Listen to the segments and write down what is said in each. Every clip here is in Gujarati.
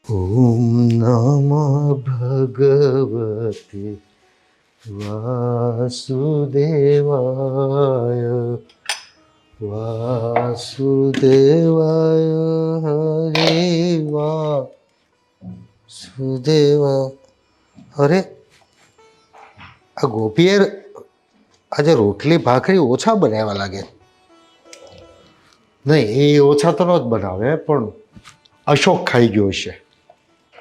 ઓમ નમઃ ભગવતે વાસુદેવાય વાસુદેવાય હરે વાસુદેવા. અરે આ ગોપીએ આજે રોટલી ભાખરી ઓછા બનાવવા લાગે. નહીં, એ ઓછા તો ન જ બનાવે, પણ અશોક ખાઈ ગયો છે,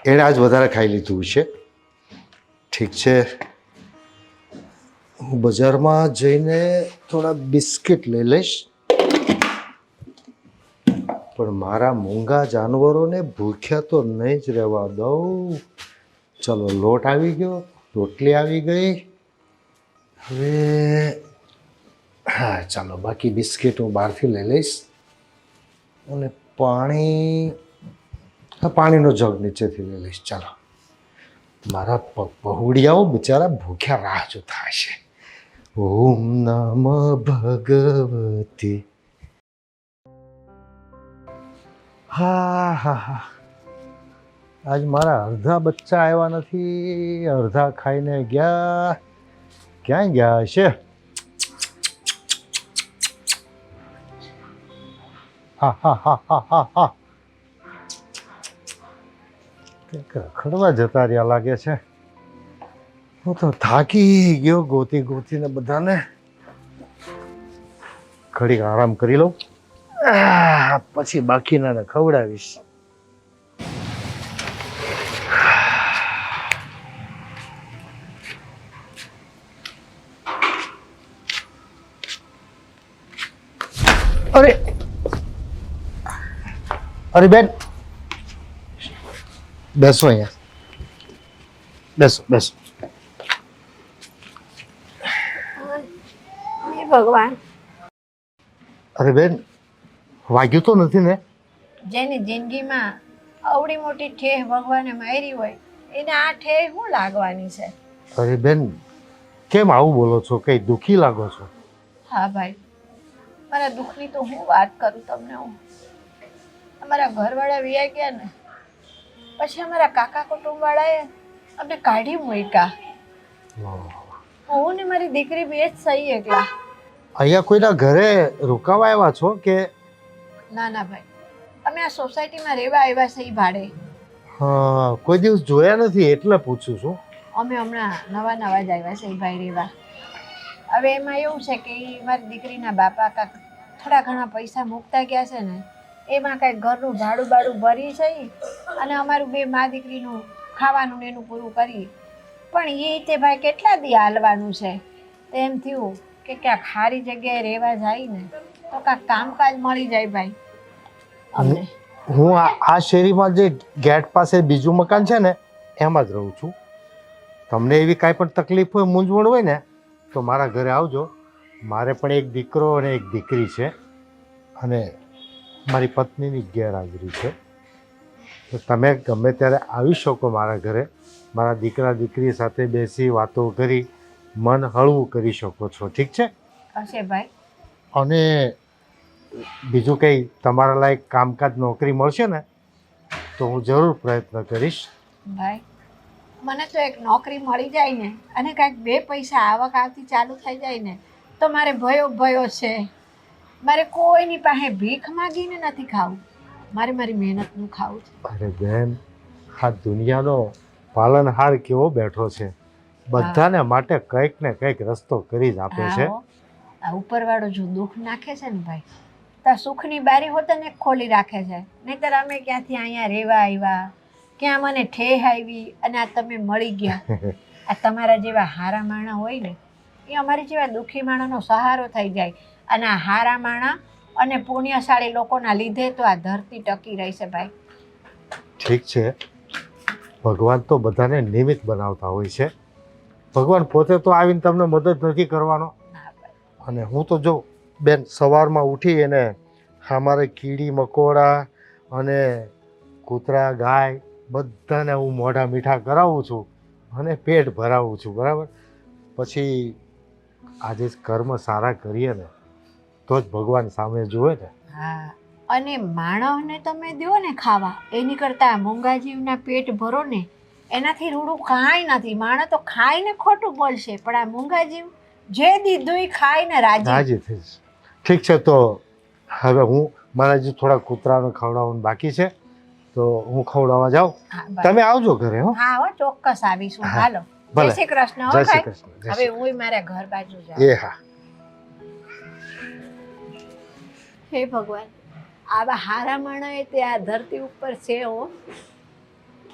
એણે આજ વધારે ખાઈ લીધું છે. ઠીક છે, હું બજારમાં જઈને થોડા બિસ્કિટ લઈ લઈશ, પણ મારા મૂંગા જાનવરોને ભૂખ્યા તો નહીં જ રહેવા દઉં. ચલો, લોટ આવી ગયો, રોટલી આવી ગઈ. હવે હા ચાલો, બાકી બિસ્કિટ હું બહારથી લઈ લઈશ. અને પાણીનો જગ નીચેથી લઈ લઈશ. ચાલો, મારા પહુડિયાઓ બિચારા ભૂખ્યા રાહ જોતા હશે. ઓમ નમઃ ભગવતે. હા હા હા, આજ મારા અડધા બચ્ચા આવ્યા નથી, અડધા ખાઈને ગયા. ક્યાં ગયા હશે? હા હા હા હા હા હા, રખડવા જતા રહ્યા લાગે છે. હું તો થાકી ગયો ગોતી ગોતીને બધાને. ઘડીક આરામ કરી લઉં, પછી બાકીનાને ખવડાવીશ. અરે અરે બેન, બેસો અહીંયા, બેસો બેસો. ભગવાન, અરે બેન, વાગ્યું તો નથી ને? જેની જિંદગીમાં આવડી મોટી ઠેહ ભગવાને મારી હોય એને આ ઠેહ શું લાગવાની છે? અરે બેન, કેમ આવું બોલો છો? કઈ દુઃખી લાગો છો? હા ભાઈ, મારા દુઃખની તો હું વાત કરું તમને. હું અમારા ઘરવાળા વિયા ગયા ને પછી અમારા કાકા કુટુંબવાળાએ અમને કાઢી મૂક્યા. હું ને મારી દીકરી બે જ સહી એકલા. અહીંયા કોઈના ઘરે રોકાવા આવ્યા છો કે? ના ના ભાઈ, અમે આ સોસાયટીમાં રહેવા આવ્યા છે ભાડે. હા, કોઈ દિવસ જોયા નથી એટલે પૂછું છું. અમે હમણાં નવા જ આવ્યા છે ભાઈ રહેવા. હવે એમાં એવું છે કે મારી દીકરીના બાપા કાંક થોડા ઘણા પૈસા મૂકતા ગયા છે ને, એમાં કાંઈક ઘરનું ભાડું ભરી છે અને અમારું બે મા દીકરીનું ખાવાનું ને એનું પૂરું કરી. પણ એ તે ભાઈ કેટલા દી હાલવાનું છે? તેમ થયું કે ક્યાંક સારી જગ્યાએ રહેવા જાય ને તો કાંઈક કામકાજ મળી જાય ભાઈ અમને. હું આ શેરીમાં જે ગેટ પાસે બીજું મકાન છે ને એમાં જ રહું છું. તમને એવી કાંઈ પણ તકલીફ હોય, મૂંઝવણ હોય ને તો મારા ઘરે આવજો. મારે પણ એક દીકરો અને એક દીકરી છે, અને મારી પત્નીની ગેરહાજરી છે. તો તમે ગમે ત્યારે આવી શકો મારા ઘરે. મારા દીકરા દીકરી સાથે બેસી વાતો કરી મન હળવું કરી શકો છો. ઠીક છે? હશે ભાઈ. અને બીજું કંઈ તમારા લાયક કામકાજ નોકરી મળશે ને તો હું જરૂર પ્રયત્ન કરીશ. ભાઈ, મને તો એક નોકરી મળી જાય ને અને કાંઈક બે પૈસા આવક આવતી ચાલુ થઈ જાય ને તો મારે ભયો છે. મારે કોઈની પાસે ભીખ માગીને નથી ખાવું, મારે મારી મહેનતનું ખાવું છે. અરે બેન, આ દુનિયાનો પાલનહાર કેવો બેઠો છે, બધાને માટે કંઈક ને કંઈક રસ્તો કરી જ આપે છે. આ ઉપરવાળો જો દુઃખ નાખે છે ને ભાઈ, તો સુખની બારી હોત ને ખોલી રાખે છે. નહીંતર અમે ક્યાંથી અહીંયા રહેવા આવ્યા, ક્યાં મને ઠેહ આવી અને આ તમે મળી ગયા. આ તમારા જેવા હારા માણા હોય ને એ અમારી જેવા દુઃખી માણાનો સહારો થઈ જાય. અને આ હારા માણા અને પુણ્યશાળી લોકોના લીધે તો આ ધરતી ટકી રહી છે ભાઈ. ઠીક છે, ભગવાન તો બધાને નિમિત્ત બનાવતા હોય છે. ભગવાન પોતે તો આવીને તમને મદદ નથી કરવાનો. અને હું તો જો બેન, સવારમાં ઉઠી એને અમારે કીડી મકોડા અને કૂતરા ગાય બધાને હું મોઢા મીઠા કરાવું છું અને પેટ ભરાવું છું, બરાબર? પછી આજે જ કર્મ સારા કરીએ ને તો જ ભગવાન સામે જુએ ને. હા, અને માણસને તમે દો ને ખાવા એની કરતાં મૂંગા જીવના પેટ ભરો ને એનાથી રૂડું કાંઈ નથી. માણસ તો ખાઈને ખોટું બોલશે, પણ આ મૂંગા જીવ જે દીધું એ ખાઈને રાજી. રાજી થઈશ. ઠીક છે, તો હવે હું મારા જે થોડા કૂતરાને ખવડાવવાનું બાકી છે તો હું ખવડાવવા જાઉં. હા, બસ. તમે આવજો ઘરે. હો, હા હો, ચોક્કસ આવીશું. હા, હાલો, ભલે. જય શ્રી કૃષ્ણ. હો જય શ્રી ભાઈ. કૃષ્ણ. જય હવે શ્રી હું મારા ઘર બાજુ જાઉં. કૃષ્ણ. એ હા. હે ભગવાન, આવા હારા માણસે તે આ ધરતી ઉપર છે. હો,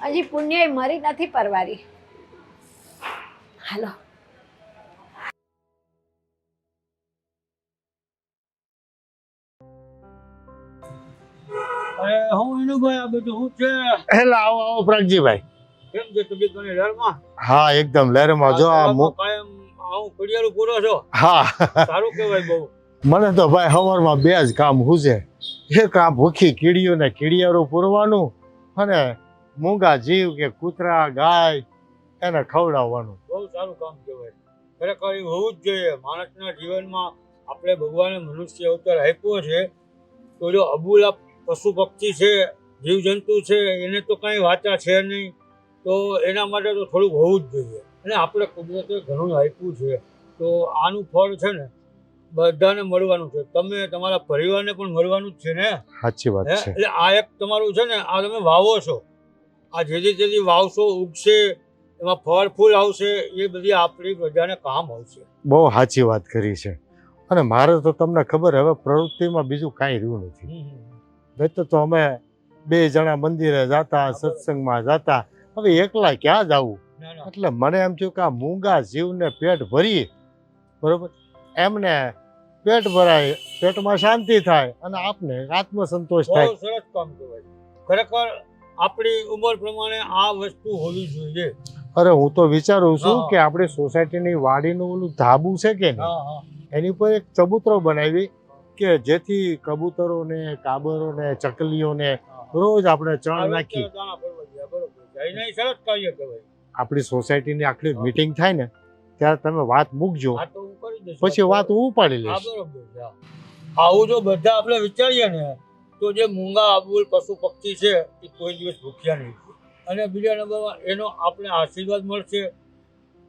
હજી પુણ્ય મરી નથી પરવારી. હાલો. અરે હું વિનુભાઈ, આ બધું શું છે? હેલો, આવો આવો પ્રાગજીભાઈ. કેમ છે તબિયત પાણી લહેરમાં? હા, એકદમ લહેરમાં. જો આ કાયમ આવું ઘડિયાળું પૂરો છો. હા, સારું કહેવાય બહુ. મને તો ભાઈ સવારમાં બે જ કામ છે. એક આ ભૂખી કીડીઓને કીડિયારું પૂરવાનું અને મૂંગા જીવ કે કૂતરા ગાય એને ખવડાવવાનું. બહુ સારું કામ કહેવાય. ખરેખર એ હોવું જ જોઈએ. માણસના જીવનમાં આપણે ભગવાને મનુષ્ય અવતાર આપ્યો છે, તો જો અબુલા પશુ પક્ષી છે, જીવજંતુ છે, એને તો કાંઈ વાચા છે નહીં, તો એના માટે તો થોડુંક હોવું જ જોઈએ. અને આપણે કુદરતે ઘણું આપ્યું છે, તો આનું ફળ છે ને બધાને મળવાનું છે. તમે તમારા પરિવારને પણ મળવાનું જ છે ને. સાચી વાત છે. એટલે આ એક તમારું છે ને, આ તમે વાવો છો, આ જેથી વાવશો ઉગશે, એમાં ફળ ફૂલ આવશે, એ બધી આપણી પ્રજાને કામ આવશે. બહુ સાચી વાત કરી છે. અને મારે તો તમને ખબર, હવે પ્રવૃત્તિમાં બીજું કાંઈ રહ્યું નથી. નહીં તો અમે બે જણા મંદિરે જતા, સત્સંગમાં જતા. હવે એકલા ક્યાં જવું? ના ના, એટલે મને એમ થયું કે આ મૂંગા જીવને પેટ ભરી, બરોબર, એમને પેટ ભરાય, પેટમાં શાંતિ થાય અને આપને આત્મસંતોષ બહુ થાય. સરસ કામ કહેવાય. ખરેખર આપણી ઉંમર પ્રમાણે આ વસ્તુ હોવી જોઈએ. અરે હું તો વિચારું છું હા. કે આપણી સોસાયટીની વાડીનું ઓલું ધાબુ છે કે નહીં, હા હા, એની પર એક ચબૂતરો બનાવી કે જેથી કબૂતરોને, કાબરોને, ચકલીઓને રોજ આપણે ચણ નાખી દાણા પડવા ગયા, બરોબર છે. એને સરસ કાર્ય કહેવાય. આપણી સોસાયટીની આખી મીટિંગ થાય ને ત્યારે તમે વાત મૂકજો, આ તો હું કરી દઈશ. પછી વાત હું ઉપાડી હા, લઈશ. બરોબર છે. હા. આવું જો બધા આપણે વિચારીએ ને, તો જે મૂંગા અબુલ પશુ પક્ષી છે એ કોઈ દિવસ ભૂખ્યા નહીં. અને બીજા નંબરમાં એનો આપણે આશીર્વાદ મળશે,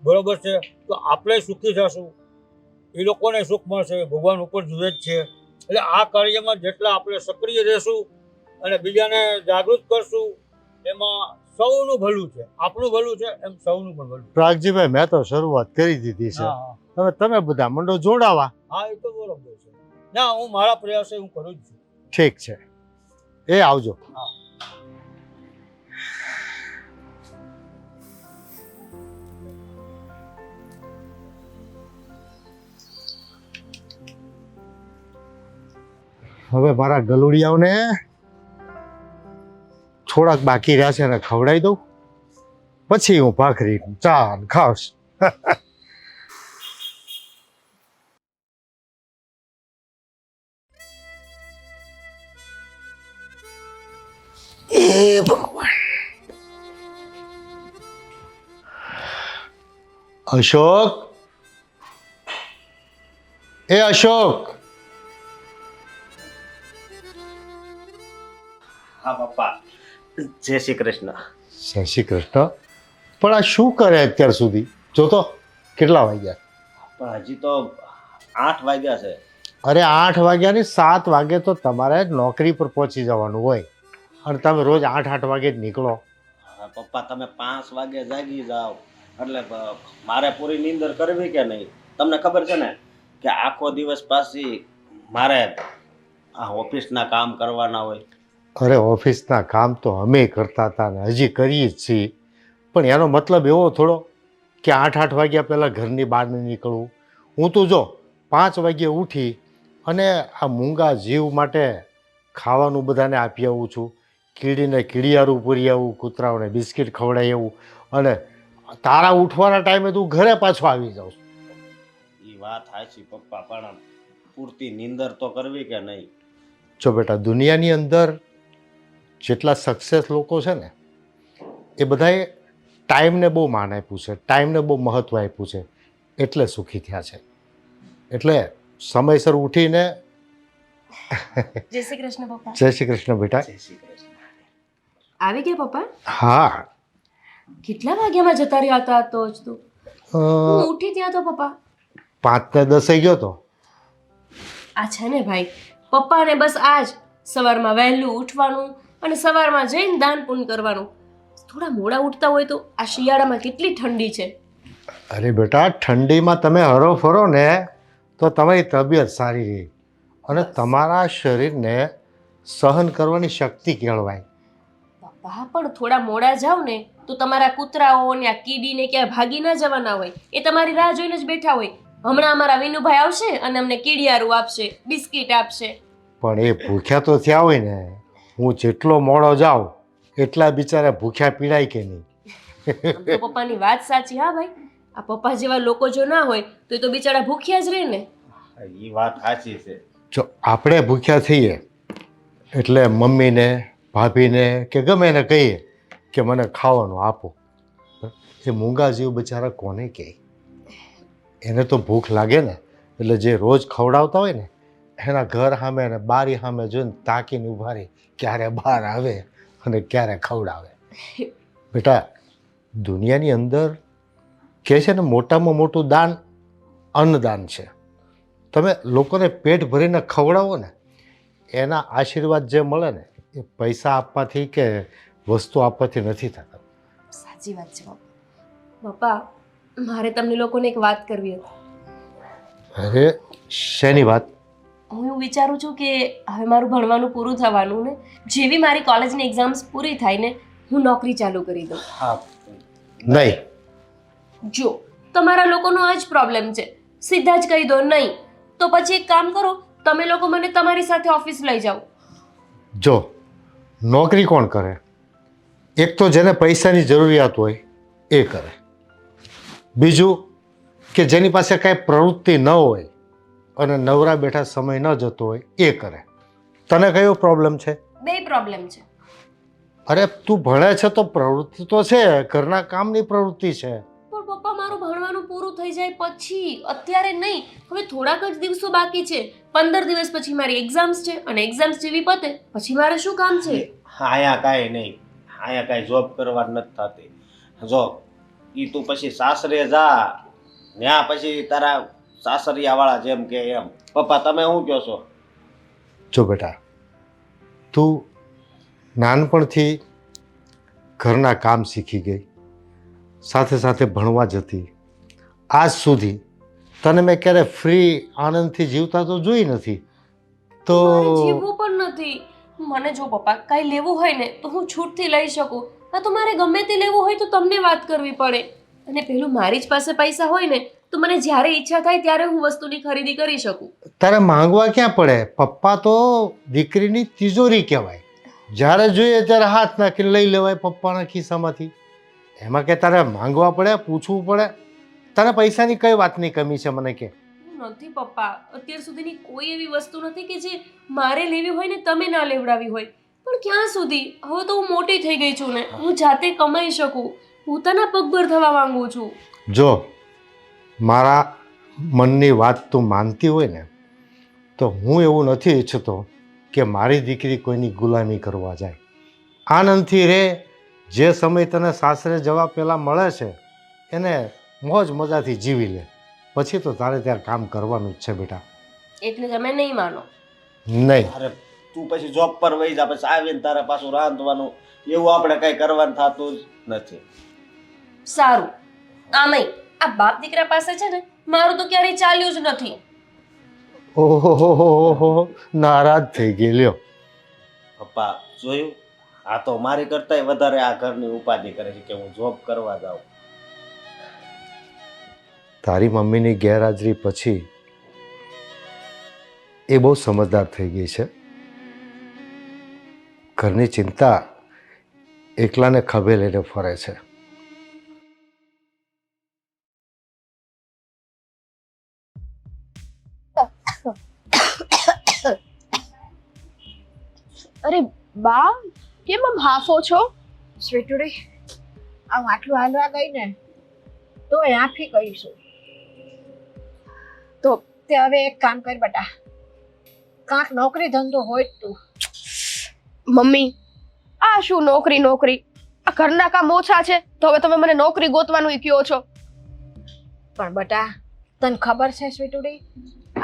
બરોબર છે, તો આપણે સુખી થશું, એ લોકોને સુખ મળશે. ભગવાન ઉપર જુએ જ છે. એટલે આ કાર્યમાં જેટલા આપણે સક્રિય રહેશું અને બીજાને જાગૃત કરશું, એમાં સૌનું ભલું છે. આપણું ભલું છે એમ સૌનું પણ ભલું છે. પ્રાગજીભાઈ, મેં તો શરૂઆત કરી દીધી છે. હા હા હવે તમે બધા મંડો જોડાવા. હા, એ તો બરોબર છે. ના, હું મારા પ્રયાસે હું કરું જ છું. ઠીક છે, એ આવજો. હા. હવે મારા ગલુડિયાઓને થોડાક બાકી રહ્યા છે એને ખવડાવી દઉં, પછી હું ભાખરી ચા ખાવશ. એ ભગવાન. અશોક, એ અશોક. હા પપ્પા, જય શ્રી કૃષ્ણ. જય શ્રી કૃષ્ણ. પણ આ શું કરે અત્યાર સુધી? જોતો કેટલા વાગ્યા? પણ હજી તો 8 વાગ્યા છે. અરે 8 વાગ્યાની 7 વાગે તો તમારે નોકરી પર પહોંચી જવાનું હોય અને તમે રોજ 8 વાગે જ નીકળો. હા પપ્પા, તમે 5 વાગે જાગી જાઓ એટલે મારે પૂરી નીંદર કરવી કે નહીં? તમને ખબર છે ને કે આખો દિવસ પાછી મારે આ ઓફિસના કામ કરવાના હોય. અરે ઓફિસના કામ તો અમે કરતા હતા ને હજી કરીએ જ છીએ, પણ એનો મતલબ એવો થોડો કે 8 વાગ્યા પહેલાં ઘરની બહાર નહીં નીકળવું. હું તો જો 5 વાગ્યે ઉઠી અને આ મૂંગા જીવ માટે ખાવાનું બધાને આપી આવું છું. કીડીને કીડિયારું પૂરી આવું, કૂતરાઓને બિસ્કિટ ખવડાવી આવું, અને તારા ઉઠવાના ટાઈમે તું ઘરે પાછો આવી જાઉં. એ વાત સાચી પપ્પા, પણ પૂરતી નીંદર તો કરવી કે નહીં? જો બેટા, દુનિયાની અંદર જેટલા સક્સેસ લોકો છે ને એ બધાએ ટાઈમને બહુ માન આપ્યું છે, ટાઈમને બહુ મહત્ત્વ આપ્યું છે, એટલે સુખી થયા છે. એટલે સમયસર ઉઠીને જય શ્રી કૃષ્ણ પપ્પા. જય શ્રી કૃષ્ણ બેટા. જય શ્રી કૃષ્ણ. આવી ગયા પપ્પા? હા કેટલા વાગ્યામાં જતા રહ્યા હતા તો જ તો હું ઉઠી ત્યાં તો પપ્પા. 5:10 ગયો તો. આ છે ને ભાઈ, પપ્પાને બસ આજ સવારમાં વહેલું ઉઠવાનું અને સવારમાં જઈને દાન પુણ્ય કરવાનું. થોડા મોડા ઉઠતા હોય તો આ શિયાળામાં કેટલી ઠંડી છે. અરે બેટા, ઠંડીમાં તમે હરો ફરો ને તો તમારી તબિયત સારી રહે અને તમારા શરીરને સહન કરવાની શક્તિ કેળવાય. પપ્પા પણ થોડા મોડા જાવ ને તો તમારા કૂતરાઓ ને આ કીડીને ક્યાં ભાગી ના જવાના હોય, એ તમારી રાહ જોઈને જ બેઠા હોય. હમણાં અમારા વિનુભાઈ આવશે અને અમને કીડિયારું આપશે, બિસ્કિટ આપશે. પણ એ ભૂખ્યા તો થયા હોય ને. હું જેટલો મોડો જાઉં એટલા બિચારા ભૂખ્યા પીડાય કે નહીં? આમ તો પપ્પાની વાત સાચી. હા ભાઈ, આ પપ્પા જેવા લોકો જો ના હોય તો એ તો બિચારા ભૂખ્યા જ રહે ને. એ વાત સાચી છે. જો આપણે ભૂખ્યા થઈએ એટલે મમ્મીને, ભાભીને કે ગમે એને કહીએ કે મને ખાવાનું આપો. એ મૂંગા જીવ બિચારા કોને કહે? એને તો ભૂખ લાગે ને એટલે જે રોજ ખવડાવતા હોય ને એના ઘર સામે અને બારી સામે જોઈને તાકીને ઊભા રહી ક્યારે બહાર આવે અને ક્યારે ખવડાવે. બેટા, દુનિયાની અંદર કહે છે ને મોટામાં મોટું દાન અન્નદાન છે. તમે લોકોને પેટ ભરીને ખવડાવો ને એના આશીર્વાદ જે મળે ને એ પૈસા આપવાથી કે વસ્તુ આપવાથી નથી થતા. સાચી વાત છે પપ્પા. પપ્પા, મારે તમને લોકોને એક વાત કરવી હતી. અરે શેની વાત? હું એવું વિચારું છું કે હવે મારું ભણવાનું પૂરું થવાનું ને જેવી મારી કોલેજની એક્ઝામ્સ પૂરી થાય ને હું નોકરી ચાલુ કરી દઉં. હા નહીં. જો તમારા લોકોનો આ જ પ્રોબ્લેમ છે, સીધા જ કહી દો નહીં. તો પછી એક કામ કરો, તમે લોકો મને તમારી સાથે ઓફિસ લઈ જાઓ. જો નોકરી કોણ કરે? એક તો જેને પૈસાની જરૂરિયાત હોય એ કરે. બીજું કે જેની પાસે કાંઈ પ્રવૃત્તિ ન હોય અને નવરા બેઠા સમય ન જતો હોય એ કરે. તને કયો પ્રોબ્લેમ છે? બે પ્રોબ્લેમ છે. અરે તું ભણે છે તો પ્રવૃત્તિ તો છે, ઘરના કામની પ્રવૃત્તિ છે. પણ પપ્પા, મારું ભણવાનું પૂરું થઈ જાય પછી, અત્યારે નહીં. હવે થોડાક જ દિવસો બાકી છે. 15 દિવસ પછી મારી એક્ઝામ્સ છે અને એક્ઝામ્સ જેવી પતે પછી મારે શું કામ છે? અહીંયા કાંઈ નહીં, અહીંયા કાંઈ જોબ કરવા નથી થતી. જો ઈ તું પછી સાસરે જા, ત્યાં પછી તારા સાસરિયાવાળા જેમ કે એમ. પપ્પા તમે શું કહો છો? જો બેટા, તું નાનપણથી ઘરના કામ શીખી ગઈ, સાથે સાથે ભણવા જતી. આજ સુધી તને મેં ક્યારે ફ્રી આનંદથી જીવતા તો જોઈ નથી. તો મારે જીવવું પણ નથી. મને જો પપ્પા કાંઈ લેવું હોય ને તો હું છૂટથી લઈ શકું. આ તો મારે ગમે તે લેવું હોય તો તમને વાત કરવી પડે. અને પેલું મારી જ પાસે પૈસા હોય ને તો મને જ્યારે ઈચ્છા થાય ત્યારે હું વસ્તુની ખરીદી કરી શકું. તારે માંગવા ક્યાં પડે? પપ્પા તો દીકરીની તિજોરી કહેવાય. જ્યારે જોઈએ ત્યારે હાથ નાખીને લઈ લેવાય પપ્પાના ખિસ્સામાંથી. એમાં કે તારે માંગવા પડે, પૂછવું પડે? તારે પૈસાની કઈ વાતની કમી છે મને કે? નથી પપ્પા, અત્યાર સુધીની કોઈ એવી વસ્તુ નથી કે જે મારે લેવી હોય ને તમે ના લેવડાવી હોય. પણ ક્યાં સુધી? હવે તો હું મોટી થઈ ગઈ છું ને, હું જાતે કમાઈ શકું, પોતાના પગભર થવા માંગુ છું. જો મારા મનની વાત તું માનતી હોય ને તો હું એવું નથી ઈચ્છતો કે મારી દીકરી કોઈની ગુલામી કરવા જાય. આનંદથી રહે. જે સમય તને સાસરે જવા પહેલાં મળે છે એને મોજ મજાથી જીવી લે. પછી તો તારે ત્યાં કામ કરવાનું જ છે બેટા. એટલે તમે નહીં માનો? નહીં. અરે તું પછી જોબ પર વહી જા, પછી આવીને તારે પાછું રાંધવાનું, એવું આપણે કઈ કરવાનું થતું જ નથી. સારું, આમય આ બાપ દીકરા પાસે છે ને મારું તો ક્યારેય ચાલ્યું જ નથી. ઓહો, નારાજ થઈ ગઈ લ્યો. પપ્પા જોયું, આ તો મારી કરતાંય વધારે આ ઘરની ઉપાધિ કરે છે કે હું જોબ કરવા જાઉં. તારી મમ્મીની ગેરહાજરી પછી એ બહુ સમજદાર થઈ ગઈ છે. ઘરની ચિંતા એકલાને ખભે લઈને ફરે છે. અરે બા, કેમ આમ હાફો છો? સ્વીટુડી, આમ આટલું હાલવા ગઈ ને તો આંખી કહીશું. તો તે હવે એક કામ કર બેટા, કાંક નોકરી ધંધો હોય જ તું. મમ્મી આ શું નોકરી નોકરી, આ ઘરના કામ ઓછા છે તો હવે તમે મને નોકરી ગોતવાનું કહો છો. પણ બટા તને ખબર છે સ્વીટુડી,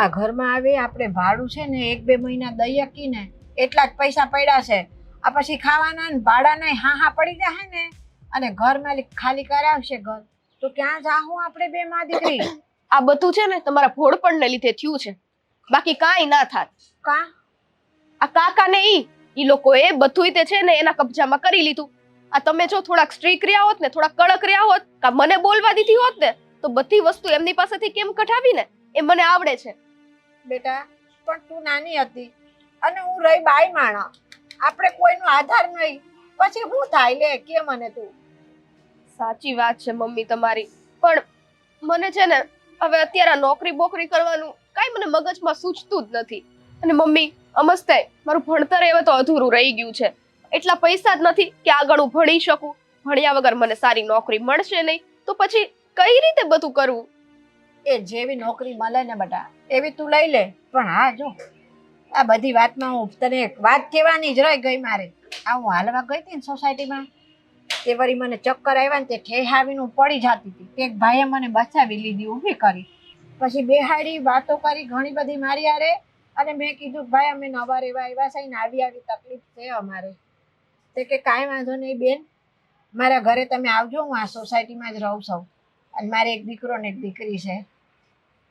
આ ઘરમાં આવી આપણે ભાડું છે ને 1-2 મહિના દઈ શકીને એટલા જ પૈસા પડ્યા છે. આ પછી ખાવાના ને ભાડાના હા પડી જાય ને, અને ઘર માલિક ખાલી કરાવશે ઘર તો ક્યાં જાહું આપણે બે માં દીકરી? આ બધું છે ને તમારા ભોળપણને લીધે થયું છે, બાકી કાંઈ ના થાત. કા આ કાકા ને ઈ લોકોએ બધુંય તે છે ને એના કબજામાં કરી લીધું. આ તમે જો થોડાક સ્ટ્રીક રહ્યા હોત ને, થોડાક કડક રહ્યા હોત, કા મને બોલવા દીધી હોત ને, તો બધી વસ્તુ એમની પાસેથી કેમ કઢાવી ને એ મને આવડે છે. બેટા પણ તું નાની હતી અને હું રહી બાઈ માણા, આપણે કોઈનો આધાર નહીં, પછી શું થાય લે કે મને તું? સાચી વાત છે મમ્મી તમારી, પણ મને છે ને હવે અત્યારે નોકરી બોકરી કરવાનું કાંઈ મને મગજમાં સૂચતું જ નથી. અને મમ્મી અમસ્તે મારું ભણતર હવે તો અધૂરું રહી ગયું છે. એટલા પૈસા જ નથી કે આગળ હું ભણી શકું. ભણ્યા વગર મને સારી નોકરી મળશે નહીં તો પછી કઈ રીતે બધું કરવું? એ જેવી નોકરી મળે ને બેટા એવી તું લઈ લે. પણ હા જો આ બધી વાતમાં હું તને એક વાત કહેવાની જ રહી ગઈ મારે. આ હું હાલવા ગઈ હતી ને સોસાયટીમાં, તે વળી મને ચક્કર આવ્યા ને તે ઠેહાવીને હું પડી જતી હતી. તે એક ભાઈએ મને બચાવી લીધી, ઊભી કરી, પછી બેહાડી વાતો કરી ઘણી બધી મારી હારે. અને મેં કીધું ભાઈ અમે નવા રહેવા આવ્યા છે ને આવી તકલીફ છે અમારે. તે કે કાંઈ વાંધો નહીં બેન, મારા ઘરે તમે આવજો, હું આ સોસાયટીમાં જ રહું છું અને મારે એક દીકરો ને એક દીકરી છે.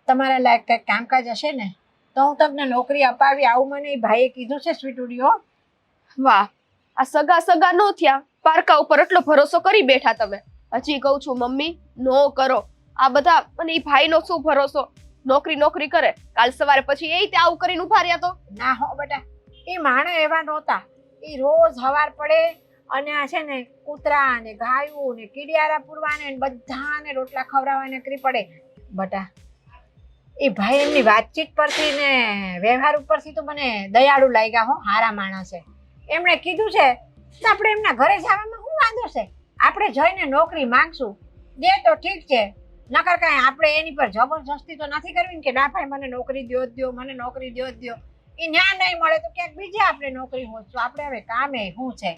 તમારા લાયક કંઈક કામકાજ હશે ને તો હું તમને નોકરી અપાવી આવું મને એ ભાઈએ કીધું છે સ્વીટુડીઓ. વાહ, આ સગા નો થયા, પારકા ઉપર એટલો ભરોસો કરી બેઠા તમે. હજી કહું છું મમ્મી નો કરો આ બધા. અને એ ભાઈનો શું ભરોસો, નોકરી કરે, કાલ સવારે પછી એ આવું કરીને ઉભા રહ્યા તો? ના હો બેટા, એ માણસ એવા નહોતા. એ રોજ સવાર પડે અને આ છે ને કૂતરા ને ગાયું ને કીડિયારા પૂરવાને ને બધાને રોટલા ખવડાવવાને કરી પડે. બટા એ ભાઈ એમની વાતચીત પરથી ને વ્યવહાર ઉપરથી તો મને દયાળુ લાગ્યા હો, હારા માણસ છે. એમણે કીધું છે તો આપણે એમના ઘરે જવામાં શું વાંધો છે? આપણે જઈને નોકરી માંગશું, દે તો ઠીક છે, નકર કાંઈ આપણે એની પર જબરજસ્તી તો નથી કરવી ને કે ના ભાઈ મને નોકરી દ્યો જ દ્યો, મને નોકરી દ્યો જ દ્યો. એ ન્યા નહીં મળે તો ક્યાંક બીજે આપણે નોકરી હોશું. આપણે હવે કામે શું છે,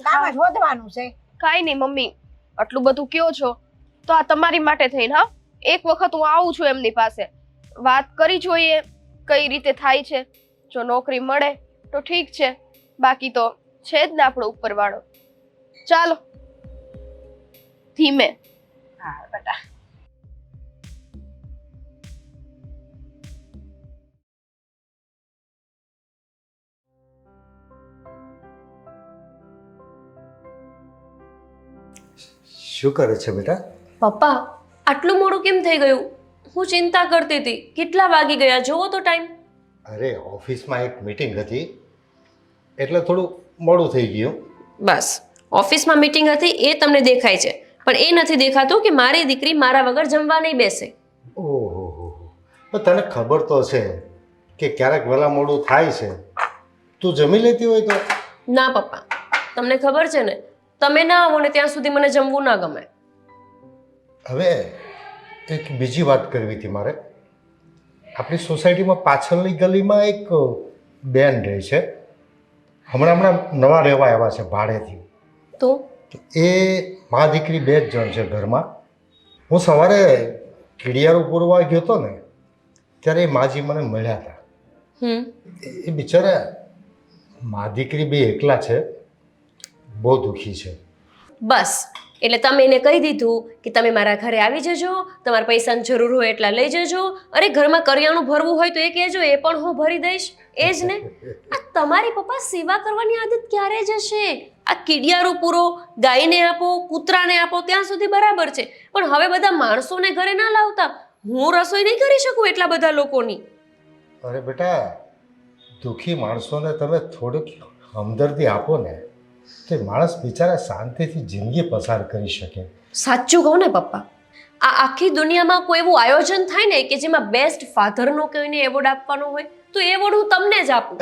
કામ જ વધવાનું છે. કાંઈ નહીં મમ્મી, આટલું બધું કયો છો તો આ તમારી માટે થઈને. હા, એક વખત હું આવું છું એમની પાસે, વાત કરી જોઈએ કઈ રીતે થાય છે. જો નોકરી મળે તો ઠીક છે, બાકી તો છે જ ને આપણો ઉપરવાળો. ચાલો ધીમે. હા બેટા. શું કરે છે બેટા? પપ્પા આટલું મોડું કેમ થઈ ગયું? હું ચિંતા કરતી હતી કેટલા વાગી ગયા, જોવો તો ટાઈમ. અરે ઓફિસમાં એક મીટિંગ હતી એટલે થોડું મોડું થઈ ગયું. બસ ઓફિસમાં મીટિંગ હતી એ તમને દેખાય છે, પણ એ નથી દેખાતું કે મારી દીકરી મારા વગર જમવા નહીં બેસે. ઓહો, પણ તને ખબર તો છે કે ક્યારેક વહેલા મોડું થાય છે. તું જમી લેતી હોય તો? ના પપ્પા, તમને ખબર છે ને તમે ના આવો ને ત્યાં સુધી મને જમવું ના ગમે. હવે એક બીજી વાત કરવી હતી મારે. આપણી સોસાયટીમાં પાછળની ગલીમાં એક બેન રહે છે, હમણાં નવા રહેવા આવ્યા છે ભાડેથી. તો એ મા દીકરી 2 જ જણ છે ઘરમાં. હું સવારે કીડિયારું પૂરવા ગયો હતો ને ત્યારે એ માજી મને મળ્યા હતા. એ બિચારા મા દીકરી 2 એકલા છે, બહુ દુઃખી છે. બસ એટલે તમે એને કહી દીધું કે તમે મારા ઘરે આવી જજો, તમારે પૈસાની જરૂર હોય એટલા લઈ જજો, અરે ઘરમાં કરિયાણું ભરવું હોય તો એ કહેજો, એ પણ હું ભરી દઈશ. એ જ ને, આ તમારી પપ્પા સેવા કરવાની આદત ક્યારે જશે? આ કીડિયારું પૂરો, ગાયને આપો, કૂતરાને આપો ત્યાં સુધી બરાબર છે, પણ હવે બધા માણસોને ઘરે ના લાવતા. હું રસોઈ નહીં કરી શકું એટલા બધા લોકોની. અરે બેટા, દુઃખી માણસોને તમે થોડીક હમદર્દી આપો ને તો માણસ બિચારા શાંતિથી જિંદગી પસાર કરી શકે. સાચું કહું ને પપ્પા, આ આખી દુનિયામાં કોઈ એવું આયોજન થાય ને કે જેમાં બેસ્ટ ફાધરનો કોઈને એવોર્ડ આપવાનો હોય તો એવોર્ડ હું તમને જ આપું.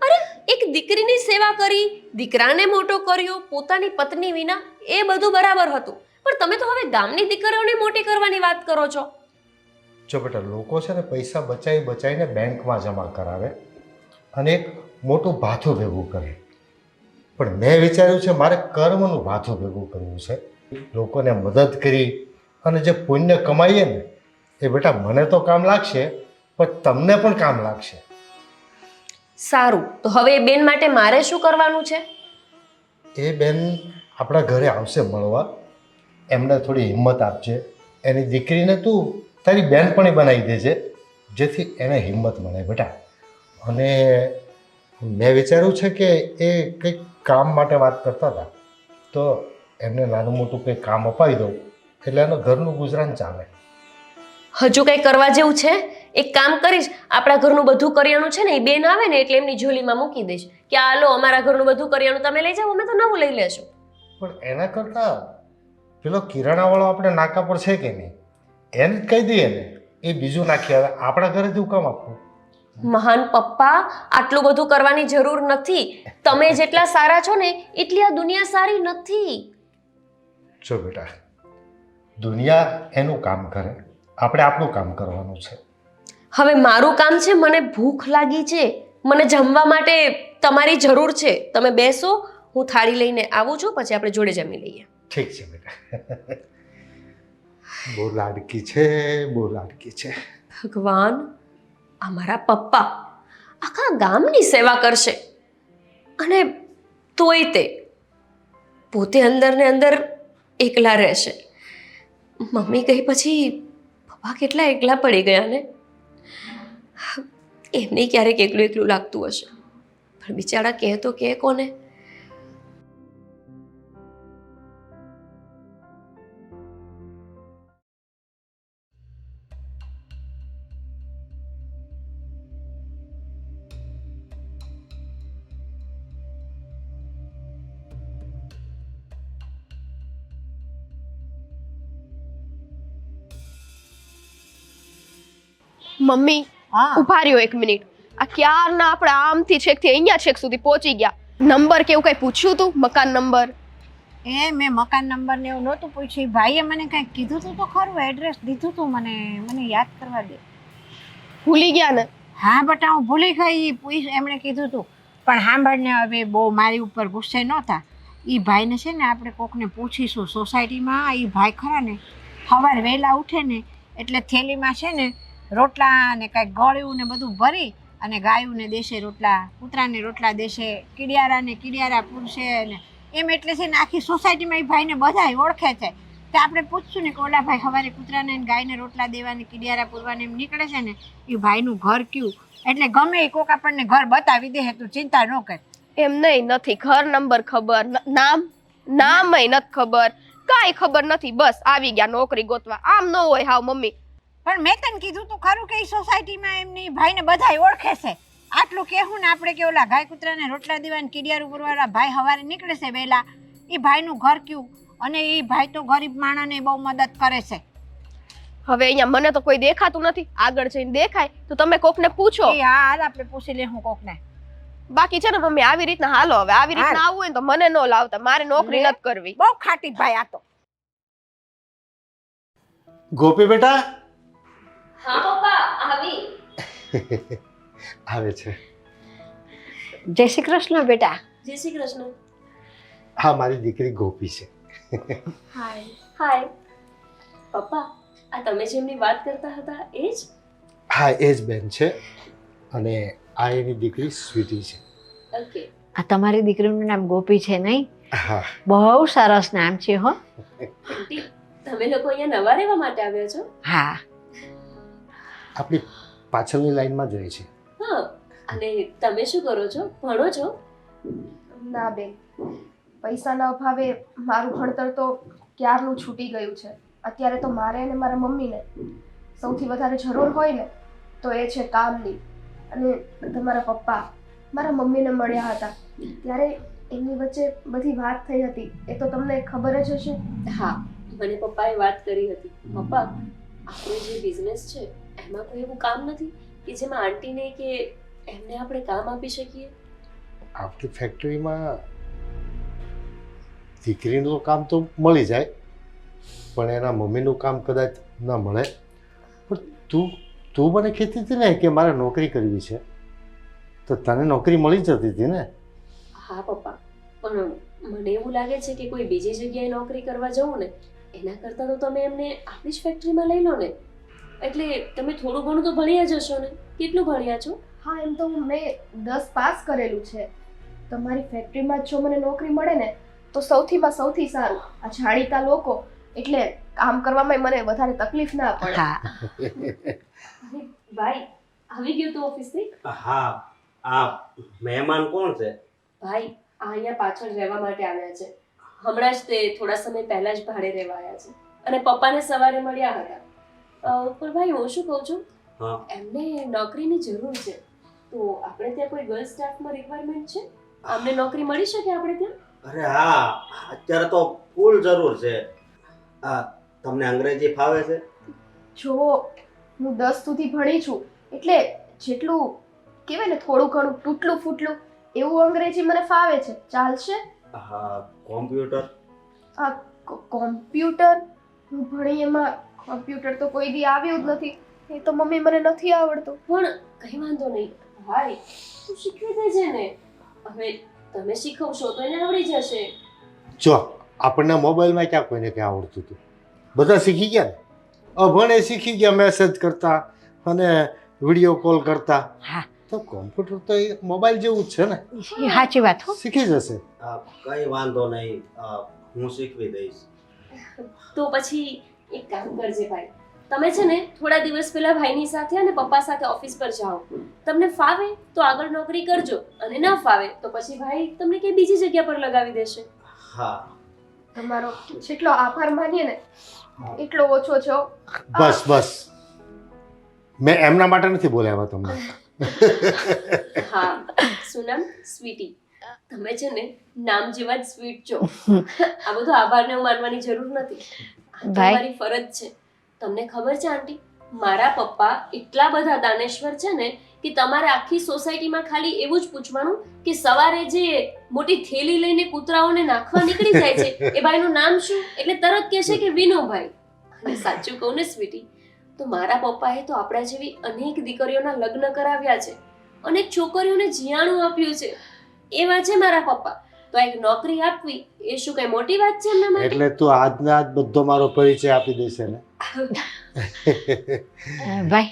અરે એક દીકરીની સેવા કરી, દીકરાને મોટો કર્યો પોતાની પત્ની વિના, એ બધું બરાબર હતું, પણ તમે તો હવે ગામની દીકરીઓને મોટી કરવાની વાત કરો છો. જો બેટા લોકો છે ને પૈસા બચાવીને બેંકમાં જમા કરાવે અને એક મોટું ભાથું ભેગું કરે. પણ મેં વિચાર્યું છે મારે કર્મનું ભાથું ભેગું કરવું છે. લોકોને મદદ કરી અને જે પુણ્ય કમાઈએ ને એ બેટા મને તો કામ લાગશે, પણ તમને પણ કામ લાગશે. સારું, તો હવે એ બેન માટે મારે શું કરવાનું છે? એ બેન આપણા ઘરે આવશે મળવા. એમને થોડી હિંમત આપજે. એની દીકરીને તું તારી બેનપણી બનાવી દેજે, જેથી એને હિંમત મળે બેટા. અને મેં વિચાર્યું છે કે એ કંઈક કામ માટે વાત કરતા હતા, તો એમને નાનું મોટું કંઈક કામ અપાવી દઉં એટલે એનું ઘરનું ગુજરાન ચાલે. હજુ કંઈ કરવા જેવું છે? એક કામ કરીશ, આપણા ઘરનું બધું કરિયાણું છે ને એ બેન આવે ને એટલે એમની ઝોલીમાં મૂકી દઈશ કે આ લો અમારા ઘરનું બધું કરિયાણું તમે લઈ જાઓ, અમે તો નવું લઈ લેશું. પણ એના કરતાં પેલો કિરાણાવાળો આપણે નાકા પર છે કે નહીં, એને જ કહી દઈએ ને, એ બીજું નાખી આવે. આપણા ઘરેથી હું કામ આપવું? મહાન પપ્પા, આટલું બધું કરવાની જરૂર નથી. તમે જેટલા સારા છો ને એટલી આ દુનિયા સારી નથી. જો બેટા, દુનિયા એનું કામ કરે, આપણે આપણું કામ કરવાનું છે. હવે મારું કામ છે, મને ભૂખ લાગી છે, મને જમવા માટે તમારી જરૂર છે. તમે બેસો, હું થાળી લઈને આવું છું, પછી આપણે જોડે જમી લઈએ. ઠીક છે બેટા. બહુ લાડકી છે, બહુ લાડકી છે. ભગવાન, અમારા પપ્પા આખા ગામની સેવા કરશે અને તોય તે પોતે અંદર ને અંદર એકલા રહેશે. મમ્મી ગઈ પછી પપ્પા કેટલા એકલા પડી ગયા ને. એમને ક્યારેક એકલું એકલું લાગતું હશે, પણ બિચારા કહે તો કે કોને. મમ્મી હા ઉભા રહ્યો 1 મિનિટ. આ ક્યારના આપણે આમથી છેકથી અહીંયા છેક સુધી પહોંચી ગયા. નંબર કેવું કઈ પૂછ્યું તું? મકાન નંબર? એ મેં મકાન નંબર ને એવું નહોતું પૂછ્યું. ભાઈએ મને કંઈક કીધું તું તો ખરું, એડ્રેસ દીધું તું મને યાદ કરવા દે. ભૂલી ગયા ને? હા બટા, હું ભૂલી ગઈ. એમણે કીધું તું, પણ સાંભળને હવે બહુ મારી ઉપર ગુસ્સે નહોતા. એ ભાઈને છે ને આપણે કોકને પૂછીશું સોસાયટીમાં. એ ભાઈ ખરા ને સવારે વહેલા ઉઠે ને એટલે થેલીમાં છે ને રોટલા ને કાંઈક ગળ્યું ને બધું ભરી અને ગાયું ને દેશે રોટલા, કૂતરાને રોટલા દેશે, કીડિયારા પૂરશે ને એમ. એટલે છે ને આખી સોસાયટીમાં એ ભાઈને બધાય ઓળખે છે. તો આપણે પૂછશું ને કે ઓલા ભાઈ સવારે કૂતરાને ને ગાયને રોટલા દેવાની, કીડિયારા પૂરવાને એમ નીકળે છે ને, એ ભાઈનું ઘર કયું. એટલે ગમે એ કોક આપણને ઘર બતાવી દે, તું ચિંતા ન કર. એમ નહીં, નથી ઘર નંબર ખબર, નામય નથી ખબર, કાંઈ ખબર નથી. બસ આવી ગયા નોકરી ગોતવા. આમ ન હોય હાવ મમ્મી. પણ મેં તને કીધું તું ખરું કે એ સોસાયટીમાં એમની ભાઈને બધાય ઓળખે છે. આટલું કહેવું ને આપણે કે ઓલા ગાય કૂતરાને રોટલા દેવાને કીડિયારું પૂરવાળા ભાઈ સવારે નીકળે છે વહેલા, એ ભાઈનું ઘર કયું. અને એ ભાઈ તો ગરીબ માણસને બહુ મદદ કરે છે. હવે અહીંયા મને તો કોઈ દેખાતું નથી. આગળ જઈને દેખાય તો તમે કોકને પૂછો. એ હા, હાલ આપણે પૂછી લેવું કોકને. બાકી છે ને મમ્મી આવી રીતના હાલો. હવે આવી રીતના આવવું હોય ને તો મને ન લાવતા, મારે નોકરી નથી કરવી. બહુ ખાટી ભાઈ આ તો. ગોપી બેટા હા પપ્પા, આવી. આવે છે. જય શ્રી કૃષ્ણ બેટા. જય શ્રી કૃષ્ણ. હા, મારી દીકરી ગોપી છે. હાય. હાય પપ્પા, આ તમે જેમની વાત કરતા હતા એ જ? હા, એ જ બેન છે. અને આ એની દીકરી સ્વીટી છે. ઓકે. આ તમારી દીકરીનું નામ ગોપી છે નહીં? હા. બહુ સરસ નામ છે હો. આંટી, તમે લોકો અહીંયા નવા રહેવા માટે આવ્યા છો? હા. આપણી પાછળની લાઈનમાં જ રહે છે. હા. અને તમે શું કરો છો? ભણો છો? ના બેન, પૈસાના અભાવે મારું ભણતર તો ક્યારનું છૂટી ગયું છે. અત્યારે તો મારે અને મારા મમ્મીને સૌથી વધારે જરૂર હોય ને તો એ છે કામની. અને તમારા પપ્પા મારા મમ્મીને મળ્યા હતા ત્યારે એમની વચ્ચે બધી વાત થઈ હતી, એ તો તમને ખબર જ હશે. હા, મને પપ્પાએ વાત કરી હતી. પપ્પા, આપણો જે બિઝનેસ છે એમાં કોઈ એવું કામ નથી કે જેમાં આંટીને કે એમને આપણે કામ આપી શકીએ? આપણી ફેક્ટરીમાં દીકરીનું કામ તો મળી જાય, પણ એના મમ્મીનું કામ કદાચ ન મળે. પણ તું તું મને કહેતી હતી ને કે મારે નોકરી કરવી છે, તો તને નોકરી મળી જતી હતી ને? હા પપ્પા, પણ મને એવું લાગે છે કે કોઈ બીજી જગ્યાએ નોકરી કરવા જવું ને એના કરતાં તો તમે એમને આપણી જ ફેક્ટરીમાં લઈ લો ને. એટલે તમે થોડું ઘણું તો ભણ્યા જ હશો ને? કેટલું ભણ્યા છો? હા, એમ તો મેં 10 પાસ કરેલું છે. તમારી ફેક્ટરીમાં જો મને નોકરી મળે ને તો સૌથી સારું. આ જાણીતા લોકો એટલે કામ કરવામાં મને વધારે તકલીફ ના પડે. હા ભાઈ આવી ગયું તું ઓફિસથી? હા, આ મહેમાન કોણ છે? ભાઈ આ અહીંયા પાછળ રહેવા માટે આવ્યા છે. હમણાં જ તે થોડા સમય પહેલા જ ભાડે રહેવા આવ્યા છે અને પપ્પાને સવારે મળ્યા હતા. પણ ભાઈ હું શું કહું છું, હા, એમને નોકરીની જરૂર છે, તો આપણે ત્યાં કોઈ ગર્લ સ્ટાફમાં રિક્વાયરમેન્ટ છે? અમને નોકરી મળી શકે આપણે ત્યાં? અરે હા, અત્યારે તો ફૂલ જરૂર છે. તમને અંગ્રેજી ફાવે છે? જો હું 10 સુધી ભણી છું એટલે જેટલું કહેવાય ને થોડું ઘણું તૂટલું ફૂટલું એવું અંગ્રેજી મને ફાવે છે. ચાલશે? હા, કોમ્પ્યુટર? આ કોમ્પ્યુટર હું ભણી એમાં કોમ્પ્યુટર તો કોઈ દી આવ્યું જ નથી. એ તો મમ્મી મને નથી આવડતું. પણ કઈ વાંધો નહીં ભાઈ, તું શીખવી દેજે ને. હવે તમે શીખવશો તો એને આવડી જશે. જો આપણને મોબાઈલમાં ક્યાં કોઈને ક્યાં આવડતું હતું, બધા શીખી ગયા ને. અભણે શીખી ગયા મેસેજ કરતા અને વિડીયો કોલ કરતા. હા તો કોમ્પ્યુટર તો એ મોબાઈલ જેવું જ છે ને, એ સાચી વાત હો. શીખી જશે. કઈ વાંધો નહીં, હું શીખવી દઈશ. તો પછી એક કામ કરજે ભાઈ, તમે છે ને થોડા દિવસ પહેલા ભાઈની સાથે અને પપ્પા સાથે ઓફિસ પર જાઓ. તમને ફાવે તો આગળ નોકરી કરજો અને ના ફાવે તો પછી ભાઈ તમને કઈ બીજી જગ્યા પર લગાવી દેશે. હા, તમારો જેટલો આભાર માનીએ ને એટલો ઓછો છે. બસ બસ, મેં એમના માટે નથી બોલાવ્યા તમને. હા સુનમ સ્વીટી, તમે છે ને નામ જેવા જ સ્વીટ છો. આ બધો આભારને માનવાની જરૂર નથી, આ તમારી ફરજ છે. તમને ખબર છે આંટી, મારા પપ્પા એટલા બધા દાનેશ્વર છે ને કે તમારે આખી સોસાયટીમાં ખાલી એવું જ પૂછવાનું કે સવારે જે મોટી થેલી લઈને કૂતરાઓને નાખવા નીકળી જાય છે એ ભાઈનું નામ શું, એટલે તરત કહેશે કે વિનોભાઈ. અને સાચું કહું ને સ્વીટી, તો મારા પપ્પાએ તો આપણા જેવી અનેક દીકરીઓના લગ્ન કરાવ્યા છે, અનેક છોકરીઓને જીયાણું આપ્યું છે. એવા છે મારા પપ્પા. તો એક નોકરી આપવી એ શું કઈ મોટી વાત છે એમના માટે? એટલે તું આજના આજ બધો મારો પરિચય આપી દેશે ને? ભાઈ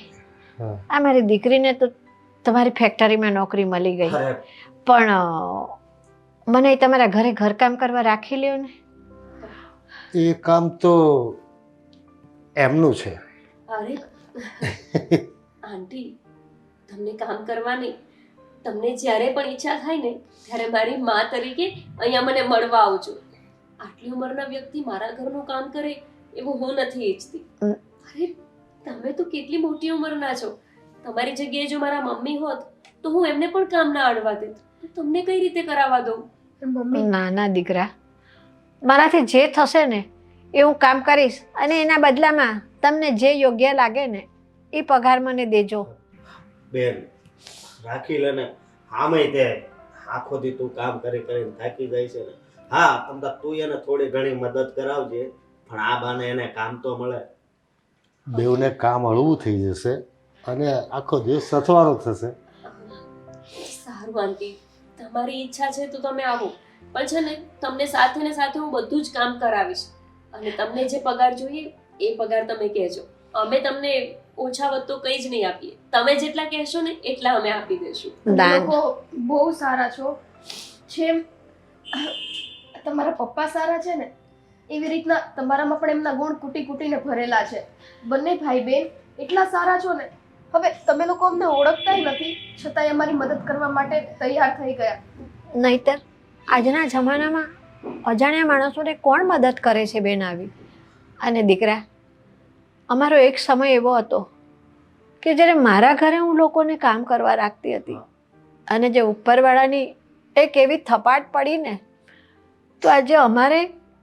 હા. આ મારી દીકરીને તો તમારી ફેક્ટરીમાં નોકરી મળી ગઈ, અરે પણ મને તમારા ઘરે ઘરકામ કરવા રાખી લ્યો ને. એ કામ તો એમનું છે. અરે આંટી, તમને કામ કરવાની, તમને જ્યારે પણ ઈચ્છા થાય ને ત્યારે મારી મા તરીકે અહીંયા મને મળવા આવજો. આટલી ઉંમરના વ્યક્તિ મારા ઘરનું કામ કરે એવું હું નથી ઈચ્છતી. અરે તમે તો કેટલી મોટી ઉંમરના છો. તમારી જગ્યાએ જો મારા મમ્મી હોત તો હું એમને પણ કામ ના અડવા દેત. તમને કઈ રીતે કરાવવા દઉં? મમ્મી ના ના દીકરા, મારાથી જે થશે ને એ હું કામ કરીશ અને એના બદલામાં તમને જે યોગ્ય લાગે ને એ પગાર મને દેજો. બેન રાખી લે ને. આમાંય તે આખો દી તું કામ કરીને થાકી જાય છે ને. હા, તમને તું એને થોડી ઘણી મદદ કરાવજે, પણ આ બાને એને કામ તો મળે. બેઉને કામ હળવું થઈ જશે અને આખો દિવસ સથવારો થશે. સારું આંટી, તમારી ઈચ્છા છે તો તમે આવો, પણ છે ને તમને સાથે ને સાથે હું બધું જ કામ કરાવીશ. અને તમને જે પગાર જોઈએ એ પગાર તમે કહેજો. અમે તમને ઓછા વધતો કંઈ જ નહીં આપીએ. તમે જેટલા કહેશો ને એટલા અમે આપી દઈશું. તમે લોકો બહુ સારા છો. જેમ તમારા પપ્પા સારા છે ને એવી રીતના તમારામાં પણ એમના ગુણ કૂટી કૂટીને ભરેલા છે. બંને ભાઈ બહેન એટલા સારા છો ને. હવે તમે લોકો અમને ઓળખતાય નથી છતાંય અમારી મદદ કરવા માટે તૈયાર થઈ ગયા. નહીતર આજના જમાનામાં અજાણ્યા માણસોને કોણ મદદ કરે છે બેન આવી? અને દીકરા, અમારો એક સમય એવો હતો કે જ્યારે મારા ઘરે હું લોકોને કામ કરવા રાખતી હતી અને જે ઉપરવાળાની એક એવી થપાટ પડી ને તો આજે અમારે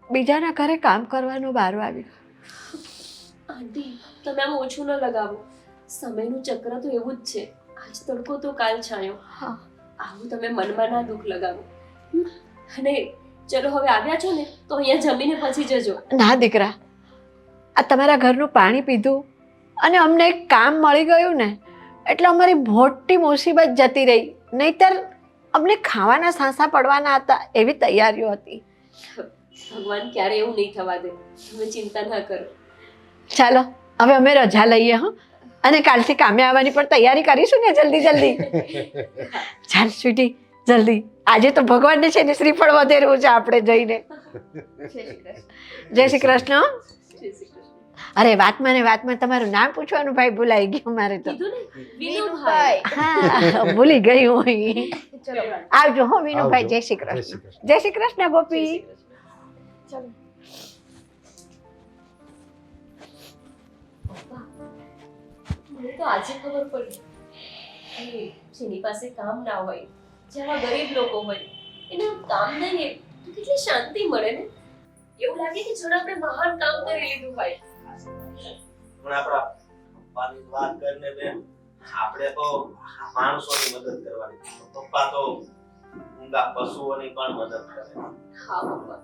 બીજાના ઘરે કામ કરવાનો વારો આવ્યો. આંટી તમે આમ ઓછું ન લગાવો. સમયનું ચક્ર તો એવું જ છે. આજ તડકો તો કાલ છાંયો. હા, આવું તમે મનમાં ના દુઃખ લગાવો. અને ચલો હવે આવ્યા છો ને તો અહીંયા જમીને પછી જજો. ના દીકરા, આ તમારા ઘરનું પાણી પીધું અને અમને એક કામ મળી ગયું ને એટલે અમારી મોટી મુસીબત જતી રહી, નહીતર અમને ખાવાના સાંસા પડવાના હતા એવી તૈયારીઓ હતી. ભગવાન ક્યારે એવું નહીં થવા દે, તમે ચિંતા ના કરો. ચાલો હવે અમે રજા લઈએ હો, અને કાલથી કામે આવવાની પણ તૈયારી કરીશું ને જલ્દી જલ્દી. ચાલ સ્વીટી જલ્દી, આજે તો ભગવાનને છે ને શ્રીફળ વધેરવું છે આપણે જઈને. જય શ્રી કૃષ્ણ. અરે વાતમાં ને વાતમાં તમારું નામ પૂછવાનું ભાઈ ભૂલાઈ ગયું મારે તો. કીધું ને વિનુભાઈ. હા ભૂલી ગઈ હું. ચલો આવજો હો વિનુભાઈ. જય શ્રી જય કૃષ્ણ. શ્રી કૃષ્ણ. જય શ્રી કૃષ્ણ ગોપી. ચલો મને તો આજે ખબર પડી કે જેની પાસે કામ ના હોય, જેવા ગરીબ લોકો હોય, એને આમ કામ દઈએ તો કેટલી શાંતિ મળે ને. એવું લાગે કે જાણે આપણે મહાન કામ કરી લીધું હોય. પણ આપણા પપ્પાની વાત કરીને બેન, આપણે તો માણસોની મદદ કરવાની, પપ્પા તો ઊંઘા પશુઓની પણ મદદ કરે. હા પપ્પા,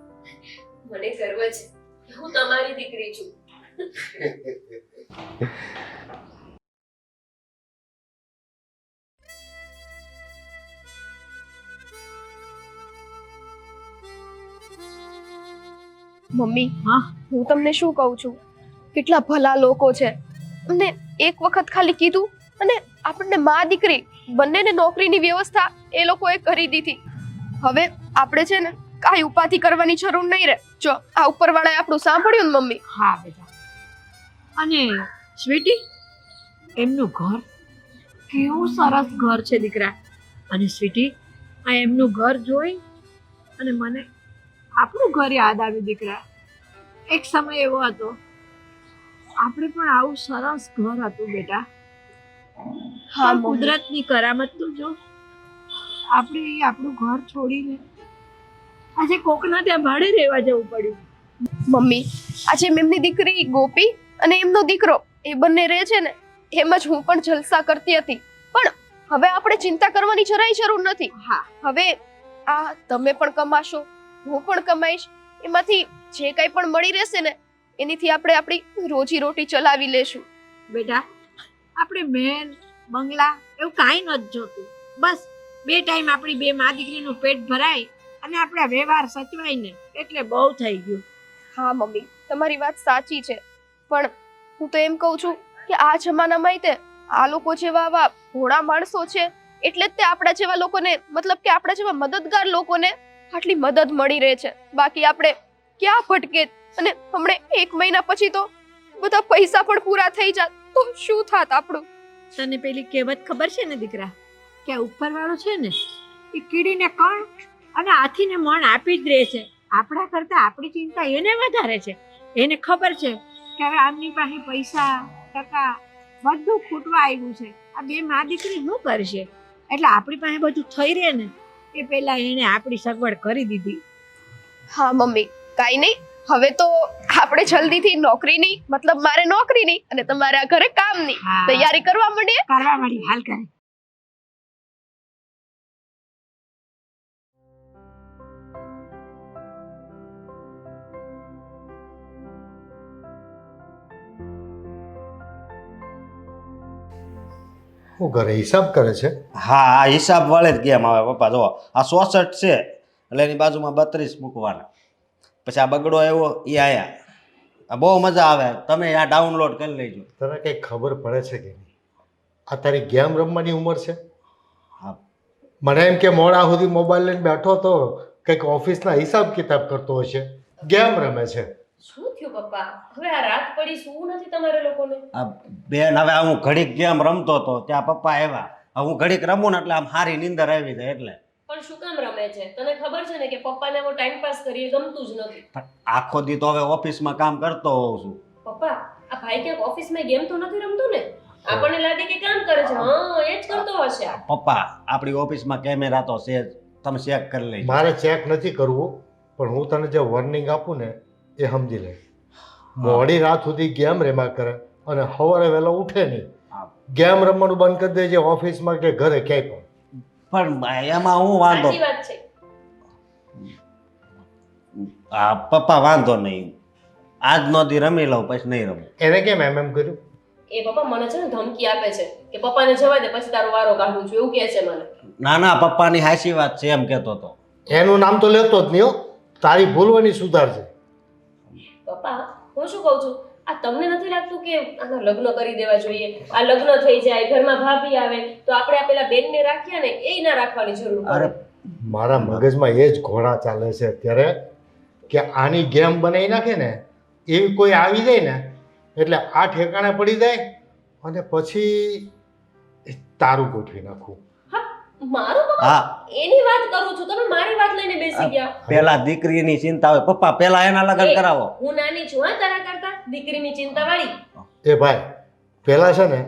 મને ગર્વ છે કે હું તમારી દીકરી છું. મમ્મી, હા હું તમને શું કહું છું, કેટલા ભલા લોકો છે, અને એક વખત ખાલી કીધું અને આપણને માં દીકરી બંનેને નોકરીની વ્યવસ્થા એ લોકોએ કરી દીધી. હવે આપણે છે ને કાંઈ ઉપાધિ કરવાની જરૂર નહીં રહે. જો આ ઉપરવાળાએ આપણું સાંભળ્યું ને મમ્મી. હા બેટા. અને સ્વીટી એમનું ઘર કેવું સરસ ઘર છે દીકરા. અને સ્વીટી આ એમનું ઘર જોઈ અને મને આપણું ઘર યાદ આવ્યું દીકરા. એક સમય એવો હતો આપણે પણ આવું સરસ ઘર હતું બેટા. હા પણ મમ્મી. કુદરતની કરામત તો જો આપણે આપણું ઘર છોડીને આજે કોકના ત્યાં ભાડે રહેવા જવું પડ્યું. મમ્મી આજે એમની દીકરી ગોપી અને એમનો દીકરો એ બંને રહે છે ને, એમ જ હું પણ જલસા કરતી હતી. પણ હવે આપણે ચિંતા કરવાની જરાય જરૂર નથી. હા હવે આ તમે પણ કમાશો, હું પણ કમાઈશ, એમાંથી જે કંઈ પણ મળી રહેશે ને એનીથી આપણે આપણી રોજી રોટી ચલાવી લેશું. બેટા આપણે મહેલ બંગલા એવું કાંઈ નથી જોતું. બસ 2 ટાઈમ આપણી 2 મા દીકરીનું પેટ ભરાય અને આપણા વ્યવહાર સચવાય ને એટલે બહુ થઈ ગયું. હા મમ્મી, તમારી વાત સાચી છે, પણ હું તો એમ કહું છું કે આ જમાનામાં તે આ લોકો જેવા આવા ભોળા માણસો છે એટલે જ તે આપણા જેવા લોકોને, મતલબ કે આપણા જેવા મદદગાર લોકોને આટલી મદદ મળી રહે છે. બાકી આપણે ક્યાં ભટકે, અને હમણે 1 મહિના પછી તો બધા પૈસા પણ પૂરા થઈ જાત તો શું થાત આપણું. તને પેલી કહેવત ખબર છે ને દીકરા, કે આ ઉપરવાળો છે ને એ કીડીને કણ અને હાથીને મણ આપી જ રહે છે. આપણા કરતા આપણી ચિંતા એને વધારે છે. એને ખબર છે કે હવે આમની પાસે પૈસા ટકા બધું ખૂટવા આવ્યું છે, આ 2 મા દીકરી શું કરશે, એટલે આપણી પાસે બધું થઈ રહે ને એ પહેલા એને આપણી સગવડ કરી દીધી. હા મમ્મી, કાંઈ નહીં, હવે તો આપણે જલ્દીથી નોકરીની, મતલબ મારે નોકરીની અને તમારે આ ઘરે કામની હા. તૈયારી કરવા માંડીએ. કરવા મળી હાલ કરે. હું ઘરે હિસાબ કરે છે? હા, આ હિસાબ વાળે જ ગેમ આવે પપ્પા. જો આ 64 છે એટલે એની બાજુમાં 32 મૂકવાના, પછી આ બગડો આવ્યો એ આયા. આ બહુ મજા આવે, તમે આ ડાઉનલોડ કરી લેજો. તને કંઈ ખબર પડે છે કે નહીં? આ તારી ગેમ રમવાની ઉંમર છે? હા મને એમ કે મોડા સુધી મોબાઈલ લઈને બેઠો તો કંઈક ઓફિસના હિસાબ કિતાબ કરતો હશે, ગેમ રમે છે. શું થયું પપ્પા? હવે આ રાત પડી શું નથી તમારે લોકોને? આ બેન, હવે હું ઘડીક ગેમ રમતો હતો ત્યાં પપ્પા આવ્યા. હવે હું ઘડીક રમું ને એટલે આમ સારી નીંદર આવી જાય એટલે. પણ શું કામ રમે છે? તને ખબર છે ને કે પપ્પાને એવો ટાઈમ પાસ કરીએ ગમતું જ નથી. પણ આખો દી તો હવે ઓફિસમાં કામ કરતો હોઉં છું. પપ્પા, આ ભાઈ ક્યાંક ઓફિસમાં ગેમ તો નથી રમતો ને? આપણને લાગે કે કામ કરે છે. હા, એ જ કરતો હશે. પપ્પા, આપણી ઓફિસમાં કેમેરા તો છે જ, તમે ચેક કરી લેજો. મારે ચેક નથી કરવું, પણ હું તને જે વોર્નિંગ આપું ને એ સમજી લે. મોડી રાત સુધી ગેમ રમ્યા કરે અને સવારે વહેલો ઉઠે નહીં. ગેમ રમવાનું બંધ કરી દેજે ઓફિસમાં કે ઘરે ક્યાંય પણ. પણ એમાં હું વાંધો, સાચી વાત છે. હા પપ્પા વાંધો નહીં, આજ નો દી રમી લઉં પછી નહીં રમું. એને કેમ એમ કર્યું? એ પપ્પા મને છે ને ધમકી આપે છે કે પપ્પાને જવા દે પછી તારો વારો કાઢું છું એવું કહે છે મને. ના ના પપ્પાની હાચી વાત છે એમ કહેતો હતો. એનું નામ તો લેતો જ નહીં હો. તારી ભૂલવાની સુધારજે. પપ્પા હું શું કહું છું, આ તમને નથી લાગતું કે આના લગ્ન કરી દેવા જોઈએ? આ લગ્ન થઈ જાય, ઘરમાં ભાભી આવે તો આપણે આ પેલા બેનને રાખ્યા ને એ ના રાખવાની જરૂર પડે. અરે મારા મગજમાં એ જ ઘોડા ચાલે છે અત્યારે કે આની ગેમ બનાવી નાખે ને એવી કોઈ આવી જાય ને એટલે આ ઠેકાણે પડી જાય અને પછી તારું ગોઠવી નાખું. મારું પપ્પા હા એની વાત કરું છું, તમે મારી વાત લઈને બેસી ગયા. પેલા દીકરીની ચિંતા હોય પપ્પા પેલા એના લગ્ન કરાવો. હું નાની છું હા તારા કરતા, દીકરીની ચિંતા વાળી. એ ભાઈ પહેલાં છે ને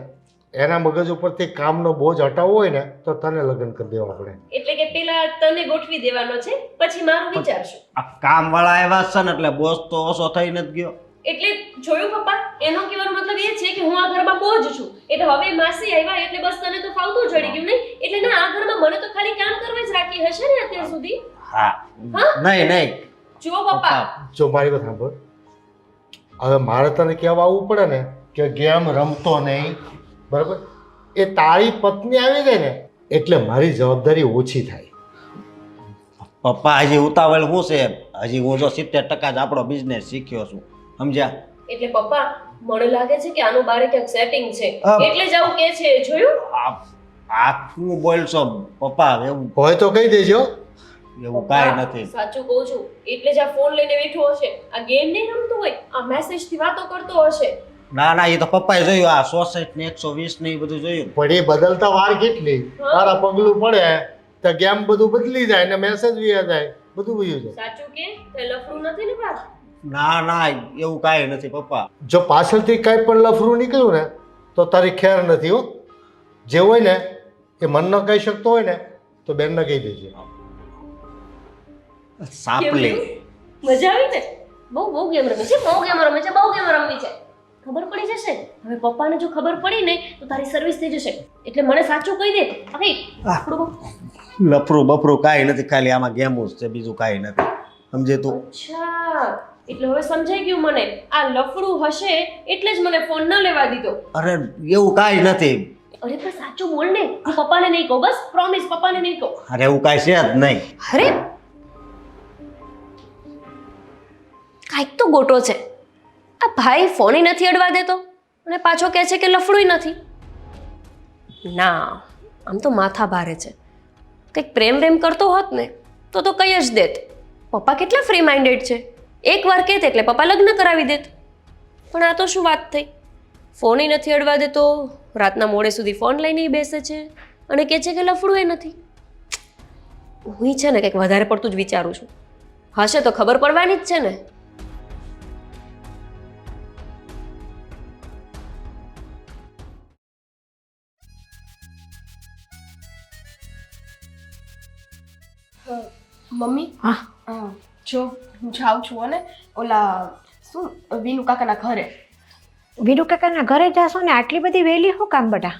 એના મગજ ઉપરથી કામનો બોજ હટાવવો હોય ને તો તને લગ્ન કરી દેવા પડે. એટલે કે પેલા તને ગોઠવી દેવાનો છે પછી મારું વિચારશું. આ કામ વાળા આવ્યા છે ને એટલે બોસ તો ઓછો થઈ નથી ગયો. એટલે જોયું પપ્પા, એનો કહેવાનો મતલબ એ છે કે હું આ ઘરમાં બોજ છું. એટલે હવે માસી આવ્યા એટલે બસ તને તો ફાવતું જડી ગયું નહીં. એટલે ના આ ઘરમાં મને તો ખાલી કામ કરવા જ રાખી હશે ને અત્યાર સુધી. હા નહીં જો પપ્પા જો મારી વાત સાંભળ, હવે મારે તને કહેવા આવવું પડે ને કે ગેમ રમતો નહીં, બરાબર? એ તારી પત્ની આવી ગઈ ને એટલે મારી જવાબદારી ઓછી થાય. પપ્પા હજી ઉતાવળ શું છે? હજી હું જો 70% જ આપણો બિઝનેસ શીખ્યો છું સમજ્યા. એટલે પપ્પા મને લાગે છે કે આનું બારે ક્યાંક સેટિંગ છે અમ. એટલે જ આવું કે છે. જોયું? આ શું બોલશો પપ્પા? એવું હોય તો કહી દેજો. એવું કાંઈ નથી. સાચું કહું છું એટલે જ આ ફોન લઈને બેઠો હશે. આ ગેમ નહીં રમતો હોય, આ મેસેજ થી વાતો કરતો હશે. ના ના એ તો પપ્પાએ જોયું આ 66 ને 120 ને એ બધું જોયું. પણ એ બદલતા વાર કેટલી? તારા પગલું પડે તો ગેમ બધું બદલી જાય ને મેસેજ વ્યા જાય, બધું વયું જાય. સાચું કે તે લફડું નથી ને બા? ના ના એવું કાંઈ નથી પપ્પા. જો પાછળથી કાંઈ પણ લફરું નીકળ્યું ને તો તારી ખેર નથી હો. જે હોય ને એ મન ન કહી શકતો હોય ને તો બેનને કહી દેજે. સાપલી મજા આવી ને? બહુ ગેમ રમી છે, બહુ ગેમ રમી છે, બહુ ગેમ રમી છે. ખબર પડી જશે હવે પપ્પાને. જો ખબર પડી ને તો તારી સર્વિસ થઈ જશે. એટલે મને સાચું કહી દે. હવે આપણું લફરું બફરું કાંઈ નથી, ખાલી આમાં ગેમું જ છે, બીજું કાંઈ નથી સમજે તું. અચ્છા એટલે હવે સમજાઈ ગયું મને. આ લફડું હશે એટલે જ મને ફોન ન લેવા દીધો. અરે એવું કાંઈ નથી. અરે પણ સાચું બોલ ને, હું પપ્પાને નહીં કહું, બસ પ્રોમિસ, પપ્પાને નહીં કહું. અરે એવું કાંઈ છે જ નહીં. અરે કાંઈક તો ગોટો છે. આ ભાઈ ફોન નથી અડવા દેતો અને પાછો કહે છે કે લફડું નથી. ના આમ તો માથા ભારે છે. કંઈક પ્રેમ કરતો હોત ને તો કહી જ દેત. પપ્પા કેટલા ફ્રી માઇન્ડેડ છે. એકવાર કહેત એટલે પપ્પા લગ્ન કરાવી દેત. પણ આ તો શું વાત થઈ? ફોન નથી અડવા દેતો, રાતના મોડે સુધી ફોન લઈને બેસે છે અને કહે છે કે લફડું નથી. હું છે ને કંઈક વધારે પડતું જ વિચારું છું. હશે તો ખબર પડવાની જ છે ને. મમ્મી હા જો હું જાઉં છું અને ઓલા શું વિનુ કાકાના ઘરે. વિનુ કાકાના ઘરે જાશો ને આટલી બધી વહેલી શું કામ બટા?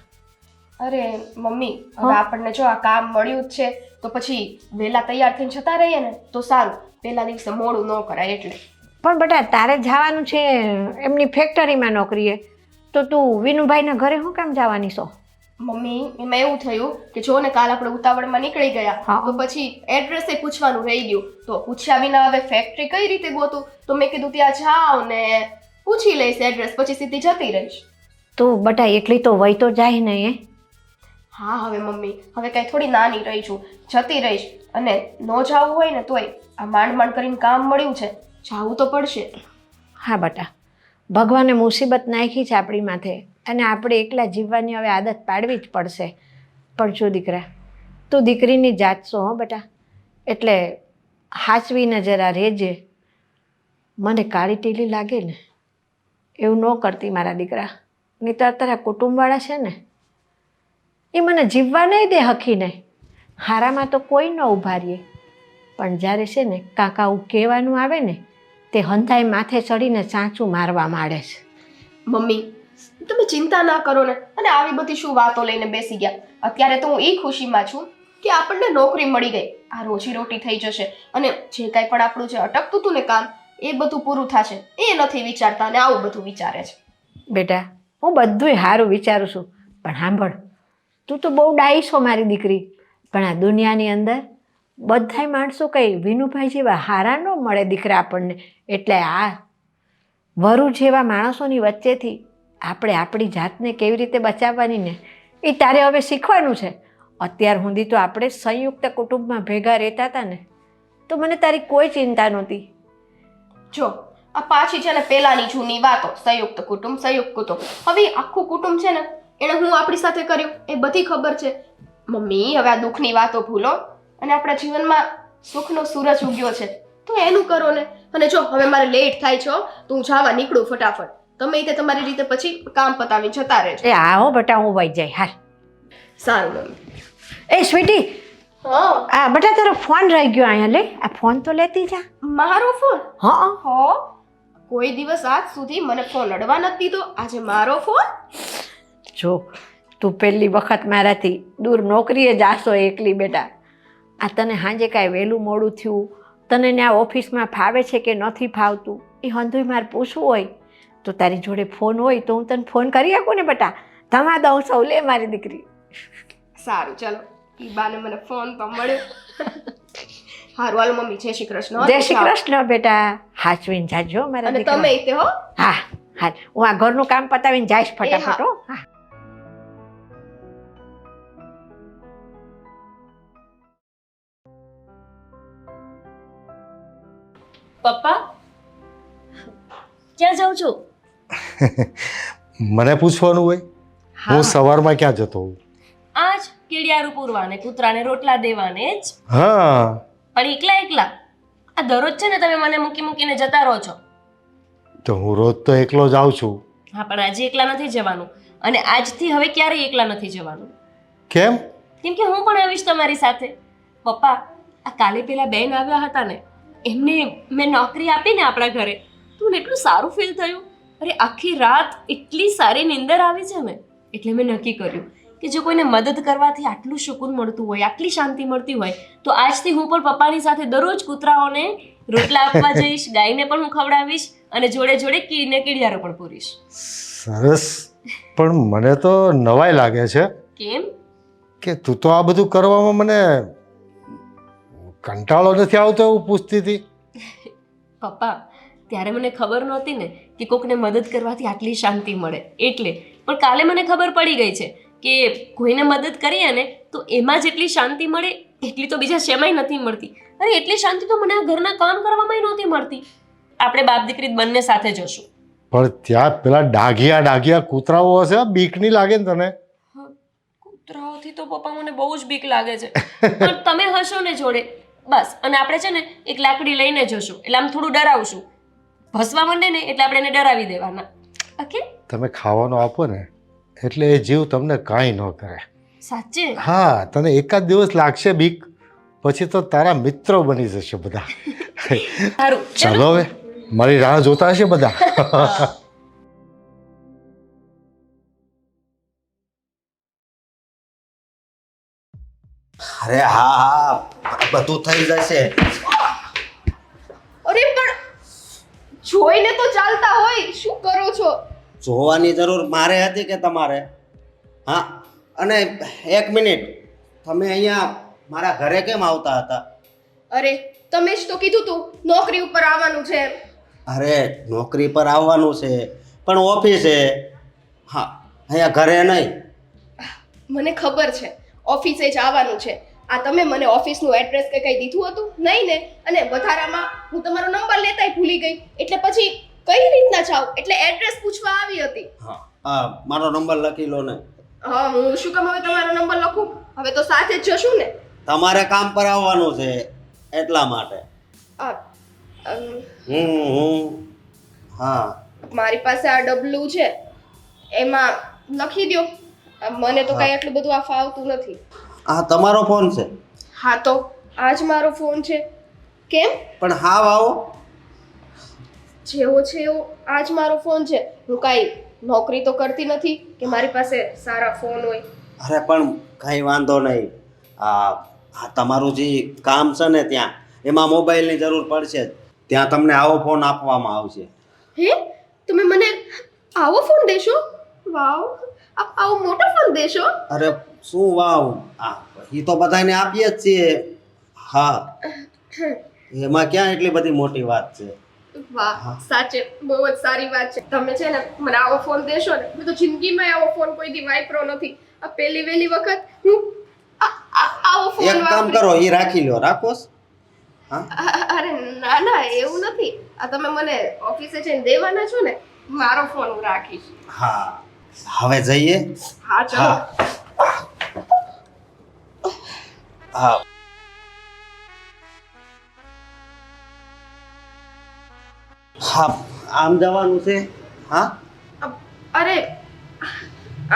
અરે મમ્મી હવે આપણને જો આ કામ મળ્યું જ છે તો પછી વહેલા તૈયાર થઈને જતા રહીએ ને તો સારું. પહેલા દિવસે મોડું ન કરાય એટલે. પણ બટા તારે જવાનું છે એમની ફેક્ટરીમાં નોકરીએ, તો તું વિનુભાઈના ઘરે શું કામ જવાની છો? મમ્મી એમાં એવું થયું કે જો ને કાલ આપણે ઉતાવળમાં નીકળી ગયા હા. તો પછી એડ્રેસે પૂછવાનું રહી ગયું. તો પૂછ્યા વિના હવે ફેક્ટરી કઈ રીતે ગોતું? તો મેં કીધું ત્યાં જાઉં ને પૂછી લઈશ એડ્રેસ, પછી સીધી જતી રહીશ. તું બટા એકલી તો વહી તો જાય ને એ? હા હવે મમ્મી હવે કઈ થોડી નાની રહી છું, જતી રહીશ. અને ન જવું હોય ને તોય આ માંડ માંડ કરીને કામ મળ્યું છે, જવું તો પડશે. હા બટા, ભગવાને મુસીબત નાખી છે આપણી માથે અને આપણે એકલા જીવવાની હવે આદત પાડવી જ પડશે. પણ જો દીકરા, તું દીકરીની જાત છો હો બેટા, એટલે હાચવીને જરા રહેજે. મને કાળી ટીલી લાગે ને એવું ન કરતી મારા દીકરા. નહીં તો તારા કુટુંબવાળા છે ને એ મને જીવવા નહીં દે હખીને. હારામાં તો કોઈ ન ઊભા રહીએ, પણ જ્યારે છે ને કાકાવું કહેવાનું આવે ને તે હંધાઈ માથે ચડીને ચાંચું મારવા માંડે છે. મમ્મી તમે ચિંતા ના કરો ને. અને આવી બધી શું વાતો લઈને બેસી ગયા? અત્યારે તો હું એ ખુશીમાં છું કે આપણને નોકરી મળી ગઈ, આ રોજી રોટી થઈ જશે અને જે કાંઈ પણ આપણું જે અટકતું હતું ને કામ એ બધું પૂરું થશે. એ નથી વિચારતા અને આવું બધું વિચારે છે. બેટા હું બધુંય સારું વિચારું છું, પણ સાંભળ, તું તો બહુ ડાઈ છો મારી દીકરી, પણ આ દુનિયાની અંદર બધાય માણસો કંઈ વિનુભાઈ જેવા હારા ન મળે દીકરા આપણને. એટલે આ વરુ જેવા માણસોની વચ્ચેથી આપણે આપણી જાતને કેવી રીતે બચાવવાની ને એ તારે હવે શીખવાનું છે. અત્યાર સુધી તો આપણે સંયુક્ત કુટુંબમાં ભેગા રહેતા હતા ને, તો મને તારી કોઈ ચિંતા નહોતી. જો આ પાછી છે ને પેલાની જૂની વાતો, સંયુક્ત કુટુંબ. હવે આખું કુટુંબ છે ને એને હું આપણી સાથે કર્યું એ બધી ખબર છે. મમ્મી હવે આ દુઃખની વાતો ભૂલો અને આપણા જીવનમાં સુખનો સૂરજ ઉગ્યો છે તો એનું કરો ને. અને જો હવે મારે લેટ થાય છે તો હું જવા નીકળું ફટાફટ. તમે તે તમારી રીતે પછી કામ પતાવી જતા રહેજો. એ હા હો બેટા, હું વહી જાય. હાલ. સારું મમ્મી. એ સ્વીટી, હા આ બેટા તારો ફોન રહી ગયો અહીંયા, લે આ ફોન તો લેતી જા. મારો ફોન? હા હો, કોઈ દિવસ આજ સુધી મને ફોન અડવા નથી દીધો, આજે મારો ફોન? જો તું પહેલી વખત મારાથી દૂર નોકરીએ જાશો એકલી બેટા. આ તને સાંજે કાંઈ વહેલું મોડું થયું, તને ત્યાં ઓફિસમાં ફાવે છે કે નથી ફાવતું, એ હંધુય મારે પૂછવું હોય તો તારી જોડે ફોન હોય તો હું તને ફોન કરી શકું ને બેટા. ધમા દઉં સૌ, લે મારી દીકરી. સારું, ચાલો ઈ બાને મને ફોન તો મળ્યો. હારું હાલો મમ્મી, જય શ્રી કૃષ્ણ. જય શ્રી કૃષ્ણ બેટા, હાચવીને જાજો મારા અને દીકરા. તમે તે હો. હા હા, હું આ ઘરનું કામ પતાવીને જઈશ ફટાફટ હો. હા. પપ્પા ક્યાં જાઉં છું? મને પૂછવાનું હોય? હું સવારમાં ક્યાં જતો હોઉં? આજ કેડિયારું પૂરવાને, કૂતરાને રોટલા દેવાને જ. હા, પણ એકલા એકલા આ દરરોજ છે ને તમે મને મૂકી મૂકીને જતા રહો છો. તો હું રોજ તો એકલો જ આવું છું. હા, પણ આજે એકલા નથી જવાનું, અને આજથી હવે ક્યારેય એકલા નથી જવાનું. કેમ? કેમ કે હું પણ આવીશ તમારી સાથે. પપ્પા, આ કાલે પેલા બેન આવ્યા હતા ને, એમને મેં નોકરી આપીને આપણા ઘરે, તો મને એટલું સારું ફીલ થયું. અરે આખી રાત એટલી સારી નીંદર આવી છે ને, એટલે મેં નક્કી કર્યું કે જો કોઈને મદદ કરવાથી આટલું સુકૂન મળતું હોય, આટલી શાંતિ મળતી હોય, તો આજથી હું પણ પપ્પાની સાથે દરરોજ કૂતરાઓને રોટલા આપવા જઈશ, ગાયને પણ હું ખવડાવીશ, અને જોડે જોડે કીડીને કીડિયારો પણ પૂરીશ. સરસ. પણ મને તો નવાઈ લાગે છે કેમ? કે તું તો આ બધું કરવામાં મને કંટાળો નથી આવતો એવું પૂછતી હતી. પપ્પા, ત્યારે મને ખબર નહોતી ને કે કોકને મદદ કરવાથી આટલી શાંતિ મળે, એટલે. પણ કાલે મને ખબર પડી ગઈ છે કે કોઈને મદદ કરીએ ને તો એમાં જેટલી શાંતિ મળે એટલી તો બીજા શેમાંય નથી મળતી. અરે એટલી શાંતિ તો મને આ ઘરના કામ કરવામાં નહોતી મળતી. આપણે બાપ દીકરી બંને સાથે જશું. પણ ત્યાં પેલા ડાઘિયા કૂતરાઓ હશે, બીક નહીં લાગે ને તને? કૂતરાઓથી તો પપ્પા મને બહુ જ બીક લાગે છે. પણ તમે હશો ને જોડે, બસ. અને આપણે છે ને એક લાકડી લઈને જશું, એટલે આમ થોડું ડરાવશું. ભસવા માંડે ને એટલે આપણે એને ડરાવી દેવાના. ઓકે? તમે ખાવાનું આપો ને એટલે એ જીવ તમને કાંઈ ન કરે. સાચે? હા, તને એકાદ દિવસ લાગશે બીક, પછી તો તારા મિત્રો બની જશે બધા. સારું, ચાલો હવે, મારી રાહ જોતા હશે બધા. અરે હા હા, બધું થઈ જશે. અરે પણ જોઈને તો ચાલતા હોય, શું કરો છો? જોવાની જરૂર મારે હતી કે તમારે? હા, અને એક મિનિટ, તમે અહીંયા મારા ઘરે કેમ આવતા હતા? અરે તમે જ તો કીધું તું નોકરી ઉપર આવવાનું છે. અરે નોકરી પર આવવાનું છે પણ ઓફિસે. હા, અહીંયા ઘરે નહીં. મને ખબર છે ઓફિસે જ આવવાનું છે. આ તમે મને ઓફિસનું એડ્રેસ કે કંઈ દીધું હતું નહીં ને? અને વધારામાં હું તમારો નંબર લેતાય ભૂલી ગઈ, એટલે પછી કઈ રીતના જાવ, એટલે એડ્રેસ પૂછવા આવી હતી. હા, મારો નંબર લખી લો ને. હા, હું શું કામ હવે તમારો નંબર લખું? હવે તો સાથે જ જશું ને. તમારે કામ પર આવવાનું છે એટલા માટે. આ, હા, મારી પાસે આ ડબલું છે, એમાં લખી દો. મને તો કઈ આટલું બધું આ ફાવતું નથી. આ તમારો ફોન છે? હા, તો આ જ મારો ફોન છે. કેમ? પણ હાવ આવો જેવો છે એવો આ જ મારો ફોન છે. હું કાંઈ નોકરી તો કરતી નથી કે મારી પાસે સારા ફોન હોય. અરે પણ કંઈ વાંધો નહીં. આ તમારું જે કામ છે ને ત્યાં, એમાં મોબાઈલની જરૂર પડશે. ત્યાં તમને આવો ફોન આપવામાં આવશે. હે, તમે મને આવો ફોન દેશો? વાવ, આવો મોટો ફોન દેશો? અરે શું વાવ, એ તો બધાને આપીએ જ છીએ. હા, એમાં ક્યાં એટલી બધી મોટી વાત છે. વાહ, સાચે બહુ જ સારી વાત છે. તમે છે ને મને આવો ફોન દેશો ને, મેં તો જિંદગીમાં આવો ફોન કોઈ દી વાપર્યો નથી. આ પહેલી વહેલી વખત હું આવો ફોન એક કામ કરો, એ રાખી લો. રાખોસ? હા, અરે ના ના, એવું નથી. આ તમે મને ઓફિસે જઈને દેવાના છો ને, મારો ફોન હું રાખીશ. હા, હવે જઈએ. હા ચલો. હા. હા, આમ જવાનું છે. હા, અરે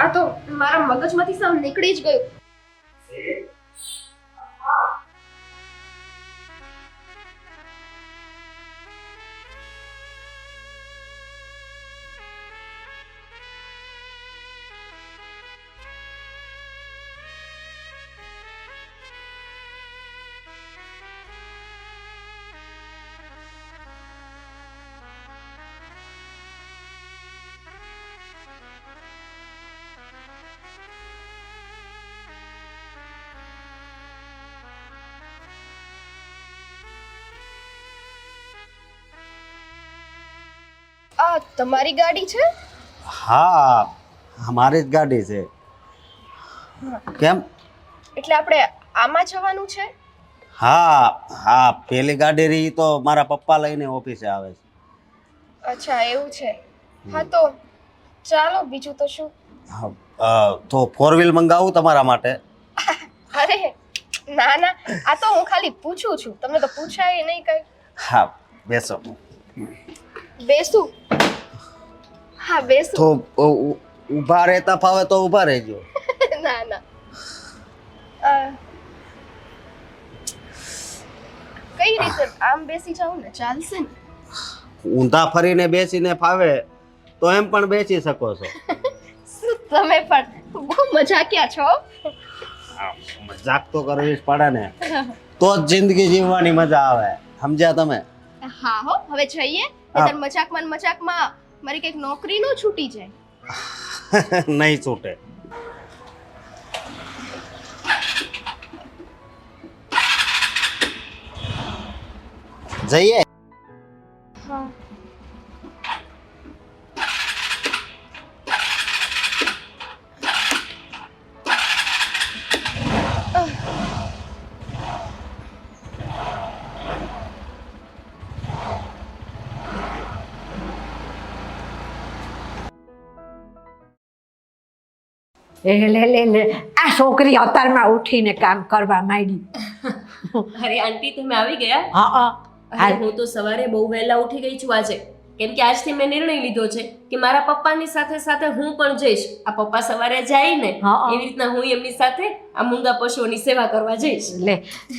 આ તો મારા મગજમાંથી સાવ નીકળી જ ગયું. આ તમારી ગાડી છે? હા, મારી જ ગાડી છે. કેમ? એટલે આપણે આમાં જવાનું છે? હા હા, પેલી ગાડી રહી તો મારા પપ્પા લઈને ઓફિસે આવે છે. અચ્છા એવું છે. હા તો ચાલો, બીજું તો શું. તો 4 વ્હીલ મંગાવું તમારા માટે? અરે ના ના, આ તો હું ખાલી પૂછું છું, તમને તો પૂછાય નહીં કઈ. હા, બેસો. બેસું? હા બેસું. તો ઊભા રહેતા ફાવે તો ઊભા રહેજો. ના ના, કઈ રીતે આમ બેસી જાઉં ને, ચાલશે ને? ઊંધા ફરીને બેસીને ફાવે તો એમ પણ બેસી શકો છો. શું તમે પણ બહુ મજાકિયા છો. મજાક તો કરવી જ પડે ને, તો જ જિંદગી જીવવાની મજા આવે. સમજ્યા તમે? હા હો, હવે જઈએ. નહીંતર મજાકમાં ને મજાકમાં મારી કઈક નોકરી નો છૂટી જાય. નહીં છૂટે. જઈએ. હા. લે આ છોકરી અત્યારમાં ઉઠીને કામ કરવા માંડી. અરે આંટી, તમે આવી ગયા? હા અરે હું તો સવારે બહુ વહેલા ઉઠી ગઈ છું આજે, કેમ કે આજથી મેં નિર્ણય લીધો છે કે મારા પપ્પાની સાથે સાથે હું પણ જઈશ. આ પપ્પા સવારે જાય ને એવી રીતના હું એમની સાથે આ મૂંગા પશુઓની સેવા કરવા જઈશ. લે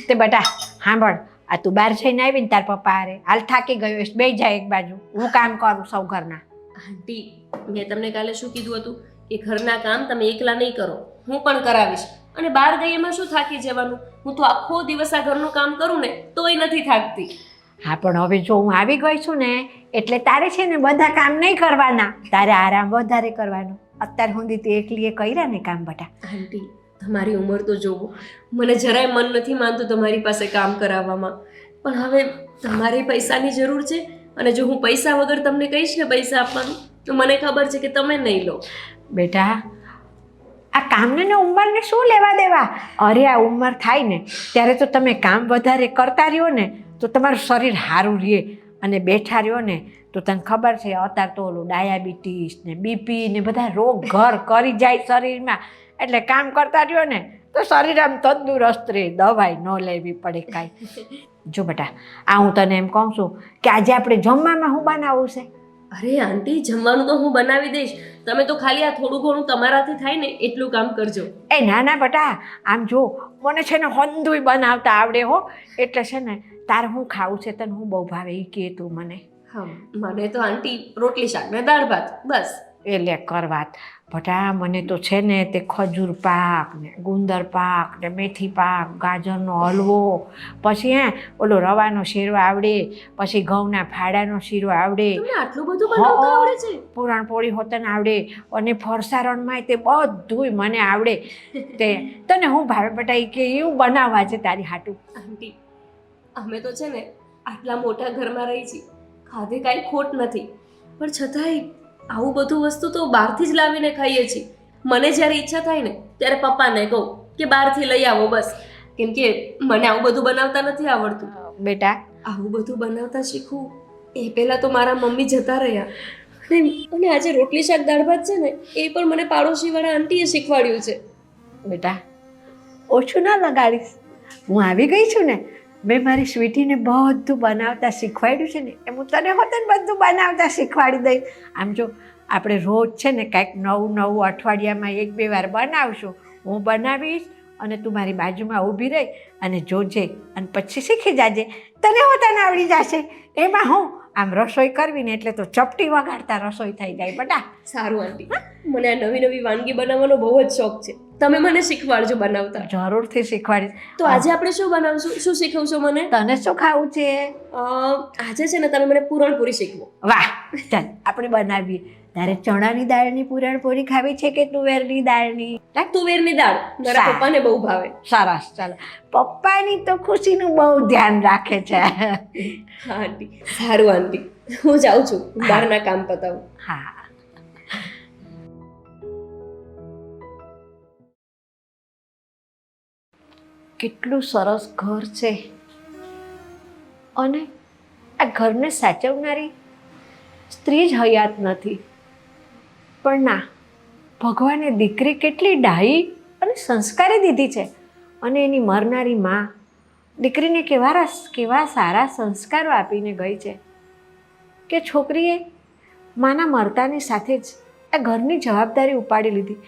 તે બેટા સાંભળ, આ તું બહાર જઈને આવી ને તાર પપ્પા હારે હાલ થાકી ગયો છે, બેસી જાય એક બાજુ, હું કામ કરું સૌ ઘરના. આંટી, મેં તમને કાલે શું કીધું હતું કે ઘરના કામ તમે એકલા નહીં કરો, હું પણ કરાવીશ. અને બહાર ગઈ એમાં શું થાકી જવાનું? હું તો આખો દિવસ આ ઘરનું કામ કરું ને તોય નથી થાકતી. હા પણ હવે જો હું આવી ગઈ છું ને એટલે તારે છે ને બધા કામ નહીં કરવાના, તારે આરામ વધારે કરવાનો. અત્યાર સુધી તે એકલીએ કર્યા ને કામ બટા. આંટી, તમારી ઉંમર તો જોવો, મને જરાય મન નથી માનતું તમારી પાસે કામ કરાવવામાં. પણ હવે તમારે પૈસાની જરૂર છે, અને જો હું પૈસા વગર તમને કહીશ ને પૈસા આપવાનું, તો મને ખબર છે કે તમે નહીં લો. બેટા આ કામને ને ઉંમરને શું લેવા દેવા? અરે આ ઉંમર થાય ને ત્યારે તો તમે કામ વધારે કરતા રહ્યો ને તો તમારું શરીર સારું રહે, અને બેઠા રહ્યો ને તો તને ખબર છે અત્યારે તો ઓલું ડાયાબિટીસ ને બીપી ને બધા રોગ ઘર કરી જાય શરીરમાં. એટલે કામ કરતા રહ્યો ને તો શરીર આમ તંદુરસ્ત રહે, દવાઈ ન લેવી પડે કાંઈ. જો બેટા આ હું તને એમ કહું છું કે આજે આપણે જમવામાં શું બનાવવું છે? અરે આંટી, જમવાનું તો હું બનાવી દઈશ, તમે તો ખાલી આ થોડું ઘણું તમારાથી થાય ને એટલું કામ કરજો. એ ના ના બેટા, આમ જો મને છે ને હંધુય બનાવતા આવડે હો, એટલે છે ને તારે હું ખાવું છે તને હું બહુ ભાવે એ કે તું મને. હા, મને તો આંટી રોટલી શાક ને દાળ ભાત બસ એ લે કર વાત. બટા મને તો છે ને તે ખજૂર પાક ને ગુંદર પાક ને મેથી પાક, ગાજરનો હલવો, પછી ઓલો રવાનો શીરો આવડે, પછી ઘઉંના ફાડાનો શીરો આવડે, તમને આટલું બધું બનાવતા આવડે છે? પૂરણપોળી હોતન આવડે, અને ફરસારણમાં તે બધુંય મને આવડે. તે તને હું ભાવે બટા ઈ કે એવું બનાવવા છે તારી હાટું. આંટી, અમે તો છે ને આટલા મોટા ઘરમાં રહી છીએ, ખાધે કાંઈ ખોટ નથી, પણ છતાંય આવું બધું વસ્તુ તો બહારથી જ લાવીને ખાઈએ છીએ. મને જ્યારે ઈચ્છા થાય ને ત્યારે પપ્પાને કહું કે બહારથી લઈ આવો બસ, કેમ કે મને આવું બધું બનાવતા નથી આવડતું. બેટા આવું બધું બનાવતા શીખવું એ પહેલાં તો મારા મમ્મી જતા રહ્યા, અને આજે રોટલી શાક દાળ ભાત છે ને એ પણ મને પાડોશીવાળા આંટીએ શીખવાડ્યું છે. બેટા ઓછું ના લગાડીશ, હું આવી ગઈ છું ને, મેં મારી સ્વીટીને બધું બનાવતા શીખવાડ્યું છે ને, એ હું તને હોતે ને બધું બનાવતા શીખવાડી દઈશ. આમ જો આપણે રોજ છે ને કાંઈક નવું નવું અઠવાડિયામાં 1-2 વાર બનાવશું. હું બનાવીશ અને તું મારી બાજુમાં ઊભી રહી અને જોજે, અને પછી શીખી જાજે, તને હોતાને આવડી જશે. એમાં હું આમ રસોઈ કરવી ને એટલે તો ચપટી વગાડતા રસોઈ થઈ જાય બેટા. સારું આંટી, મને આ નવી નવી વાનગી બનાવવાનો બહુ જ શોખ છે, તમે મને શીખવાડજો બનાવતા. જરૂરથી શીખવાડીશ. તો આજે આપણે શું બનાવશું, શું શીખવશો મને? તને શું ખાવું છે? આજે છે ને તમે મને પૂરણપૂરી શીખવો. વાહ, ચાલ આપણે બનાવીએ. તારે ચણાની દાળની પૂરણપોળી ખાવી છે કે તુવેરની દાળની? તુવેરની દાળ મારા સારું. પપ્પાને બહુ ભાવે. સરસ, ચાલો. પપ્પાની તો ખુશીનું બહુ ધ્યાન રાખે છે. હા આંટી, સારું આંટી, હું જાઉં છું, બહારના કામ પતાવું. હા. કેટલું સરસ ઘર છે, અને આ ઘરને સાચવનારી સ્ત્રી જ હયાત નથી, પણ ના, ભગવાને દીકરી કેટલી ડાહી અને સંસ્કારી દીધી છે, અને એની મરનારી માં દીકરીને કેવા સારા સંસ્કારો આપીને ગઈ છે કે છોકરીએ માના મરતાની સાથે જ આ ઘરની જવાબદારી ઉપાડી લીધી.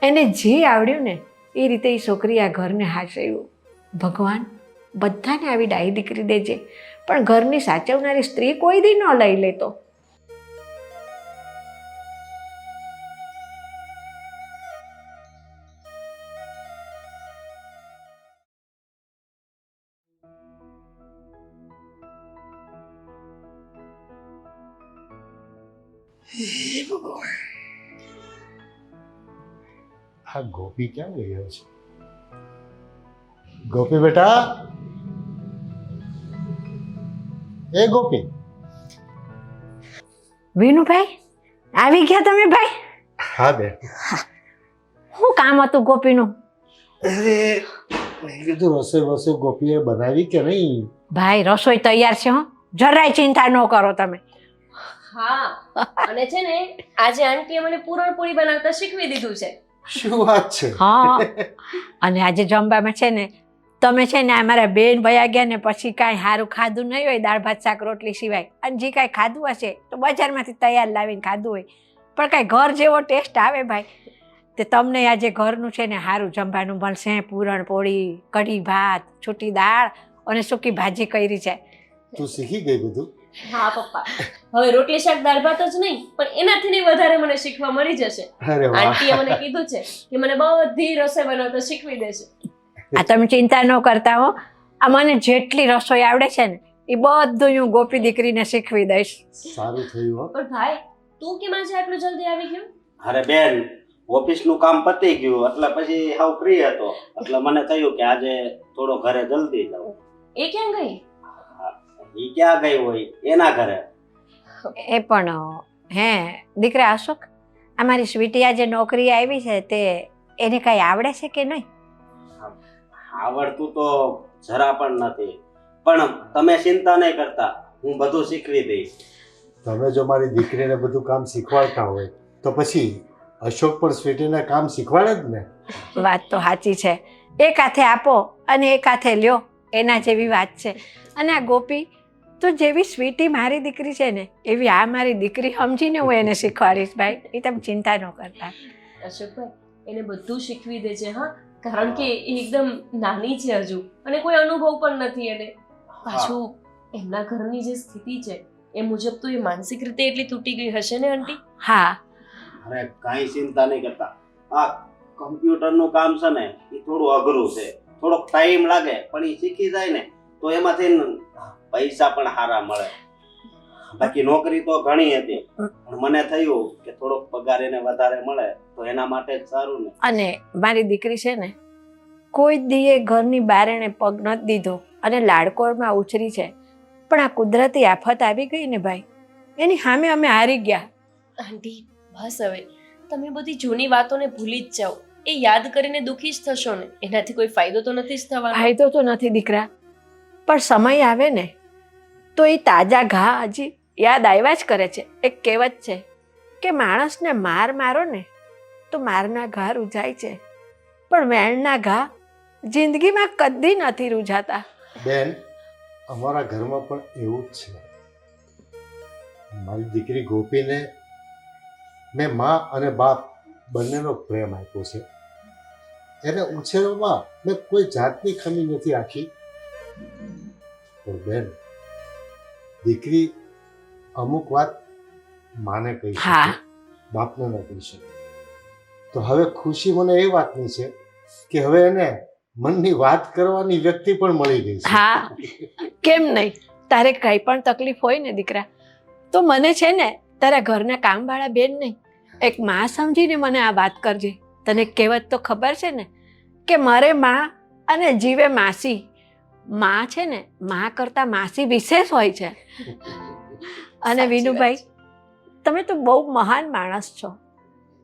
એને જે આવડ્યું ને એ રીતે એ છોકરી આ ઘરને હાચવ્યું. ભગવાન બધાને આવી ડાહી દીકરી દેજે, પણ ઘરની સાચવનારી સ્ત્રી કોઈ દી ન લઈ લેતો. આ ગોપી ક્યાં ગયો છે? ગોપી બેટા, એ ગોપી. વિનુભાઈ આવી ગયા તમે ભાઈ? હા બેન. શું કામ હતું ગોપીનું? અરે મેં કીધું રસોઈ ગોપીએ બનાવી કે નહીં? ભાઈ રસોઈ તૈયાર છે, હો, જરાય ચિંતા ન કરો તમે. હા, અને છે ને આજે આંટીએ મને પૂરણપોળી બનાવતા શીખવી દીધું છે. શું વાત છે? હા, અને આજે જમવામાં છે ને તમે છે ને અમારા બેન ભયા ગયા ને પછી કાંઈ સારું ખાધું નહીં હોય, દાળ ભાત શાક રોટલી સિવાય, અને જે કાંઈ ખાધું હશે તો બજારમાંથી તૈયાર લાવીને ખાધું હોય, પણ કાંઈ ઘર જેવો ટેસ્ટ આવે ભાઈ. તે તમને આજે ઘરનું છે ને સારું જમવાનું મળશે. પૂરણપોળી, કઢી ભાત, છૂટી દાળ અને સૂકી ભાજી કરી છે. તું શીખી ગઈ બધું? હા પપ્પા, હવે રોટલી શાક દાળ ભાત જ નહીં પણ એનાથી વધારે મને શીખવા મળી જશે. અરે વાહ. આંટીએ મને કીધું છે કે મને બધી રસોઈ બનાવતા શીખવી દેશે. આ તમે ચિંતા ન કરતા હો, આ મને જેટલી રસોઈ આવડે છે ને એ બધું હું ગોપી દીકરીને શીખવી દઈશ. સારું થયું હો. પણ ભાઈ તું કેમ આજે આટલું જલ્દી આવી ગયો? અરે બેન, ઓફિસનું કામ પતી ગયું એટલે પછી હાવ ફ્રી હતો, એટલે મને થયું કે આજે થોડો ઘરે જલ્દી જાઉં. એ ક્યાં ગઈ? ઈ ક્યાં ગઈ હોય? એના ઘરે. એ પણ હે દીકરા અશોક, અમારી સ્વીટી આજે નોકરી આવી છે તે એને કાંઈ આવડે છે કે નહીં? આવડતું તો જરા પણ નથી, પણ તમે ચિંતા નહીં કરતા, હું બધું શીખવી દઈશ. તમે જો મારી દીકરીને બધું કામ શીખવાડતા હોય તો પછી અશોક પણ સ્વીટીને કામ શીખવાડે જ ને. વાત તો સાચી છે, એક હાથે આપો અને એક હાથે લ્યો એના જેવી વાત છે. અને આ ગોપી તો જેવી સ્વીટી મારી દીકરી છે ને એવી આ મારી દીકરી સમજીને હું એને શીખવાડીશ ભાઈ, એ તમે ચિંતા ન કરતા. અશોકભાઈ, એને બધું શીખવી દે છે. હા, કારણ કે એ એકદમ નાની છે હજુ, અને કોઈ અનુભવ પણ નથી એને. પાછું એમના ઘરની જે સ્થિતિ છે એ મુજબ તો એ માનસિક રીતે એટલી તૂટી ગઈ હશે ને આંટી? હા, અરે કાંઈ ચિંતા નહીં કરતા. આ કમ્પ્યુટરનું કામ છે ને એ થોડું અઘરું છે, થોડોક ટાઈમ લાગે, પણ એ શીખી જાય ને તો એમાંથી પૈસા પણ સારા મળે. બાકી નોકરી તો ઘણી હતી, પણ મને થયું કે થોડોક પગાર એને વધારે મળે તો એના માટે જ સારું ને. અને મારી દીકરી છે ને કોઈ દીએ ઘરની બહાર એણે પગ નથી દીધો અને લાડકોળમાં ઉછરી છે, પણ આ કુદરતી આફત આવી ગઈ ને ભાઈ, એની સામે અમે હારી ગયા. આંટી બસ હવે તમે બધી જૂની વાતોને ભૂલી જ જાઓ. એ યાદ કરીને દુઃખી જ થશો ને, એનાથી કોઈ ફાયદો તો નથી જ થવાનો. ફાયદો તો નથી દીકરા, પણ સમય આવે ને તો એ તાજા ઘા હજી યાદ આવ્યા જ કરે છે. એક કહેવત છે કે માણસને માર મારો ને તો મારના ઘા રૂજાય છે, પણ વેણના ઘા જિંદગીમાં કદી નથી રૂજાતા. બેન, અમારા ઘરમાં પણ એવું જ છે. મારી દીકરી ગોપીને મેં મા અને બાપ બંનેનો પ્રેમ આપ્યો છે. એને ઉછેરવામાં મેં કોઈ જાતની ખમી નથી રાખી. પણ બેન, દીકરી અમુક વાત માને કહી હા. શકે, બાપને ન કહી શકે. તો હવે ખુશી મને એ વાતની છે કે હવે એને મનની વાત કરવાની વ્યક્તિ પણ મળી ગઈ છે. હા, કેમ નહીં? તારે કંઈ પણ તકલીફ હોય ને દીકરા, તો મને છે ને તારા ઘરના કામવાળા બેન નહીં, એક માં સમજીને મને આ વાત કરજે. તને કહેવત તો ખબર છે ને કે મરે માં અને જીવે માસી. માં છે ને માં કરતાં માસી વિશેષ હોય છે. અને સાચી વિનુભાઈ, વાત છે. તમે તો બહુ મહાન માણસ છો.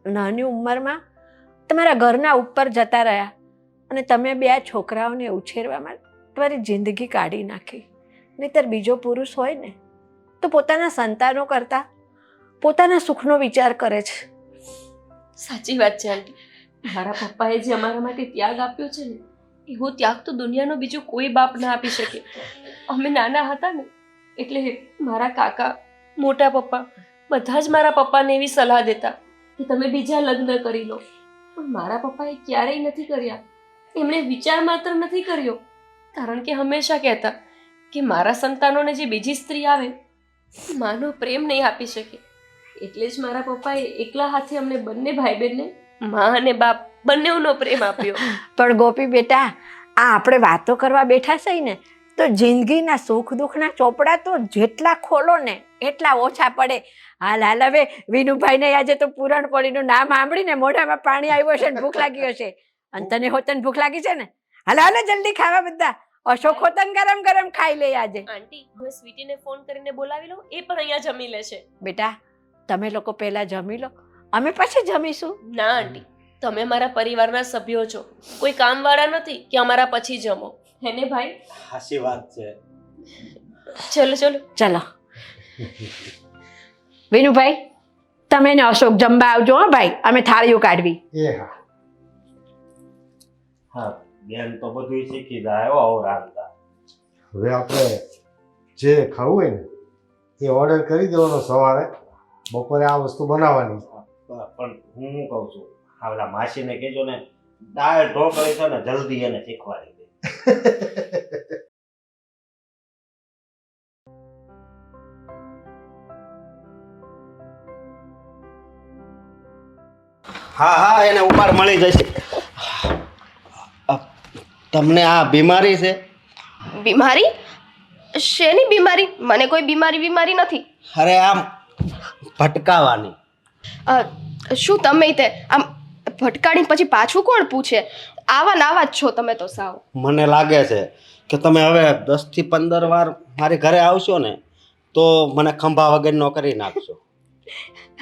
નાની ઉંમરમાં તમારા ઘરના ઉપર જતા રહ્યા અને તમે બે આ છોકરાઓને ઉછેરવામાં તમારી જિંદગી કાઢી નાખી. નહીંતર બીજો પુરુષ હોય ને તો પોતાના સંતાનો કરતાં પોતાના સુખનો વિચાર કરે છે. સાચી વાત છે આંટી. મારા પપ્પાએ જે અમારા માટે ત્યાગ આપ્યો છે ને, એવો ત્યાગ તો દુનિયાનો બીજો કોઈ બાપ ના આપી શકે. અમે નાના હતા ને એટલે મારા કાકા, મોટા પપ્પા બધા જ મારા પપ્પાને એવી સલાહ દેતા કે તમે બીજા લગ્ન કરી લો, પણ મારા પપ્પાએ ક્યારેય નથી કર્યા. એમણે વિચાર માત્ર નથી કર્યો, કારણ કે હંમેશા કહેતા કે મારા સંતાનોને જે બીજી સ્ત્રી આવે માનો પ્રેમ નહીં આપી શકે. એટલે જ મારા પપ્પાએ એકલા હાથે અમને બંને ભાઈ બહેનને મા અને બાપ બંનેનો પ્રેમ આપ્યો. પણ ગોપી બેટા, આ આપણે વાતો કરવા બેઠા છે ને તો જિંદગીના સુખ દુઃખના ચોપડા તો જેટલા ખોલો ને એટલા ઓછા પડે. હાલ હાલ હવે વિનુભાઈને આજે તો પૂરણપોળીનું નામ સાંભળીને મોઢામાં પાણી આવ્યું હશે ને ભૂખ લાગી હશે. અને તને હોતન ભૂખ લાગી છે ને? હાલો હાલો જલ્દી ખાવા બધા. અશોક હોતન ગરમ ગરમ ખાઈ લે આજે. આંટી, હવે સ્વીટીને ફોન કરીને બોલાવી લો, એ પણ અહીંયા જમી લેશે. બેટા, તમે લોકો પહેલા જમી લો, અમે પછી જમીશું. ના આંટી, તમે મારા પરિવારના સભ્યો છો, કોઈ કામવાળા નથી કે અમારા પછી જમો. હેને ભાઈ? સાચી વાત છે. ચલો ચલો. ચલો વિનુભાઈ, તમે ને અશોક જમવા આવજો. હો ભાઈ, અમે થાળીઓ કાઢવી. એ હા. હા, બેન તો બધું શીખી જાય હો આવું રાંધતા. હવે આપણે જે ખાવું હોય ને એ ઓર્ડર કરી દેવાનો સવારે, બપોરે આ વસ્તુ બનાવવાની. પણ હું શું કહું છું, આ ઓલા માસીને કહેજો ને દાળ ઢોકળી છે ને જલ્દી એને શીખવાડી દે. હા હા, એને ઉપાડ મળી જશે. તમને આ બીમારી છે? બીમારી? શેની બીમારી? મને કોઈ બીમારી નથી. અરે આમ ભટકાવાની. શું તમે તે આમ ભટકાડીને પછી પાછું કોણ પૂછે? આવા ને આવા જ છો તમે તો સાવ. મને લાગે છે કે તમે હવે 10 થી 15 વાર મારી ઘરે આવશો ને તો મને ખંભા વગરનો કરી નાખશો.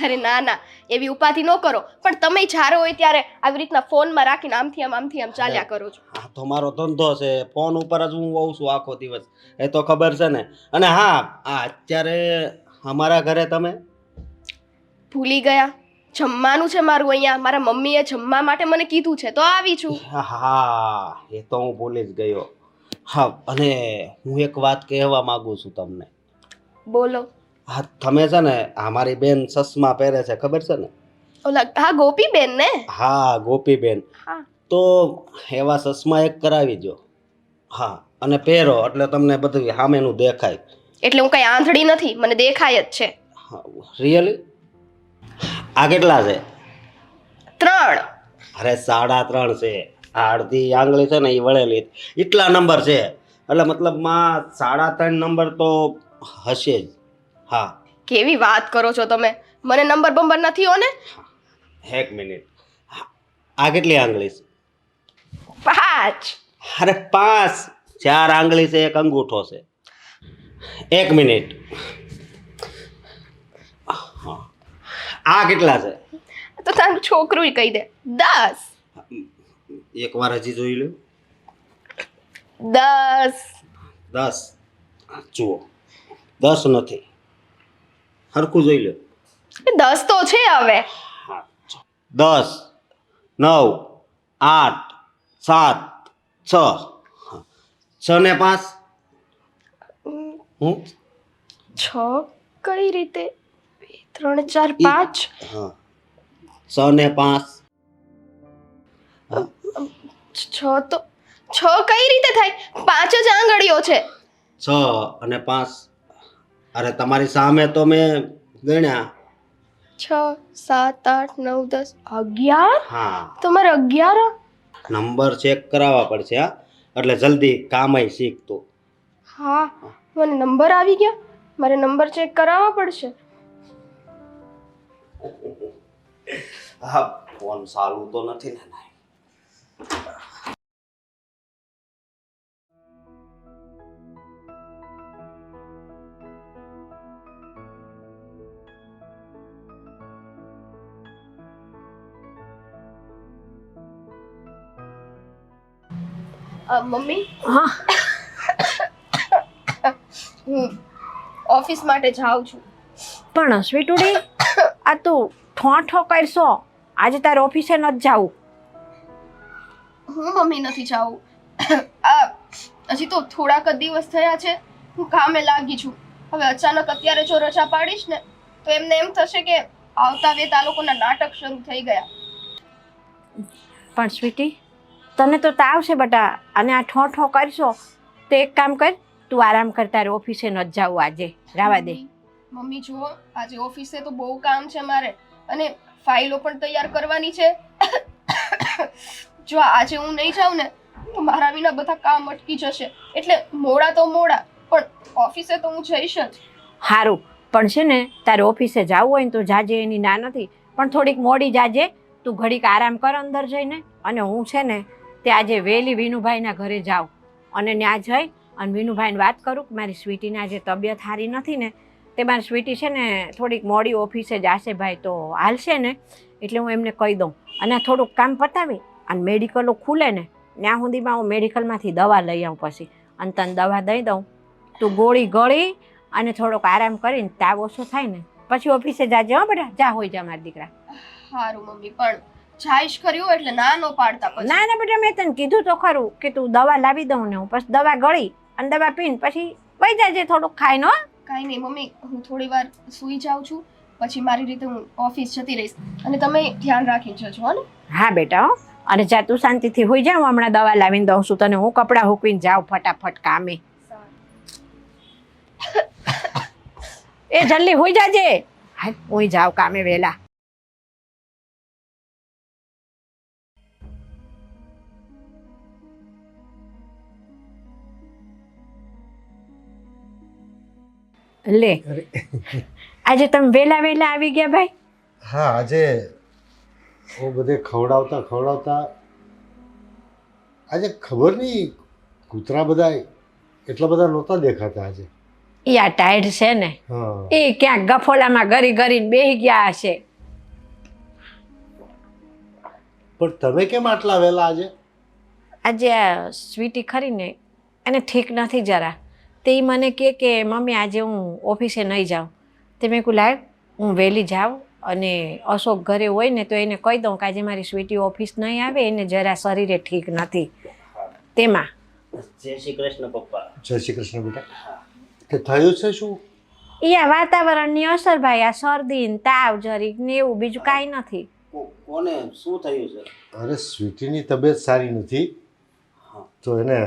અરે ના ના, એવી ઉપાધિ ન કરો. પણ તમે જ્યારે હોય ત્યારે આવી રીતના ફોનમાં રાખીને આમથી આમ ચાલ્યા કરો છો. આ તો મારો ધંધો છે, ફોન ઉપર જ હું હોઉં છું આખો દિવસ, એ તો ખબર છે ને. અને હા, આ અત્યારે અમારા ઘરે તમે ભૂલી ગયા? જમવાનું છે મારું અહીંયા. મારા મમ્મીએ જમવા માટે મને કીધું છે તો આવી છું. હા, એ તો હું ભૂલી જ ગયો. હા, અને હું એક વાત કહેવા માંગુ છું તમને. બોલો. હા, તમે છે ને અમારી બેન ચશ્મા પહેરે છે, ખબર છે ને? ઓલા હા, ગોપીબેન ને? હા, ગોપીબેન. હા. તો એવા ચશ્મા એક કરાવી દો. હા, અને પહેરો એટલે તમને બધું સામેનું દેખાય. એટલે હું કઈ આંધળી નથી, મને દેખાય જ છે. રિયલી? આ કેટલા છે? 3. અરે 3.5 છે. આ અડધી આંગળી છે ને એ વળેલી એટલા નંબર છે, એટલે મતલબમાં 3.5 નંબર તો હશે જ. હા. કેવી વાત કરો છો તમે? મને નંબર બંબર નથી હો ને. એક મિનિટ, આ કેટલી આંગળી છે? 5. અરે 5, 4 આંગળી છે, એક અંગૂઠો છે. એક મિનિટ, આ કેટલા છે? તો તારું છોકરું કહી દે. 10. એક વાર હજી જોઈ લો. 10. 10. જુઓ, 10 નથી, હરખું જોઈ લો. 10 તો છે હવે. 10, 9, 8, 7, 6. 6 ને 5 હું 6 કઈ રીતે? 2, 3, 4, 5. હા, 6 ને 5 6 તો 6 કઈ રીતે થાય? 5 જ આંગળીઓ છે. 6 અને 5. અરે તમારી સામે તો મેં ગણ્યા. 6, 7, 8, 9, 10, 11. હા, તમારે 11? નંબર ચેક કરાવવા પડશે. હા, એટલે જલ્દી કામય શીખતું. હા, મને નંબર આવી ગયા. મારે નંબર ચેક કરાવવા પડશે. હા, ફોન ચાલુ તો નથી ને? મમ્મી, હા હું ઓફિસ માટે જાઉં છું. પણ સ્વીટુડી, આ તું ઠો કરશો. આજે તારે ઓફિસે નથી જાવું. હું મમ્મી નથી જાઉં. હજી તો થોડાક જ દિવસ થયા છે. હું કામે લાગી છું. હવે અચાનક અત્યારે જો રજા પાડીશ ને તો એમને એમ થશે કે આવતા વેત આ લોકોના નાટક શરૂ થઈ ગયા. પણ સ્વીટી, તને તો તાવ છે બટા, અને આ ઠો કરશો તો એક કામ કર, તું આરામ કર. તારે ઓફિસે નથી જાવું આજે, રાવા દે. મમ્મી જુઓ, આજે ઓફિસે તો બહુ કામ છે મારે, અને ફાઇલો પણ તૈયાર કરવાની છે. જો આજે હું નહીં જાઉં ને તો મારા વિના બધા કામ અટકી જશે. એટલે મોડા તો મોડા, પણ ઓફિસે તો હું જઈશ જ. સારું, પણ છે ને તારે ઓફિસે જવું હોય ને તો જાજે, એની ના નથી, પણ થોડીક મોડી જાજે. તું ઘડીક આરામ કર અંદર જઈને, અને હું છે ને તે આજે વહેલી વિનુભાઈના ઘરે જાઉં અને ત્યાં જઈ અને વિનુભાઈને વાત કરું કે મારી સ્વીટીને આજે તબિયત સારી નથી ને, તે મારી સ્વીટી છે ને થોડીક મોડી ઓફિસે જશે ભાઈ, તો હાલશે ને? એટલે હું એમને કહી દઉં, અને થોડુંક કામ પતાવી અને મેડિકલો ખુલે ને ત્યાં સુધીમાં હું મેડિકલમાંથી દવા લઈ આવું પછી, અને તને દવા દઈ દઉં. તું ગોળી ગળી અને થોડોક આરામ કરીને તાવ ઓછો થાય ને પછી ઓફિસે જાજે. હો બેટા, જા હોય જા મારા દીકરા. સારું મમ્મી, પણ જાઈશ કર્યું એટલે ના નો પાડતા પછી. ના ના બેટા, મેં તને કીધું તો ખરું કે તું દવા લાવી દઉં ને હું પછી દવા ગળી અને દવા પીને પછી વહી જાજે થોડુંક ખાઈને. હો કાંઈ નહીં મમ્મી, હું થોડી વાર સૂઈ જાઉં છું, પછી મારી રીતે હું ઓફિસ જતી રહીશ. અને તમે ધ્યાન રાખી જજો. હો ને? હા બેટા. હો, અને જા તું શાંતિથી હોઈ જા. હું હમણાં દવા લાવીને દઉં છું તને. હું કપડાં હૂકવીને જાઉં ફટાફટ કામે. એ જલ્દી હોઈ જાજે. હા, હું જાઉં કામે વહેલા. લે, આજે તમે વહેલા આવી ગયા ભાઈ? હા, આજે બધે ખવડાવતા આજે ખબર નહીં કૂતરા બધા એટલા બધા નહોતા દેખાતા આજે. એ આ ટાયર્ડ છે ને, હા, એ ક્યાંક ગફોલામાં ગરીને બેસી ગયા હશે. પણ તમે કેમ આટલા વહેલા આજે? આજે આ સ્વીટી ખરીને એને ઠીક નથી જરા. તે મને કહે કે મમ્મી આજે હું ઓફિસે નહીં જાઉં. તે મેં કહું લાવ હું વહેલી જાઉં અને અશોક ઘરે હોય ને તો એને કહી દઉં કે આજે મારી સ્વીટી ઓફિસ નહીં આવે, એને જરા શરીરે ઠીક નથી. તેમાં જય શ્રી કૃષ્ણ પપ્પા. જય શ્રી કૃષ્ણ બેટા. કે થયું છે શું? એ આ વાતાવરણની અસર ભાઈ, આ શરદી ને તાવ જરીક ને એવું, બીજું કાંઈ નથી. કોને શું થયું છે? અરે સ્વીટીની તબિયત સારી નથી, તો એને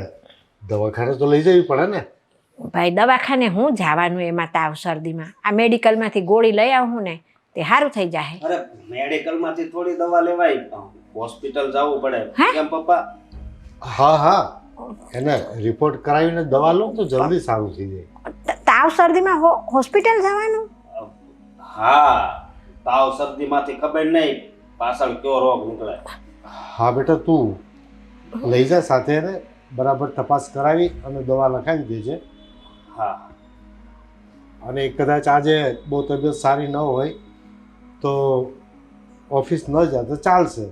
દવાખાને તો લઈ જવી પડે ને. ભાઈ દવાખાને હું જવાનું એમાં તાવ શરદીમાં? આ મેડિકલમાંથી ગોળી લઈ આવું ને તે સારું થઈ જાય. અરે મેડિકલમાંથી થોડી દવા લેવાય, હોસ્પિટલ જવું પડે. હે? કેમ પપ્પા? હા એને રિપોર્ટ કરાવીને દવા લો તો જલ્દી સારું થઈ જાય. તાવ શરદીમાં હોસ્પિટલ જવાનું? હા, તાવ શરદીમાંથી ખબર નહીં પાછળ કયો રોગ નીકળે. હા બેટા, તું લઈ જા સાથે એને, બરાબર તપાસ કરાવી અને દવા લખાવી દેજે. હા, અને કદાચ આજે બહુ તબિયત સારી ન હોય તો ઓફિસ ન જા તો ચાલશે.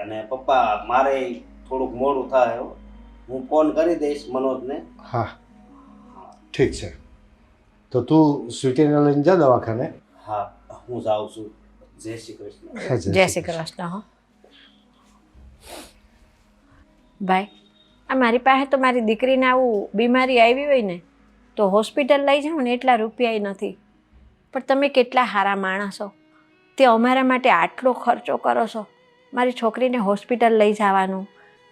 અને પપ્પા મારે થોડુંક મોડું થાય હો. હું ફોન કરી દઈશ મનોજને. હા ઠીક છે, તો તું સ્વીટીને લઈને જા દવાખાને. હા, હું જાઉં છું. જય શ્રી કૃષ્ણ. જય શ્રી કૃષ્ણ. હો ભાઈ, આ મારી પાસે તો મારી દીકરીને આવું બીમારી આવી હોય ને તો હોસ્પિટલ લઈ જાઉં ને એટલા રૂપિયા નથી. પણ તમે કેટલા સારા માણસો, તે અમારા માટે આટલો ખર્ચો કરો છો. મારી છોકરીને હોસ્પિટલ લઈ જવાનું,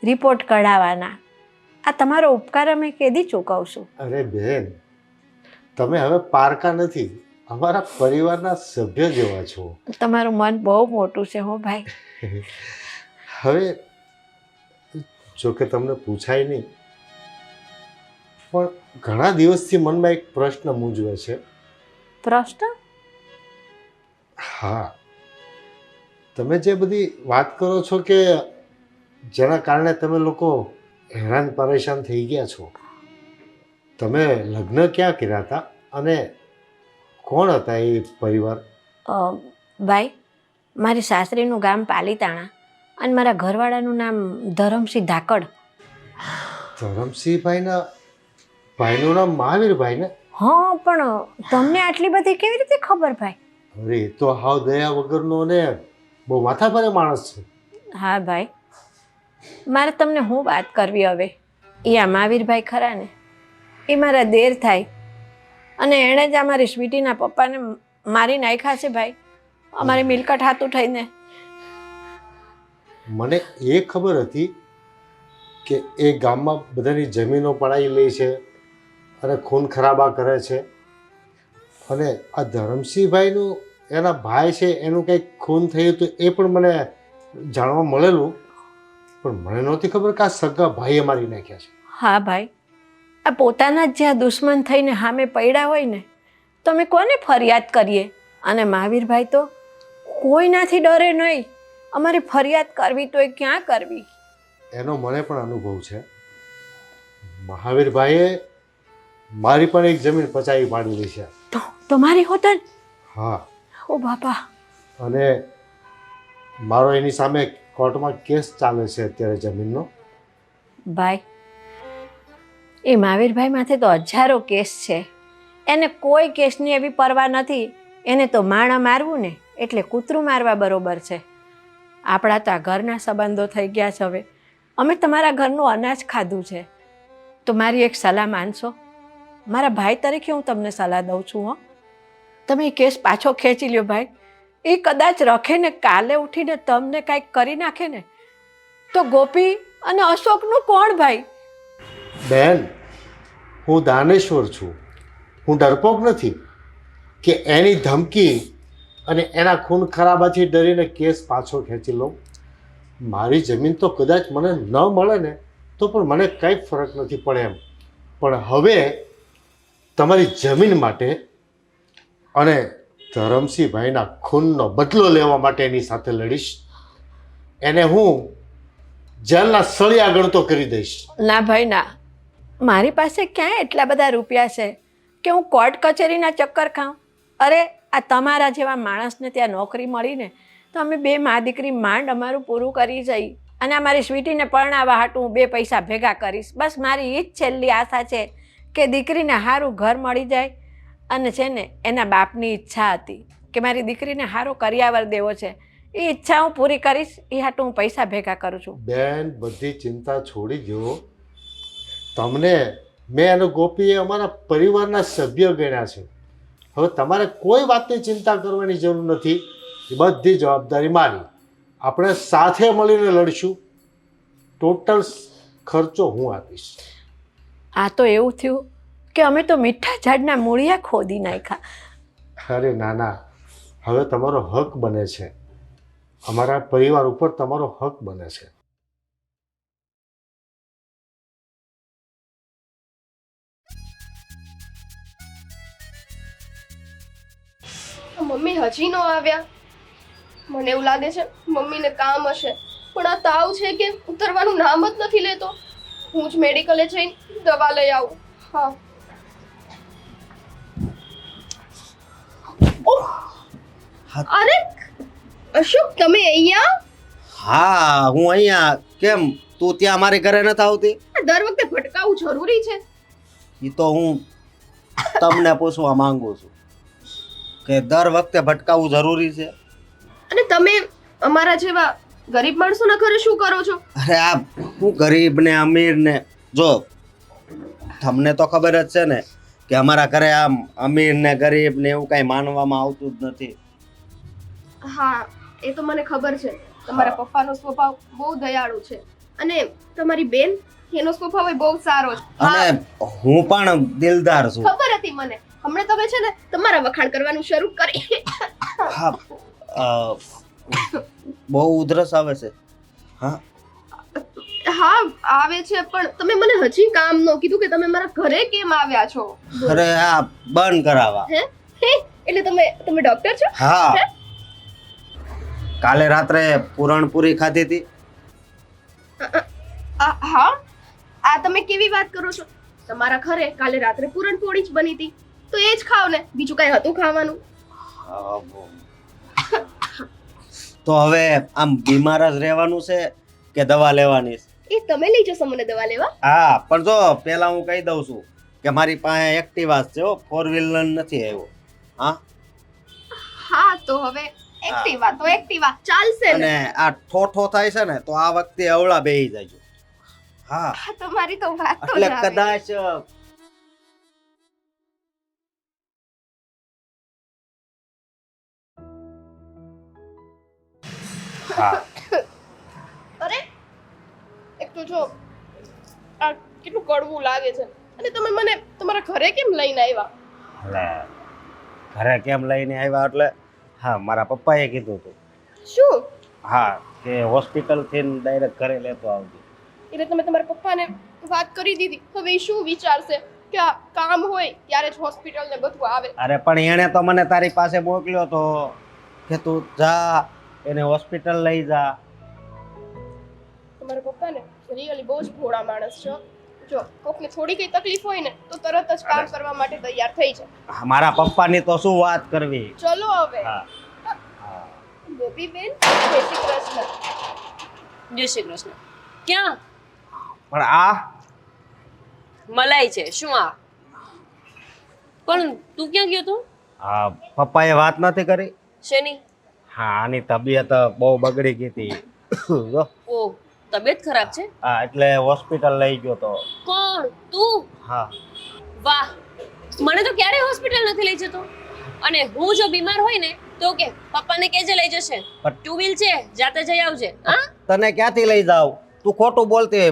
રિપોર્ટ કઢાવવાના, આ તમારો ઉપકાર અમે કેદી ચૂકવશું? અરે બેન, તમે હવે પારકા નથી, અમારા પરિવારના સભ્ય જેવા છો. તમારું મન બહુ મોટું છે હો ભાઈ. હવે જોકે તમને પૂછાય નહીં, પણ ઘણા દિવસથી મનમાં એક પ્રશ્ન મૂંઝવે છે. પ્રશ્ન? હા, તમે જે બધી વાત કરો છો કે જેના કારણે તમે લોકો હેરાન પરેશાન થઈ ગયા છો, તમે લગ્ન ક્યાં કર્યા હતા અને કોણ હતા એ પરિવાર? ભાઈ, મારી સાસરીનું ગામ પાલીતાણા અને મારા ઘરવાળાનું નામ ધરમસિંહ ધાકડ. ધરમસિંહભાઈના ભાઈનું નામ મહાવીરભાઈ ને? હા, પણ તમને આટલી બધી કેવી રીતે ખબર ભાઈ? અરે એ તો હાવ દયા વગરનો ને બહુ માથાભારે માણસ છે. હા ભાઈ, મારે તમને હું વાત કરવી હવે. એ આ મહાવીરભાઈ ખરા ને, એ મારા દેર થાય અને એણે જ અમારી સ્વીટીના પપ્પાને મારી નાખ્યા છે ભાઈ, અમારી મિલકત હાથું થઈને. મને એ ખબર હતી કે એ ગામમાં બધાની જમીનો પડાવી લે છે અને ખૂન ખરાબા કરે છે, અને આ ધરમસિંહભાઈનું એના ભાઈ છે એનું કંઈક ખૂન થયું હતું એ પણ મને જાણવા મળેલું, પણ મને નહોતી ખબર કે આ સગા ભાઈએ મારી નાખ્યા છે. હા ભાઈ, આ પોતાના જ જ્યાં દુશ્મન થઈને સામે પડ્યા હોય ને તો અમે કોને ફરિયાદ કરીએ? અને મહાવીરભાઈ તો કોઈનાથી ડરે નહીં. અમારે ફરિયાદ કરવી તો એ ક્યાં કરવી? એનો મને પણ અનુભવ છે. મહાવીરભાઈએ મારી પણ એક જમીન પચાવી પાડેલી છે. તો મારી હોતન? હા, ઓ બાપા. અને મારો એની સામે કોર્ટમાં કેસ ચાલે છે અત્યારે જમીનનો. ભાઈ, એ મહાવીરભાઈ માથે તો હજારો કેસ છે. એને કોઈ કેસની એવી પરવા નથી. એને તો માણા મારવું ને એટલે કૂતરું મારવા બરોબર છે. આપણા તો આ ઘરના સંબંધો થઈ ગયા છે. હવે અમે તમારા ઘરનું અનાજ ખાધું છે, તો મારી એક સલાહ માનશો? મારા ભાઈ તરીકે હું તમને સલાહ દઉં છું. હો, તમે એ કેસ પાછો ખેંચી લ્યો ભાઈ. એ કદાચ રખે ને કાલે ઉઠીને તમને કાંઈક કરી નાખે ને તો ગોપી અને અશોકનું કોણ ભાઈ? બેન, હું દાનેશ્વર છું, હું ડરપોક નથી કે એની ધમકી અને એના ખૂન ખરાબાથી ડરીને કેસ પાછો ખેંચી લઉં. મારી જમીન તો કદાચ મને ન મળે ને તો પણ મને કંઈ ફરક નથી પડે એમ, પણ હવે તમારી જમીન માટે અને ધરમસિંહભાઈના ખૂનનો બદલો લેવા માટે એની સાથે લડીશ. એને હું જેલના સળિયા ગણતો કરી દઈશ. ના ભાઈ ના, મારી પાસે ક્યાં એટલા બધા રૂપિયા છે કે હું કોર્ટ કચેરીના ચક્કર ખાઉં? અરે આ તમારા જેવા માણસને ત્યાં નોકરી મળીને તો અમે બે મા દીકરી માંડ અમારું પૂરું કરી જઈ, અને અમારી સ્વીટીને પરણાવવા હાટું હું બે પૈસા ભેગા કરીશ. બસ મારી એ જ છેલ્લી આશા છે કે દીકરીને સારું ઘર મળી જાય. અને છે ને એના બાપની ઈચ્છા હતી કે મારી દીકરીને સારો કરિયાવર દેવો છે, એ ઈચ્છા હું પૂરી કરીશ. એ હાટું હું પૈસા ભેગા કરું છું. બેન, બધી ચિંતા છોડી દો. તમને મેં અને ગોપીએ અમારા પરિવારના સભ્ય ગણ્યા છે. હવે તમારે કોઈ વાતની ચિંતા કરવાની જરૂર નથી. એ બધી જવાબદારી મારી. આપણે સાથે મળીને લડશું. ટોટલ ખર્ચો હું આપીશ. આ તો એવું થયું કે અમે તો મીઠા ઝાડના મૂળિયા ખોદી નાખ્યા. અરે નાના, હવે તમારો હક બને છે, અમારા પરિવાર ઉપર તમારો હક બને છે. મમ્મી હજી ન આવ્યા. મને એવું લાગે છે મમ્મીને કામ હશે, પણ આ તાવ છે કે ઉતરવાનું નામ જ નથી લેતો. હું જ મેડિકલે જઈને દવા લઈ આવું. હા. અરે અશોક, તમે અહીંયા? હા, હું અહીંયા. કેમ તું ત્યાં મારી ઘરે નથી આવતી? દર વખતે ભટકાવું જરૂરી છે? એ તો હું તમને પૂછવા માંગુ છું કે દર વખતે ભટકાવવું જરૂરી છે? અને તમે અમારા જેવા ગરીબ માણસોના ઘરે શું કરો છો? અરે આ હું ગરીબ ને અમીર ને, જો તમને તો ખબર જ છે ને કે અમારા ઘરે આમ અમીર ને ગરીબ ને એવું કઈ માનવામાં આવતું જ નથી. હા, એ તો મને ખબર છે. તમારા પપ્પાનો સ્વભાવ બહુ દયાળુ છે અને તમારી બેન, એનો સ્વભાવ બહુ સારો છે. અને હું પણ દિલદાર છું. ખબર હતી મને. હમણાં તમે છે ને તમારા વખાણ કરવાનું શરૂ કરી. હા, બહુ ઉધરસ આવે છે. હા હા આવે છે, પણ તમે મને હજી કામ ન કીધું કે તમે મારા ઘરે કેમ આવ્યા છો? અરે આ બંધ કરાવવા. હે? એટલે તમે ડોક્ટર છો? હા, કાલે રાત્રે પૂરણપૂરી ખાધી હતી. હા, આ તમે કેવી વાત કરો છો? તમારા ઘરે કાલે રાત્રે પૂરણપોળી જ બની હતી, તો એ જ ખાવ ને, બીજું કઈ હતું ખાવાનું? તો હવે આમ બીમાર જ રહેવાનું છે કે દવા લેવાની છે? એ તમે લઈ જશો મને દવા લેવા? હા, પણ જો પેલા હું કહી દઉં છું કે મારી પાસે એક્ટિવા છે, 4 વ્હીલર નથી આવ્યો. હા હા, તો હવે એક્ટિવા ચાલશે ને? અને આ ઠોઠો થાય છે ને તો આ વખતે અવળા બેહી જાય. હા, તમારી તો વાત તો એટલે જ આવે. કદાચ હા, અરે એક તો જો આ કેટલું કડવું લાગે છે, અને તમે મને તમારા ઘરે કેમ લઈને આવ્યા? એટલે ઘરે કેમ લઈને આવ્યા એટલે હા, મારા પપ્પાએ કીધું હતું. શું? હા, કે હોસ્પિટલ થી ડાયરેક્ટ ઘરે લેતો આવજો. એટલે તમે તમારા પપ્પાને વાત કરી દીધી? હવે ઈ શું વિચારશે કે આ કામ હોય ત્યારે જ હોસ્પિટલ ને બધું આવે? અરે પણ એણે તો મને તારી પાસે મોકલ્યો તો કે તું જા, એને હોસ્પિટલ લઈ જા. તમારા પપ્પાને રિયલી બહુ જ ભોળા માણસ છે. જો કોકને થોડી કઈ તકલીફ હોય ને તો તરત જ કામ કરવા માટે તૈયાર થઈ જાય. મારા પપ્પાની તો શું વાત કરવી. ચલો હવે. હા. ગોપીબેન, જય શ્રી કૃષ્ણ. જય શ્રી કૃષ્ણ. ક્યાં? પણ આ મલાઈ છે શું આ? પણ તું ક્યાં ગયો તું? હા, પપ્પાએ વાત નથી કરી. શેની? હા, આની તબિયત બહુ બગડી ગઈ હતી. જો. ઓ, તબિયત ખરાબ છે? હા, એટલે હોસ્પિટલ લઈ ગયો તો. કોણ? તું? હા. વાહ, મને તો ક્યારેય હોસ્પિટલ નથી લઈ જતો. અને હું જો બીમાર હોય ને તો કે પપ્પાને કેજે લઈ જશે. ટુ વ્હીલ છે, જાતે જઈ આવજે. હા, તને ક્યાંથી લઈ જાવ? તું ખોટું બોલતી.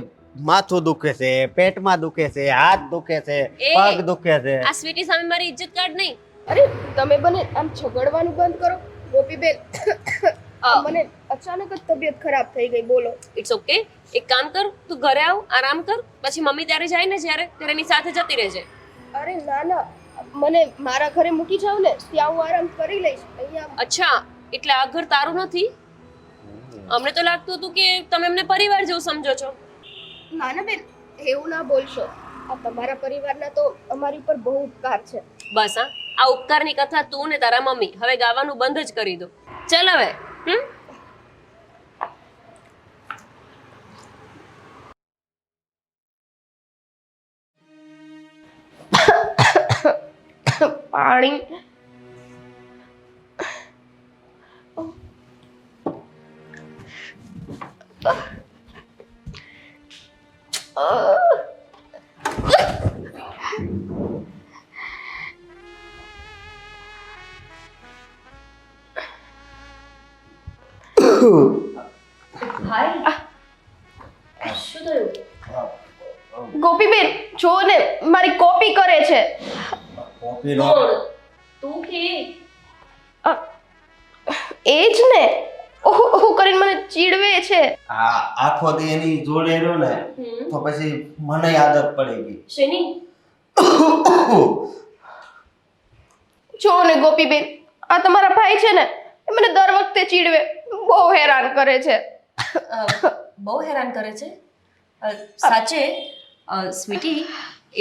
માથું દુખે છે, પેટમાં દુખે છે, હાથ દુખે છે, પગ દુખે છે. આ સ્વીટી સામે મારી ઇજ્જત કાઢ નહીં. અરે તમે બને આમ ઝઘડવાનું બંધ કરો. ગોપીબેન, મને અચાનક જ તબિયત ખરાબ થઈ ગઈ. બોલો. It's okay. એક કામ કર, તું ઘરે આવ, આરામ કર, પછી મમ્મી ત્યારે જાય ને જ્યારે ત્યારે એની સાથે જતી રહેજે. અરે ના ના, મને મારા ઘરે મૂકી જાવ ને, ત્યાં હું આરામ કરી લઈશ. અહીંયા અચ્છા, એટલે આ ઘર તારું નથી? અમને તો લાગતું હતું કે તમે એમને પરિવાર જેવું સમજો છો. ના ના બેન, એવું ના બોલશો. આ તમારા પરિવારના તો અમારી ઉપર બહુ ઉપકાર છે. બસ હા, આ ઉપકારની કથા તું ને તારા મમ્મી હવે ગાવાનું બંધ જ કરી દો. ચાલ હવે. પાણી. ગોપીબેન, જો ને મારી કોપી કરે છે. કોપીનો તું કે એ જ ને ઓહો કરીને મને ચીડવે છે. આ આખો દી એની જોડે રહ્યો ને તો પછી મને આદત પડી ગઈ. શેની? જો ને ગોપીબેન, આ તમારા ભાઈ છે ને એ મને દર વખતે ચીડવે, બહુ હેરાન કરે છે. બહુ હેરાન કરે છે? સાચે સ્વીટી,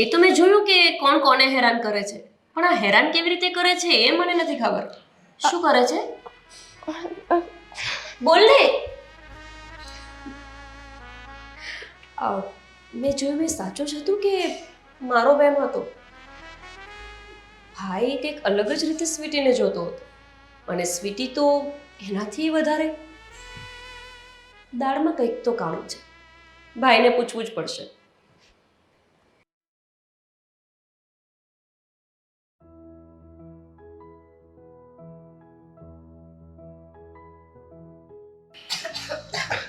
એ તો મેં જોયું કે કોણ કોને હેરાન કરે છે, પણ આ હેરાન કેવી રીતે કરે છે એ મને નથી ખબર. શું કરે છે? બોલ ને. મેં જોયું, મેં સાચું જ હતું કે મારો વહેમ હતો? ભાઈ કંઈક અલગ જ રીતે સ્વીટીને જોતો હતો, અને સ્વીટી તો એનાથી વધારે. દાળમાં કંઈક તો કાણું છે, ભાઈને પૂછવું જ પડશે.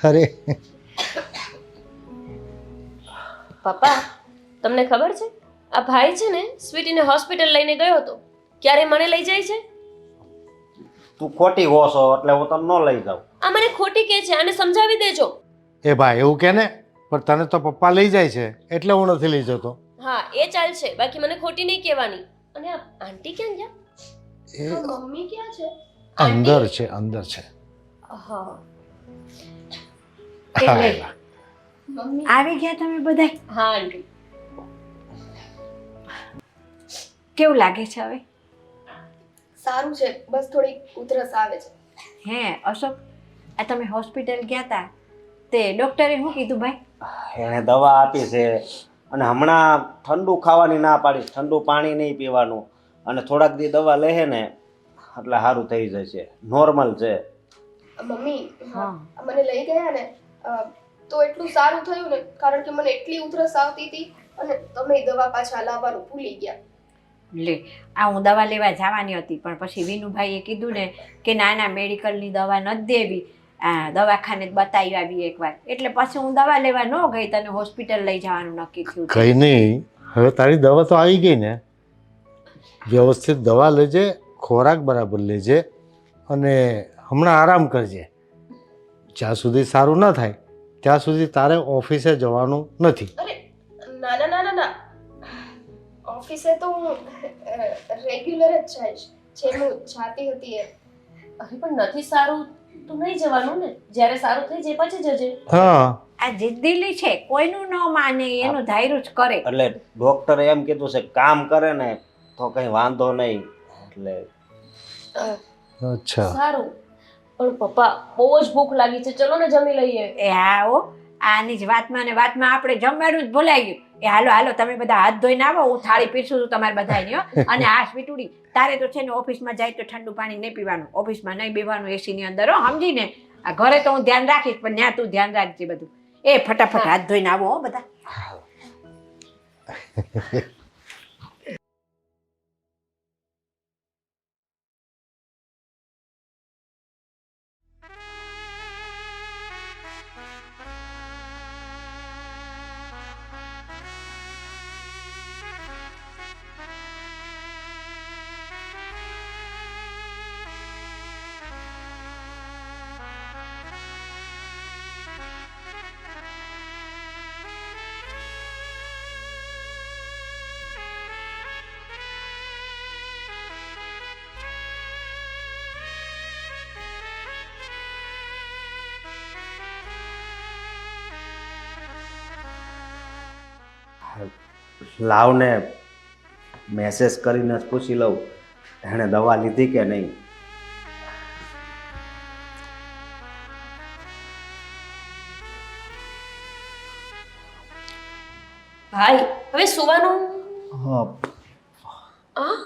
અરે પપ્પા, તમને ખબર છે આ ભાઈ છે ને સ્વીટીને હોસ્પિટલ લઈને ગયો હતો, ક્યારે મને લઈ જાય છે? તું ખોટી હો છો એટલે હું તને ન લઈ જાઉં. આ મને ખોટી કહે છે, આને સમજાવી દેજો. એ ભાઈ એવું કે ને, પણ તને તો પપ્પા લઈ જાય છે એટલે હું નથી લઈ જતો. હા એ ચાલશે, બાકી મને ખોટી નહીં કહેવાની. અને આ આંટી ક્યાં ગયા? એ મમ્મી ક્યાં છે? અંદર છે, અંદર છે. હા એટલે હા. મમ્મી આવી ગયા તમે બધા? હા આંટી. કેવું લાગે છે હવે? સારું છે, બસ થોડી ઉધરસ આવે છે. હે અશોક, આ તમે હોસ્પિટલ ગયા હતા તે ડૉક્ટરે શું કીધું ભાઈ? એણે દવા આપી છે અને હમણાં ઠંડુ ખાવાની ના પાડી, ઠંડુ પાણી નહીં પીવાનું, અને થોડાક દી દવા લે ને એટલે સારું થઈ જશે, નોર્મલ છે. મમ્મી હા. મને લઈ ગયા ને તો એટલું સારું થયું ને, કારણ કે મને એટલી ઉધરસ આવતી હતી અને તમે દવા પાછા લાવવાનું ભૂલી ગયા. લે, આ હું દવા લેવા જવાની હતી, પણ પછી વિનુભાઈએ કીધું ને કે ના ના મેડિકલની દવા નથી દેવી, આ દવાખાને જ બતાવી આવી એકવાર, એટલે પછી હું દવા લેવા ન ગઈ, તને હોસ્પિટલ લઈ જવાનું નક્કી થયું. કંઈ નહીં, હવે તારી દવા તો આવી ગઈ ને. વ્યવસ્થિત દવા લેજે, ખોરાક બરાબર લેજે, અને હમણાં આરામ કરજે. જ્યાં સુધી સારું ન થાય ત્યાં સુધી તારે ઓફિસે જવાનું નથી. અરે ના ના ના ના ના, ઓફિસે તો હું રેગ્યુલર જ જઈશ, જેમ હું જાતી હતી એમ. અરે પણ નથી સારું તો નહીં જવાનું ને, જ્યારે સારું થઈ જાય પછી જજે. હા, આ જિદ્દીલી છે, કોઈનું ન માને, એનું ધાર્યું જ કરે. એટલે ડોક્ટરે એમ કીધું છે કામ કરે ને તો કંઈ વાંધો નહીં. એટલે અચ્છા. સારું, પણ પપ્પા બહુ જ ભૂખ લાગી છે, ચલો ને જમી લઈએ. એ હા હો, આની જ વાતમાં ને વાતમાં આપણે જમવાનું જ ભૂલાઈ ગયું. એ હાલો હાલો, તમે બધા હાથ ધોઈને આવો, હું થાળી પીરસું છું તમારે બધાની હો. અને આ સ્વીટુડી, તારે તો છે ને ઓફિસમાં જાય તો ઠંડુ પાણી નહીં પીવાનું, ઓફિસમાં નહીં બેવાનું એસીની અંદર હો, સમજીને? આ ઘરે તો હું ધ્યાન રાખીશ, પણ ત્યાં તું ધ્યાન રાખજે બધું. એ ફટાફટ હાથ ધોઈને આવો હો બધા. લાવને મેસેજ કરીને જ પૂછી લઉં એણે દવા લીધી કે નહીં. ભાઈ હવે સુવાનું. હા, આ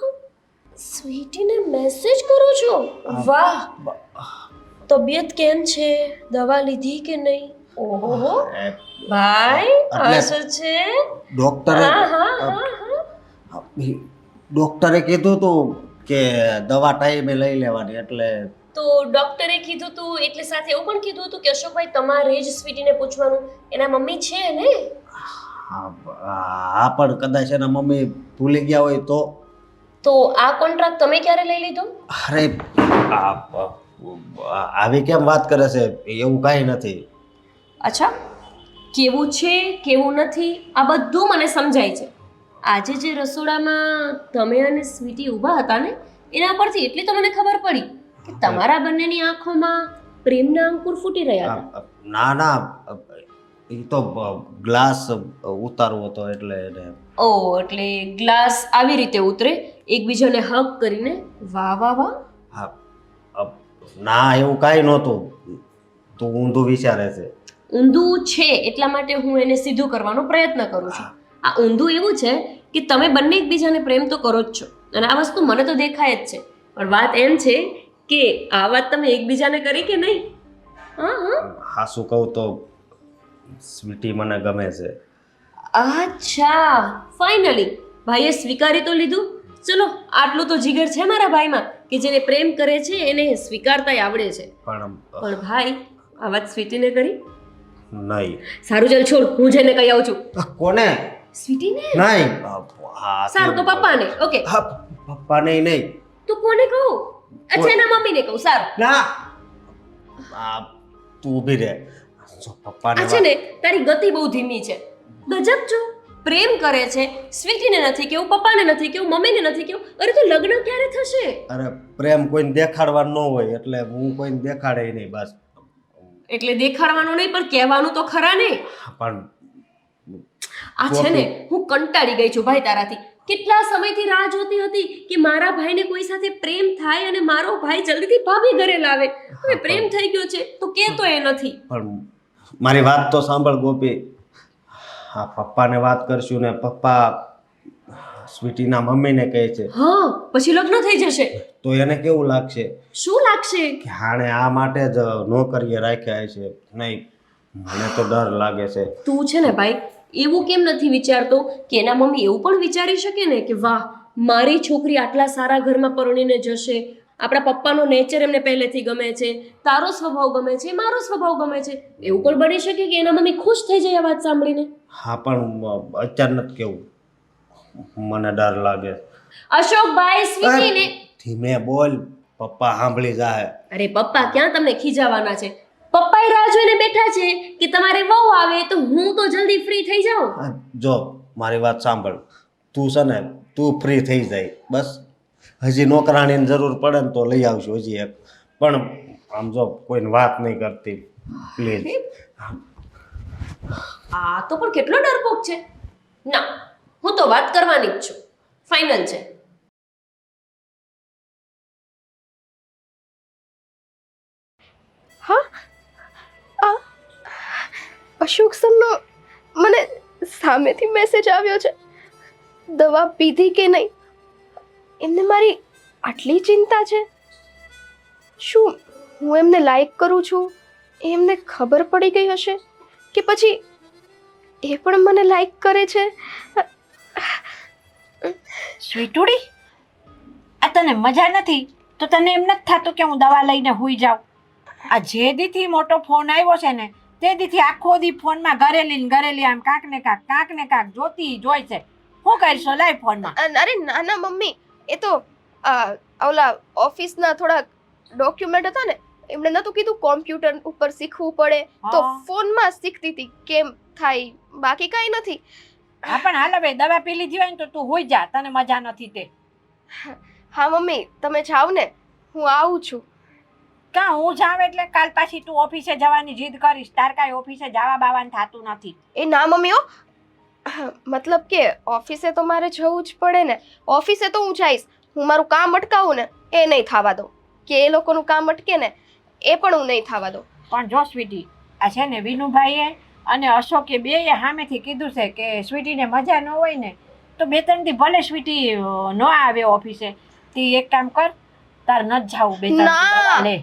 સ્વીટીને મેસેજ કરો છો? વાહ, તબિયત કેમ છે, દવા લીધી કે નહીં? ઓહો ભાઈ, એટલે- આ શું છે? ડોક્ટરે હા હા હા હા. ડોક્ટરે કીધું હતું કે દવા ટાઈમે લઈ લેવાની, એટલે તો ડોક્ટરે કીધું તું એટલે સાથે એવું પણ કીધું હતું કે અશોકભાઈ તમારે જ સ્વીટીને પૂછવાનું, એના મમ્મી છે ને? હા પણ કદાચ એના મમ્મી ભૂલી ગયા હોય તો. તો આ કોન્ટ્રાક્ટ તમે ક્યારે લઈ લીધો? અરે આવી કેમ વાત કરે છે? એવું કાંઈ નથી. અચ્છા, કેવું છે કેવું નથી આ બધું મને સમજાય છે. આજે જે રસોડામાં તમે અને સ્વીટી ઊભા હતા ને, એના પરથી એટલી તો મને ખબર પડી કે તમારા બંનેની આંખોમાં પ્રેમના અંકુર ફૂટી રહ્યા હતા. ના ના, એ તો ગ્લાસ ઉતારવો હતો એટલે એને. ઓ, એટલે ગ્લાસ આવી રીતે ઉતરે, એકબીજાને હગ કરીને. વાહ વાહ વાહ. હા, ના એવું કાંઈ નહોતું. તું ઊંધું વિચારે છે. ઊંધું છે એટલા માટે હું એને સીધું કરવાનો પ્રયત્ન કરું છું. આ ઊંધું એવું છે કે તમે બંને એકબીજાને પ્રેમ તો કરો જ છો, અને આ વસ્તુ મને તો દેખાય જ છે, પણ વાત એમ છે કે આ વાત તમે એકબીજાને કરી કે નહીં? હા હા. હા, શું કહું તો સ્વીટી મને ગમે છે. અચ્છા, ફાઇનલી ભાઈએ સ્વીકારી તો લીધું. ચલો, આટલું તો જીગર છે મારા ભાઈમાં કે જેને પ્રેમ કરે છે એને સ્વીકારતાય આવડે છે. પણ પણ ભાઈ, આ વાત સ્વીટીને કરી? નહીં. સારું, ચાલ છોડ, હું જઈને કહી આવું છું. કોને? સ્વીટીને? નહીં. હા, સારું, તો પપ્પાને. ઓકે, હા, પપ્પાને નહીં. તો કોને કહું? અચ્છા, એના મમ્મીને કહું. સારું. ના, તું ઊભી રહે. જો પપ્પાને આ છે ને, તારી ગતિ બહુ ધીમી છે. ગજબ છો. પ્રેમ કરે છે, સ્વીટીને નથી કેવું, પપ્પાને નથી કેવું, મમ્મીને નથી કેવું. અરે તો લગ્ન ક્યારે થશે? અરે પ્રેમ કોઈને દેખાડવાનો ન હોય એટલે હું કોઈને દેખાડે નહીં, બસ. એટલે દેખાડવાનું નહીં, પણ કહેવાનું તો ખરા ને. પણ આ છે ને, હું કંટાળી ગઈ છું ભાઈ તારાથી. કેટલા સમયથી રાહ જોતી હતી કે મારા ભાઈને કોઈ સાથે પ્રેમ થાય અને મારો ભાઈ જલ્દીથી ભાભી ઘરે લાવે. હવે પ્રેમ થઈ ગયો છે તો કહેતો એ નથી. પણ મારી વાત તો સાંભળ ગોપી. હા, પપ્પાને વાત કરશું ને પપ્પા સ્વીટીના મમ્મીને કહે છે હા, પછી લગ્ન થઈ જશે તો એને કેવું લાગશે? શું લાગશે? કે હાણે આ માટે જ નોકરીએ રાખ્યા છે. નહીં, મને તો ડર લાગે છે. તું છે ને ભાઈ, એવું કેમ નથી વિચારતો કે એના મમ્મી એવું પણ વિચારી શકે ને કે વાહ, મારી છોકરી આટલા સારા ઘરમાં પરણીને જશે, આપણા પપ્પાનો નેચર એમને પહેલેથી ગમે છે, તારો સ્વભાવ ગમે છે, મારો સ્વભાવ ગમે છે. એવું પણ બની શકે કે એના મમ્મી ખુશ થઈ જાય આ વાત સાંભળીને. હા, પણ અચાનક કેવું? મને ડર લાગે. અશોકભાઈ, સ્વીટીને ધીમે બોલ, પપ્પા સાંભળી જાય. અરે પપ્પા ક્યાં તમને ખીજાવાના છે? પપ્પાએ રાહ જોઈને બેઠા છે કે તમારે વહુ આવે તો હું તો જલ્દી ફ્રી થઈ જાઉં. જો મારી વાત સાંભળ, તું છે ને, તું ફ્રી થઈ જાય બસ. હજી નોકરાણીની જરૂર પડે ને તો લઈ આવશું હજી એક. પણ આમ જો કોઈને વાત નહીં કરતી પ્લીઝ. આ તો પણ કેટલો ડરપોક છે. ના, હું તો વાત કરવાની જ છું. ફાઇનલ છે. હા, અશોક સરનો મને સામેથી મેસેજ આવ્યો છે. દવા પીધી કે નહીં એમને મારી આટલી ચિંતા છે. શું હું એમને લાઈક કરું છું એ એમને ખબર પડી ગઈ હશે કે પછી એ પણ મને લાઈક કરે છે? સ્વીટુડી, આ તને મજા નથી તો તને એમ નથી થતું કે હું દવા લઈને હુઈ જાઉં? આ જે દીથી મોટો ફોન આવ્યો છે ને તે દીથી આખો દી ફોનમાં ઘરેલી આમ કાંક ને કાંક જોતી જોઈ છે. શું કરશો લાઈ ફોનમાં? અરે ના ના મમ્મી, એ તો ઓલા ઓફિસના થોડા ડોક્યુમેન્ટ હતા ને, એમણે નતું કીધું કોમ્પ્યુટર ઉપર શીખવું પડે તો ફોનમાં શીખતી હતી કેમ થાય, બાકી કાંઈ નથી. હા, પણ હાલ હવે દવા પી લીધી હોય ને તો તું હોઈ જા, તને મજા નથી તે. હા મમ્મી, તમે જાઓ ને, હું આવું છું. કાં હું જાઉં એટલે કાલ પાછી તું ઓફિસે જવાની જીદ કરીશ? તાર કાંઈ ઓફિસે જવા બાવાનું થતું નથી. એ ના મમ્મી, મતલબ કે ઓફિસે તો મારે જવું જ પડે ને. ઓફિસે તો હું જઈશ, હું મારું કામ અટકાવું ને એ નહીં થવા દઉં, કે એ લોકોનું કામ અટકે ને એ પણ હું નહીં થવા દઉં. પણ જો સ્વીટી, આ છે ને વિનુભાઈએ અને અશોકે બેએ સામેથી કીધું છે કે સ્વીટીને મજા ન હોય ને તો 2-3 દી ભલે સ્વીટી ન આવે ઓફિસે, તે એક કામ કર, તાર ન જ જાવું 2-3 દી લે.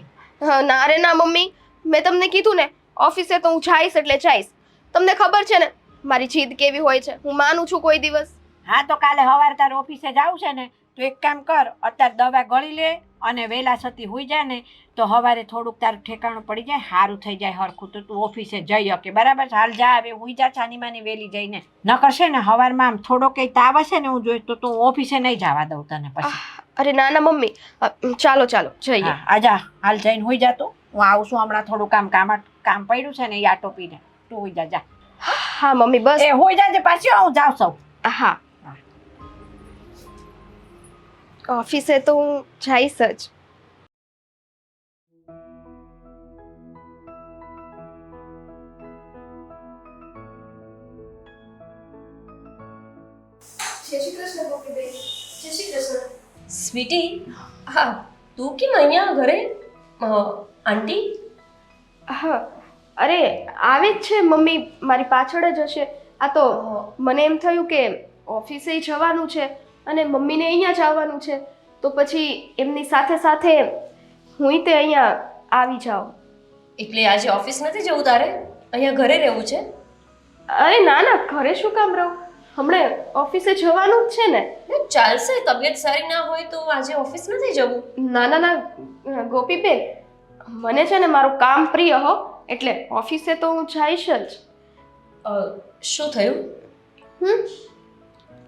ના રે ના મમ્મી, મેં તમને કીધું ને ઓફિસે તો હું જઈશ એટલે જઈશ. તમને ખબર છે ને મારી જીદ કેવી હોય છે, હું માનું છું કોઈ દિવસ. હા, તો કાલે સવારે તારે ઓફિસે જવું છે ને તું એક કામ કર, અત્યારે દવા ગળી લે અને વહેલા સતી હોઈ જાય ને તો સવારે થોડુંક તારું ઠેકાણું પડી જાય, સારું થઈ જાય હરખું, તો તું ઓફિસે જઈ શકે. બરાબર? હાલ જા, હવે હુઈ જા છાની માની વેલી જઈને. ન કરશે ને સવારમાં આમ થોડો કંઈ તાવ હશે ને હું જોઈશ તો તું ઓફિસે નહીં જવા દઉં તને પછી. અરે ના ના મમ્મી, ચાલો ચાલો જઈએ. હા, આજા, હાલ જઈને હુઈ જા તું. હું આવું છું હમણાં, થોડું કામ પડ્યું છે ને એ આટો પીને. તું હુઈ જા, જા. હા મમ્મી બસ. એ હુઈ જાજે પાછી, હું જાઉં સૌ. હા, ઓફિસે તો હું જઈશ જ. સ્વીટી, હા તું કેમ અહીંયા ઘરે? આંટી? હા, અરે આવે જ છે મમ્મી, મારી પાછળ જ હશે. આ તો મને એમ થયું કે ઓફિસે જવાનું છે અને મમ્મીને અહીંયા જ આવવાનું છે, તો પછી એમની સાથે સાથે હું તે અહીંયા આવી જાઉં. એટલે આજે ઓફિસ નથી જવું તારે? અહીંયા ઘરે રહેવું છે? અરે ના ના, ઘરે શું કામ રહું, હમણાં ઓફિસે જવાનું જ છે ને. ચાલશે, તબિયત સારી ના હોય તો આજે ઓફિસ નથી જવું? ના ના ના ગોપીબેન, મને છે ને મારું કામ પ્રિય હો, એટલે ઓફિસે તો હું જઈશ જ. શું થયું?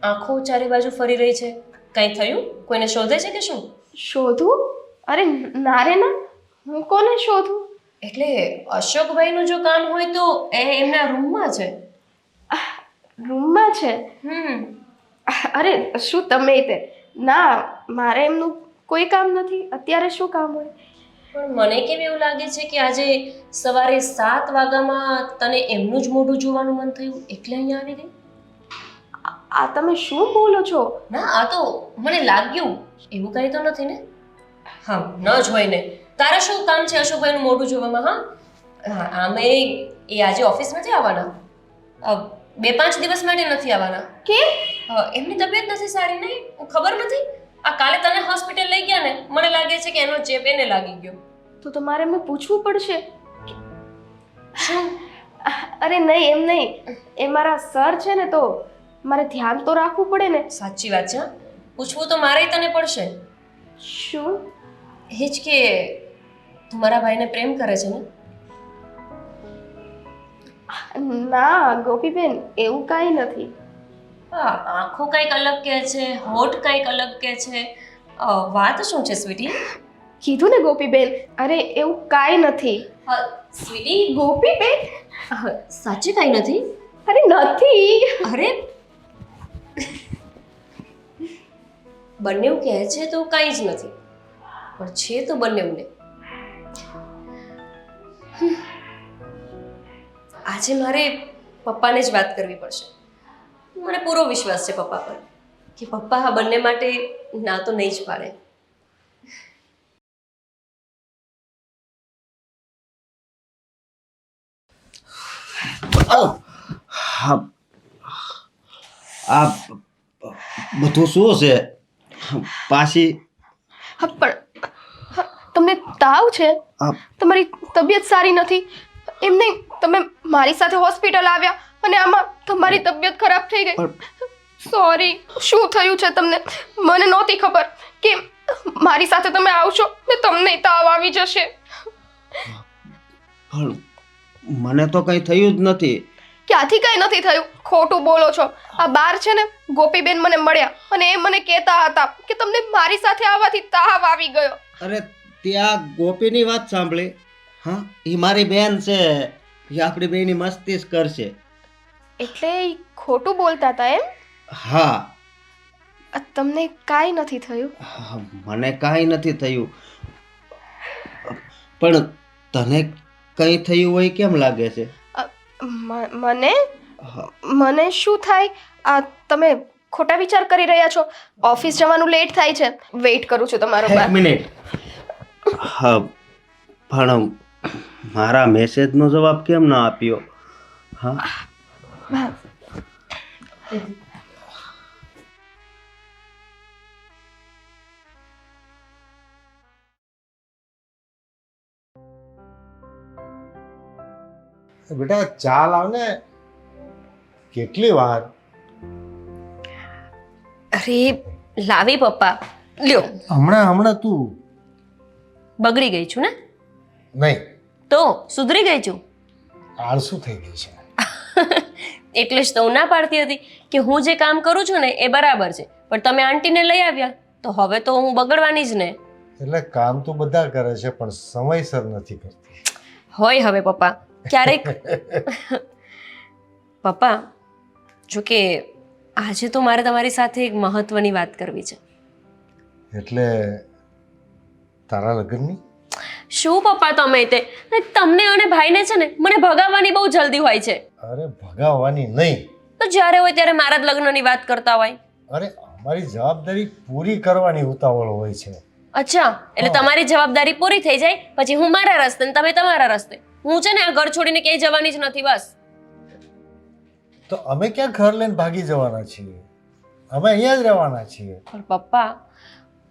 આંખો ચારે બાજુ ફરી રહી છે, કંઈ થયું? કોઈને શોધે છે કે શું? શોધું? અરે ના રે ના, હું કોને શોધું? એટલે અશોકભાઈનું જો કામ હોય તો એ એમના રૂમમાં છે. રૂમમાં છે? અરે શું તમે તે, ના મારે એમનું કોઈ કામ નથી, અત્યારે શું કામ હોય? પણ મને કેમ એવું લાગે છે કે આજે સવારે 7 વાગ્યામાં તને એમનું જ મોઢું જોવાનું મન થયું એટલે અહીંયા આવી ગઈ. આ તમે શું બોલો છો? ના, આ તો મને લાગ્યું, એવું કંઈ તો નથી ને? હા, ન જ હોય ને. તારે શું કામ છે અશોકભાઈનું મોઢું જોવામાં? હા, આમે એ આજે ઓફિસ નથી આવવાના, 2-5 દિવસ માટે નથી આવવાના. કેમ? એમની તબિયત નથી સારી ને, ખબર નથી. આ કાલે તને હોસ્પિટલ લઈ ગયા ને, મને લાગે છે કે એનો ચેપ એને લાગી ગયો. તો તમારે એમને પૂછવું પડશે. શું? અરે નહીં, એમ નહીં, એ મારા સર છે ને, તો મારે ધ્યાન તો રાખવું પડે ને. સાચી વાત છે, પૂછવું તો મારે તને પડશે. શું? એ જ કે તું મારા ભાઈને પ્રેમ કરે છે ને? ના ગોપીબેન, એવું કાંઈ નથી. હા, આંખો કંઈક અલગ કહે છે, હોઠ કંઈક અલગ કહે છે, વાત શું છે સ્વીટી? કીધું ને ગોપીબેન, અરે એવું કાંઈ નથી. સ્વીટી, ગોપીબેન, સાચે કાંઈ નથી? અરે નથી. અરે બંનેવ કહે છે તો કાંઈ જ નથી, પણ છે તો બંનેવને. આજે મારે પપ્પાને જ વાત કરવી પડશે. મને પૂરો વિશ્વાસ છે પપ્પા પર કે પપ્પા આ બંને માટે ના તો નહીં જ પાડે. હા, આ બધું શું છે? પાછી પણ તમને તાવ છે? તમારી તબિયત સારી નથી? એમ નહીં, તમે મારી સાથે હોસ્પિટલ આવ્યા અને આમાં તમારી તબિયત ખરાબ થઈ ગઈ. સોરી. શું થયું છે તમને? મને નહોતી ખબર કે મારી સાથે તમે આવશો ને તમને તાવ આવી જશે. પણ મને તો કંઈ થયું જ નથી. ક્યાંથી કંઈ નથી થયું? ખોટું બોલો છો. આ બાર છે ને ગોપીબેન મને મળ્યા અને એ મને કહેતા હતા કે તમને મારી સાથે આવવાથી તાવ આવી ગયો. અરે ત્યાં ગોપીની વાત સાંભળી. હા, એ મારી બેન છે, એ આપણી બેની મસ્તી જ કરશે. એટલે ઈ ખોટું બોલતા હતા એમ? હા. તમને કાંઈ નથી થયું? મને કાંઈ નથી થયું, પણ તને કંઈ થયું હોય કેમ લાગે છે? મને શું થાય? આ તમે ખોટા વિચાર કરી રહ્યા છો. ઓફિસ જવાનું લેટ થાય છે, વેઇટ કરું છું તમારો. એક મિનિટ. હા, પણ મારા મેસેજનો જવાબ કેમ ના આપ્યો? હા, બેટા ચાલ આવ ને, કેટલી વાર? અરે લાવી પપ્પા, લ્યો. હમણાં તું બગડી ગઈ છું ને? નહીં, તો સુધરી ગઈ છું. આળસુ થઈ ગઈ છે. એટલે જ તો હું ના પાડતી હતી કે હું જે કામ કરું છું ને એ બરાબર છે, પણ તમે આંટીને લઈ આવ્યા તો હવે તો હું બગડવાની જ ને. એટલે કામ તો બધા કરે છે પણ સમયસર નથી કરતી. હોય હવે પપ્પા, ક્યારેક. પપ્પા, જો કે આજે તો મારે તમારી સાથે એક મહત્વની વાત કરવી છે. એટલે તારા લગ્નની? શું પપ્પા તમે તે, તમને અને ભાઈને છે ને મને ભગાવવાની બહુ જલ્દી હોય છે. અરે ભગાવવાની નહીં. તો જ્યારે હોય ત્યારે મારા જ લગ્નની વાત કરતા હોય. અરે અમારી જવાબદારી પૂરી કરવાની ઉતાવળ હોય છે. અચ્છા, એટલે તમારી જવાબદારી પૂરી થઈ જાય પછી હું મારા રસ્તે ને તમે તમારા રસ્તે. હું છે ને આ ઘર છોડીને ક્યાંય જવાની જ નથી બસ. તો અમે ક્યાં ઘર લઈને ભાગી જવાના છીએ? અમે અહીંયા જ રહેવાના છીએ. પણ પપ્પા,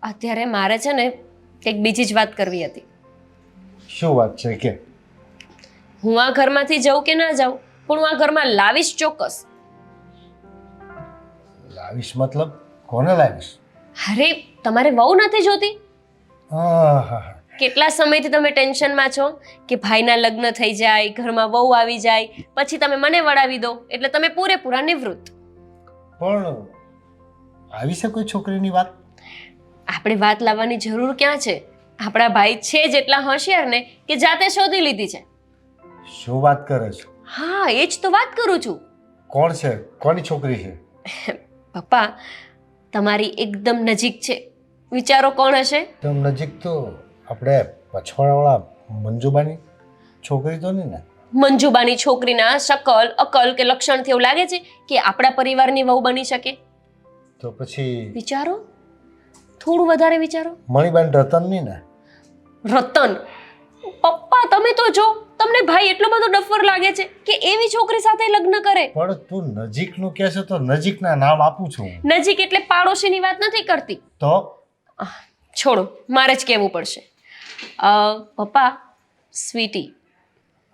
અત્યારે મારે છે ને એક બીજી જ વાત કરવી હતી. શું વાત છે કે? હું આ ઘરમાંથી જાઉં કે ના જાઉં, પણ હું આ ઘરમાં લાવીશ ચોક્કસ. લાવીશ મતલબ કોને લાવીશ? અરે તમારે વહુ નથી જોતી? આહા, કેટલા સમયથી તમે ટેન્શનમાં છો કે ભાઈના લગ્ન થઈ જાય, ઘરમાં વહુ આવી જાય, પછી તમે મને વળાવી દો એટલે તમે પૂરેપૂરા નિવૃત્ત. પણ આવી છે કોઈ છોકરીની વાત? આપણે વાત લાવવાની જરૂર ક્યાં છે? આપણા ભાઈ છે જ એટલા હોશિયાર ને કે જાતે શોધી લીધી છે. શું વાત કરે છે? હા, એ જ તો વાત કરું છું. કોણ છે? કોની છોકરી છે? પપ્પા, તમારી એકદમ નજીક છે. વિચારો કોણ હશે? એકદમ નજીક તો આપણે પછવાડાવાળા મંજુબાની છોકરી તો નહીં ને? મંજુબાની છોકરીના શકલ અકલ કે લક્ષણથી એવું લાગે છે કે આપણા પરિવારની વહુ બની શકે? તો પછી વિચારો, થોડું વધારે વિચારો. મણિબેન રતન નહીં ને? રતન? પપ્પા તમે તો જો, તમને ભાઈ એટલો બધો ડફર લાગે છે કે એવી છોકરી સાથે લગ્ન કરે? પણ તું નજીકનું કહે છે તો નજીકના નામ આપું છું. નજીક એટલે પાડોશીની વાત નથી કરતી. તો છોડો, મારે જ કહેવું પડશે. પપ્પા, સ્વીટી.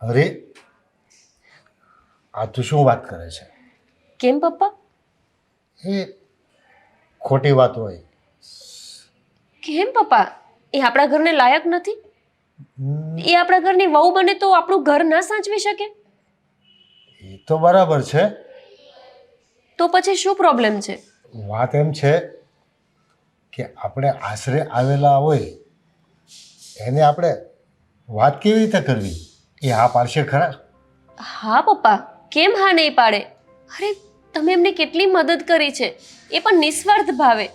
અરે આ તું શું વાત કરે છે? કેમ પપ્પા? એ ખોટી વાત હોય. કેમ પપ્પા? એ આપણા ઘરને લાયક નથી? એ આપણા ઘરની વહુ બને તો આપણું ઘર ના સાચવી શકે? એ તો બરાબર છે. તો પછી શું પ્રોબ્લેમ છે? વાત એમ છે કે આપણે આશરે આવેલા હોય એને આપણે વાત કેવી રીતે કરવી? એ હા પાડશે ખરા? હા પપ્પા, કેમ હા નહીં પાડે? અરે તમે એમને કેટલી મદદ કરી છે, એ પણ નિસ્વાર્થ ભાવે.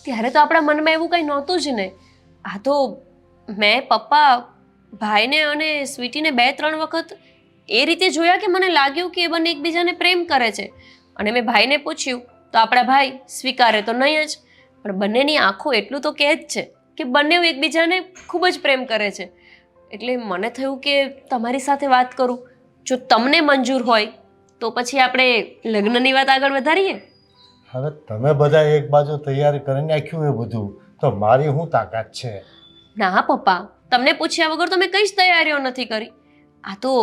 ત્યારે તો આપણા મનમાં એવું કંઈ નહોતું જ ને. આ તો મેં પપ્પા ભાઈને અને સ્વીટીને 2-3 વખત એ રીતે જોયા કે મને લાગ્યું કે એ બંને એકબીજાને પ્રેમ કરે છે. અને મેં ભાઈને પૂછ્યું તો આપણા ભાઈ સ્વીકારે તો નહીં જ, પણ બંનેની આંખો એટલું તો કહે જ છે કે બંને એકબીજાને ખૂબ જ પ્રેમ કરે છે. એટલે મને થયું કે તમારી સાથે વાત કરું. જો તમને મંજૂર હોય તો પછી આપણે લગ્નની વાત આગળ વધારીએ. હવે તમે બધા એક બાજુ તૈયારી કરી નાખ્યું એ બધું, તો મારી શું તાકાત છે? ના પપ્પા, તમને પૂછ્યા વગર તો મેં કઈ જ તૈયારીઓ નથી કરી. આ તો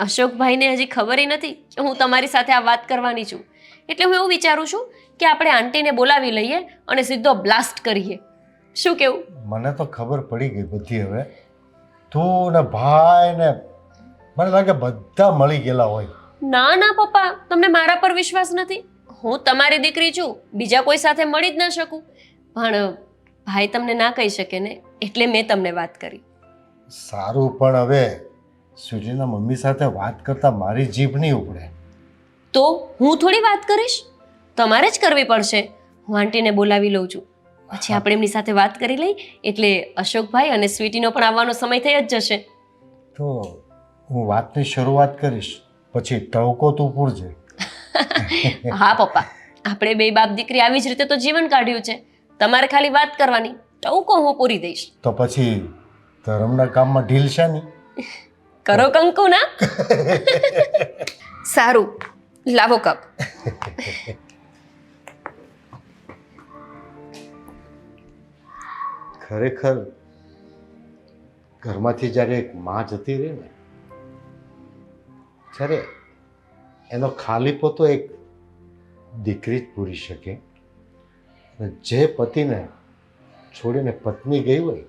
અશોકભાઈને હજી ખબર નથી કે હું તમારી સાથે આ વાત કરવાની છું. એટલે હું એવું વિચારું છું કે આપણે આંટીને બોલાવી લઈએ અને સીધો બ્લાસ્ટ કરીએ. શું કેવું? મને તો ખબર પડી ગઈ બધી. હવે તું ને ભાઈ ને મને લાગે બધા મળી ગયેલા હોય. ના ના પપ્પા, તમને મારા પર વિશ્વાસ નથી? હું તમારી દીકરી છું, બીજા કોઈ સાથે મળી જ ન શકું. પણ ભાઈ તમને ના કહી શકે ને, એટલે મેં તમને વાત કરી. સારું, પણ હવે સુજીના મમ્મી સાથે વાત કરતા મારી જીભ નહીં ઉપડે. તો હું થોડી વાત કરીશ, તમારે જ કરવી પડશે. હું આંટીને બોલાવી લઉં છું, પછી આપણે એમની સાથે વાત કરી લઈ એટલે અશોકભાઈ અને સ્વીટીનો પણ આવવાનો સમય થઈ જ જશે. તો હું વાતની શરૂઆત કરીશ, પછી ટવકો તું પૂરજે. હા પપ્પા, આપણે બે બાપ દીકરી આવી જ રીતે તો જીવન કાઢ્યું છે. તમારે ખાલી વાત કરવાની, ટવકો હું પૂરી દઈશ. તો પછી ધર્મના કામમાં ઢીલ છે નહીં? કરો કંકુ ના. સારું, લાવો કપ. ખરેખર ઘરમાંથી જ્યારે એક માં જતી રહે ને, ત્યારે એનો ખાલીપો તો એક દીકરી જ પૂરી શકે. અને જે પતિને છોડીને પત્ની ગઈ હોય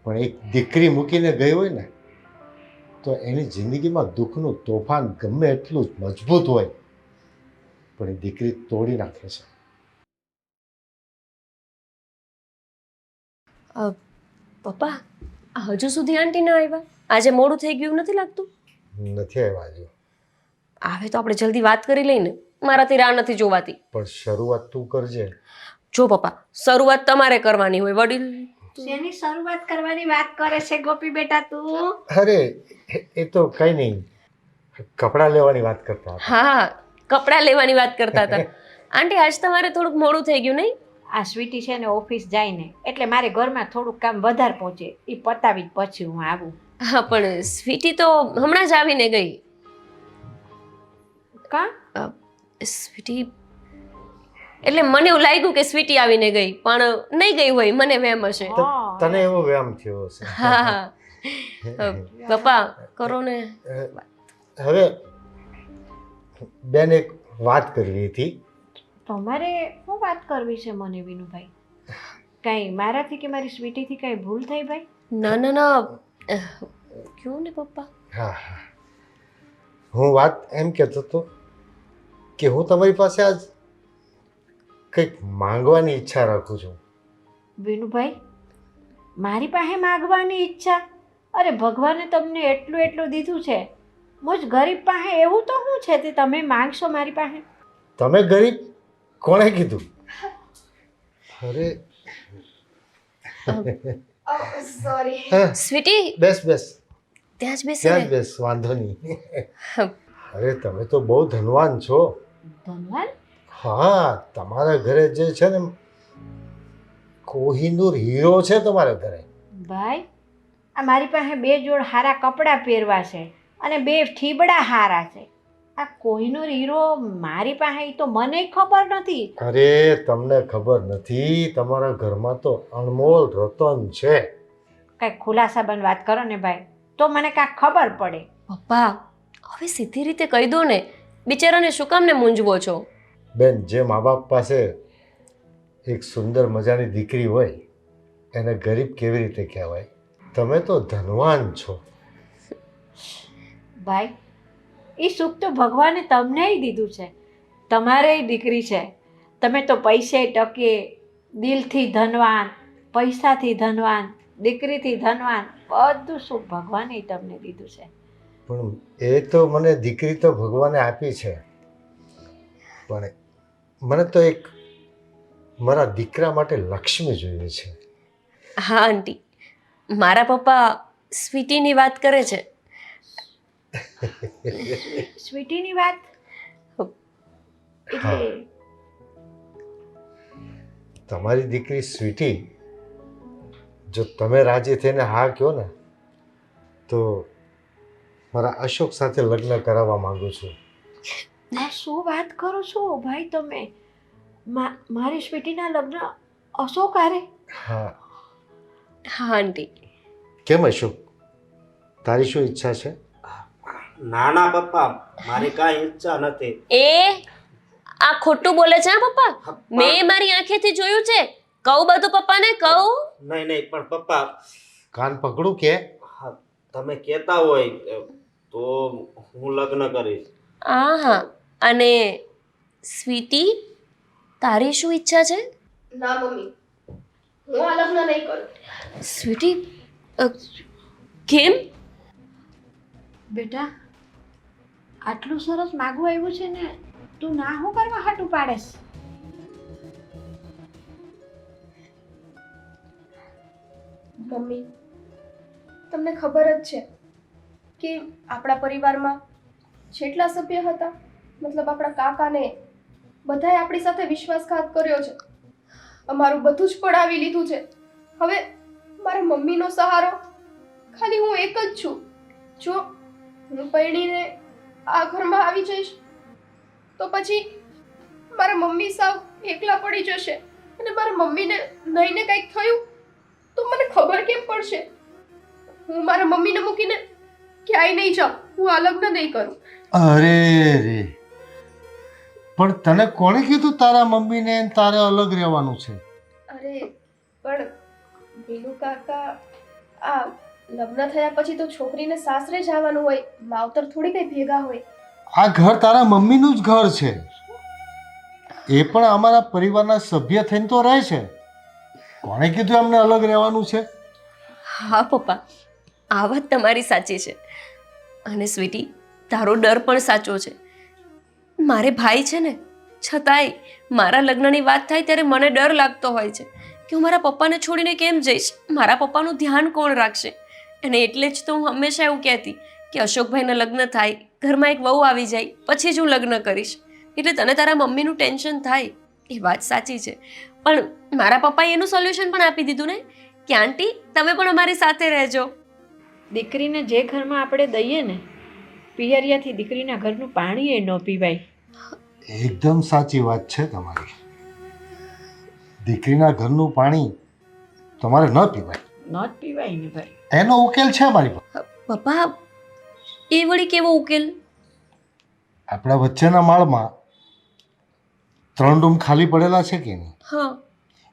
પણ એક દીકરી મૂકીને ગઈ હોય ને તો એની જિંદગીમાં દુઃખનું તોફાન ગમે એટલું જ મજબૂત હોય પણ એ દીકરી તોડી નાખે છે. પપ્પા હજુ સુધી આંટી ના આવ્યા? આજે મોડું થઈ ગયું નથી લાગતું? નથી આવ્યા હજુ. આવે તો આપણે જલ્દી વાત કરી લઈને, મારાથી રાહ નથી જોવાતી. પણ શરૂઆત તું કરજે. જો પપ્પા, શરૂઆત તમારે કરવાની હોય, વડીલ. શેની શરૂઆત કરવાની વાત કરે છે ગોપી બેટા તું? અરે એ તો કઈ નહીં, કપડાં લેવાની વાત કરતા હતા. હા, કપડાં લેવાની વાત કરતા હતા. આંટી આજ તમારે થોડુંક મોડું થઈ ગયું નહીં? આ સ્વીટી છે ને ઓફિસ જાય ને એટલે મારે ઘરમાં થોડુંક કામ વધારે પહોંચે, એ પતાવી પછી હું આવું. હા, પણ સ્વીટી તો હમણાં જ આવીને ગઈ. કા? સ્વીટી એટલે મને એવું લાગ્યું કે સ્વીટી આવીને ગઈ, પણ નહીં ગઈ હોય, મને વહેમ હશે. તને એવો વ્યાયામ થયો હશે. હા, પપ્પા કરો ને. હવે બેન એક વાત કરવી હતી. તમારે શું વાત કરવી છે મને વિનુભાઈ? કઈ મારાથી કે મારી સ્વીટીથી કઈ ભૂલ થઈ ભાઈ? ના ના ના, ક્યું ને પપ્પા. હા હા, હું વાત એમ કહેતો હતો કે હું તમારી પાસે આજ કંઈક માંગવાની ઈચ્છા રાખું છું. વિનુભાઈ, મારી પાસે માગવાની ઈચ્છા? અરે ભગવાને તમને એટલું દીધું છે, મુજ ગરીબ પાસે એવું તો શું છે તે તમે માંગશો મારી પાસે? તમે ગરીબ? કોણે કીધું? અરે સોરી. સ્વીટી બેસ બેસ, ત્યાં જ બેસી ત્યાં જ રહે. બેસ, વાંધો નહીં. અરે તમે તો બહુ ધનવાન છો. ધનવાન? હા, તમારા ઘરે જે છે ને કોહિનૂર હીરો છે તમારા ઘરે. ભાઈ, આ મારી પાસે 2 જોડ હારા કપડાં પહેરવા છે અને 2 ઠીબડા હારા છે. આ કોહિનૂર હીરો મારી પાસે, ઈ તો મને ખબર નથી. અરે તમને ખબર નથી, તમારા ઘરમાં તો અનમોલ રતન છે. કાંઈક ખુલાસાબંધ વાત કરો ને ભાઈ, તો મને કાંઈક ખબર પડે. પપ્પા હવે સીધી રીતે કહી દો ને, બિચારાને શું કામ ને મૂંઝવો છો? બેન, જે મા બાપ પાસે એક સુંદર મજાની દીકરી હોય એને ગરીબ કેવી રીતે કહેવાય? તમે તો ધનવાન છો. ભાઈ, એ સુખ તો ભગવાને તમને દીધું છે. તમારે દીકરી છે, તમે તો પૈસે ટકે, દિલથી ધનવાન, પૈસાથી ધનવાન, દીકરીથી ધનવાન, બધું સુખ ભગવાને તમને દીધું છે. પણ એ તો મને દીકરી તો ભગવાને આપી છે, પણ મને તો એક મારા દીકરા માટે લક્ષ્મી જોઈએ છે. હા આંટી, મારા પપ્પા સ્વીટીની વાત કરે છે. સ્વીટીની વાત? હા. એટલે તમારી દીકરી સ્વીટી, જો તમે રાજી થઈને હા કહો ને તો મારા અશોક સાથે લગ્ન કરાવવા માંગુ છું. આ શું વાત કરો છો ભાઈ તમે? મારી સ્વીટીના લગ્ન અશોક હારે? હા. હા આંટી. કેમ અશોક, તારી શું ઈચ્છા છે? ના ના પપ્પા, મારી કાંઈ ઈચ્છા નથી. એ આ ખોટું બોલે છે હા પપ્પા? મેં મારી આંખેથી જોયું છે. કહું બધું પપ્પાને, કહું? નહીં નહીં, પણ પપ્પા, કાન પકડું કે? હા, તમે કહેતા હોય તો હું લગ્ન કરીશ. હા, અને સ્વીટી તારી શું ઈચ્છા છે? ના મમ્મી, હું આ લગ્ન નહીં કરું. સ્વીટી કેમ? બેટા, આટલું સરસ માગવું આવ્યું છે ને, તું ના હું કરવા હાટું પાડેસ? મમ્મી, તમને ખબર જ છે કે આપણા પરિવારમાં જેટલા સભ્ય હતા, મતલબ આપણા કાકાને બધાએ આપણી સાથે વિશ્વાસઘાત કર્યો છે. અમારું બધું જ પડાવી લીધું છે. હવે મારા મમ્મીનો સહારો ખાલી હું એક જ છું. જો હું પરણીને આ ઘરમાં આવી જઈશ તો પછી મારા મમ્મી સાવ એકલા પડી જશે, અને મારા મમ્મીને નહીને કંઈક થયું તો મને ખબર કેમ પડશે? હું મારા મમ્મીને મૂકીને ક્યાંય નહીં જાઉં. હું આ લગ્ન નહીં કરું. અરે રે, પણ તને કોણે કીધું તારા મમ્મીને તારે અલગ રહેવાનું છે? અરે પણ બીનુ કાકા, આ લગ્ન થયા પછી તો છોકરીને સાસરે જવાનું હોય, માવતર થોડી કઈ ભેગા હોય. આ ઘર તારા મમ્મીનું જ ઘર છે. એ પણ અમારા પરિવારના સભ્ય થઈને તો રહે છે. કોણે કીધું અમને અલગ રહેવાનું છે? હા પપ્પા, આ વાત તમારી સાચી છે. અને સ્વીટી, તારો ડર પણ સાચો છે. મારે ભાઈ છે ને, છતાંય મારા લગ્નની વાત થાય ત્યારે મને ડર લાગતો હોય છે કે હું મારા પપ્પાને છોડીને કેમ જઈશ, મારા પપ્પાનું ધ્યાન કોણ રાખશે. અને એટલે જ તો હું હંમેશા એવું કહેતી કે અશોકભાઈના લગ્ન થાય, ઘરમાં એક વહુ આવી જાય, પછી જ હું લગ્ન કરીશ. એટલે તને તારા મમ્મીનું ટેન્શન થાય, એ વાત સાચી છે. પણ મારા પપ્પાએ એનું સોલ્યુશન પણ આપી દીધું ને કે આંટી તમે પણ અમારી સાથે રહેજો. દીકરીને જે ઘરમાં આપણે દઈએ ને, પિયરિયાથી દીકરીના ઘરનું પાણી એ ન પીવાય. એકદમ સાચી વાત છે તમારી. દીકરીના ઘરનું પાણી તમારે ન પીવાય. ન જ પીવાય ને ભાઈ. એનો ઉકેલ છે મારી પાસે. પપ્પા, એ વળી કેવો ઉકેલ? આપણા વચ્ચેના માળમાં 3 રૂમ ખાલી પડેલા છે કે નહીં? હા.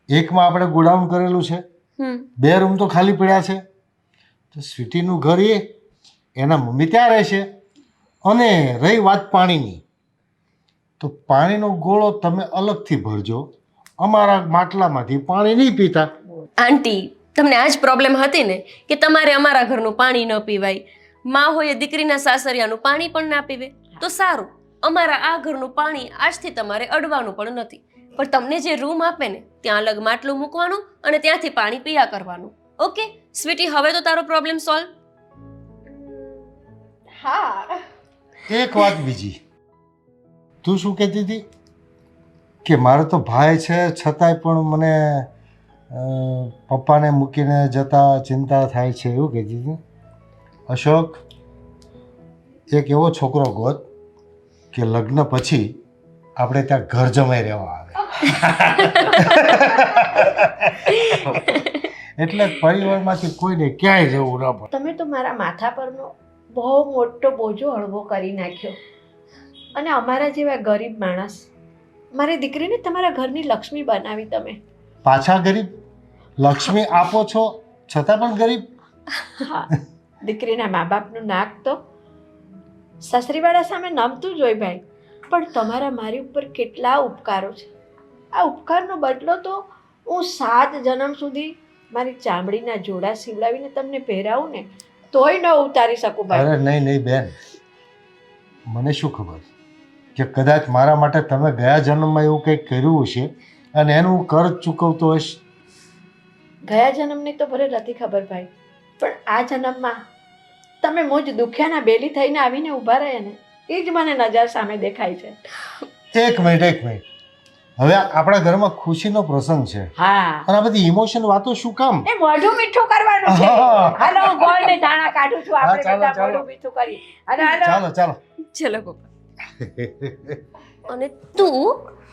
એકમાં આપણે ગોડાઉન કરેલું છે, 2 રૂમ તો ખાલી પડ્યા છે. તો સ્વીટીનું ઘર એના મમ્મી ત્યાં રહેશે. અને રહી વાત પાણીની, તો પાણીનો ગોળો તમે અલગથી ભરજો. અમારા માટલામાંથી પાણી નહીં પીતા. આંટી, તમને આ જ પ્રોબ્લેમ હતી ને કે તમારે અમારા ઘરનું પાણી ન પીવાય, માં હોય દીકરીના સાસરિયાનું પાણી પણ ના પીવે. તો સારું, અમારા આ ઘરનું પાણી આજથી તમારે અડવાનું પણ નથી. પણ તમને જે રૂમ આપે ને ત્યાં અલગ માટલું મૂકવાનું અને ત્યાંથી પાણી પીયા કરવાનું. ઓકે સ્વીટી, હવે તો તારો પ્રોબ્લેમ સોલ્વ. હા. એક વાત બીજી, તું શું કહેતી હતી કે મારો તો ભાઈ છે છતાંય પણ મને પપ્પાને મૂકીને જતા ચિંતા થાય છે, એવું કહેતી હતી. અશોક, એક એવો છોકરો ગોત કે લગ્ન પછી આપણે ત્યાં ઘર જમાઈ રહેવા આવે. એટલે પરિવારમાંથી કોઈને ક્યાંય જવું ન પડે. તમે તો મારા માથા પરનો બહુ મોટો બોજો હળવો કરી નાખ્યો. અને અમારા જેવા ગરીબ માણસ, મારી દીકરીને તમારા ઘરની લક્ષ્મી બનાવી તમે. પાછા ગરીબ? લક્ષ્મી આપો છો છતાં પણ ગરીબ? હા, દીકરીના મા બાપનું નાક તો સાસરીવાળા સામે નમતું જ હોય ભાઈ. પણ તમારા મારી ઉપર કેટલા ઉપકારો છે. આ ઉપકારનો બદલો તો હું 7 જન્મ સુધી મારી ચામડીના જોડા સીવડાવીને તમને પહેરાવું ને તોય ન ઉતારી શકું ભાઈ. અરે નહીં નહીં બેન, મને શું ખબર કે કદાચ મારા માટે તમે ગયા જન્મમાં એવું કંઈક કર્યું હશે અને એનું હું કર્જ ચૂકવતો હશ. ગયા જન્મની તો ભલે નથી ખબર ભાઈ, પણ આ જન્મમાં તમે મુજ દુખ્યાના બેલી થઈને આવીને ઊભા રહ્યા ને, એ જ મને નજર સામે દેખાય છે. એક મિનિટ, હવે આપણા ઘરમાં ખુશીનો પ્રસંગ છે હા, અને આ બધી ઇમોશન વાતો શું કામ? એ મોઢું મીઠું કરવાનું છે. હા. હાલો હું ગોળ ને ધાણા કાઢું છું, આપણે ચાલો, બધા ચાલો. મોઢું મીઠું કરી. હાલો હાલો. ચાલો ચલો પપ્પા. અને તું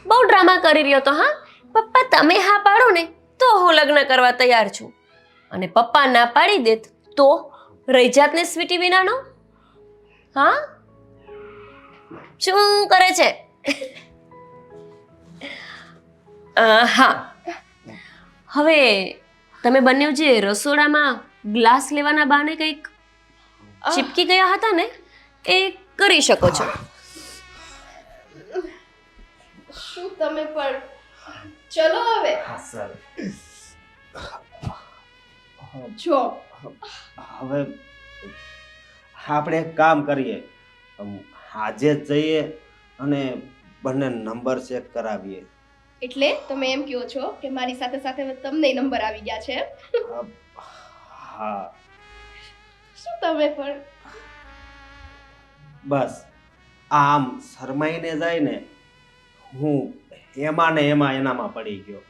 બહુ ડ્રામા કરી રહ્યો તો. હા પપ્પા, તમે હા પાડો ને તો હું લગ્ન કરવા તૈયાર છું, અને પપ્પા ના પાડી દેત તો રહી જાત ને સ્વીટી વિનાનો. હા, શું કરે છે? હા, હવે તમે બંને જે રસોડામાં ગ્લાસ લેવાના બહાને કંઈક ચીપકી ગયા હતા ને, એ કરી શકો છો. શું તમે પણ ચલો હવે. હા સર. જો હવે આપણે એક કામ કરીએ, આજે જ જઈએ અને બંને નંબર ચેક કરાવીએ. એટલે તમે એમ કહો છો કે મારી સાથે સાથે તમને નંબર આવી ગયા છે? હા શું તમે પણ બસ આમ શરમાઈને જાય ને, હું એમાં ને એમાં એનામાં પડી ગયો.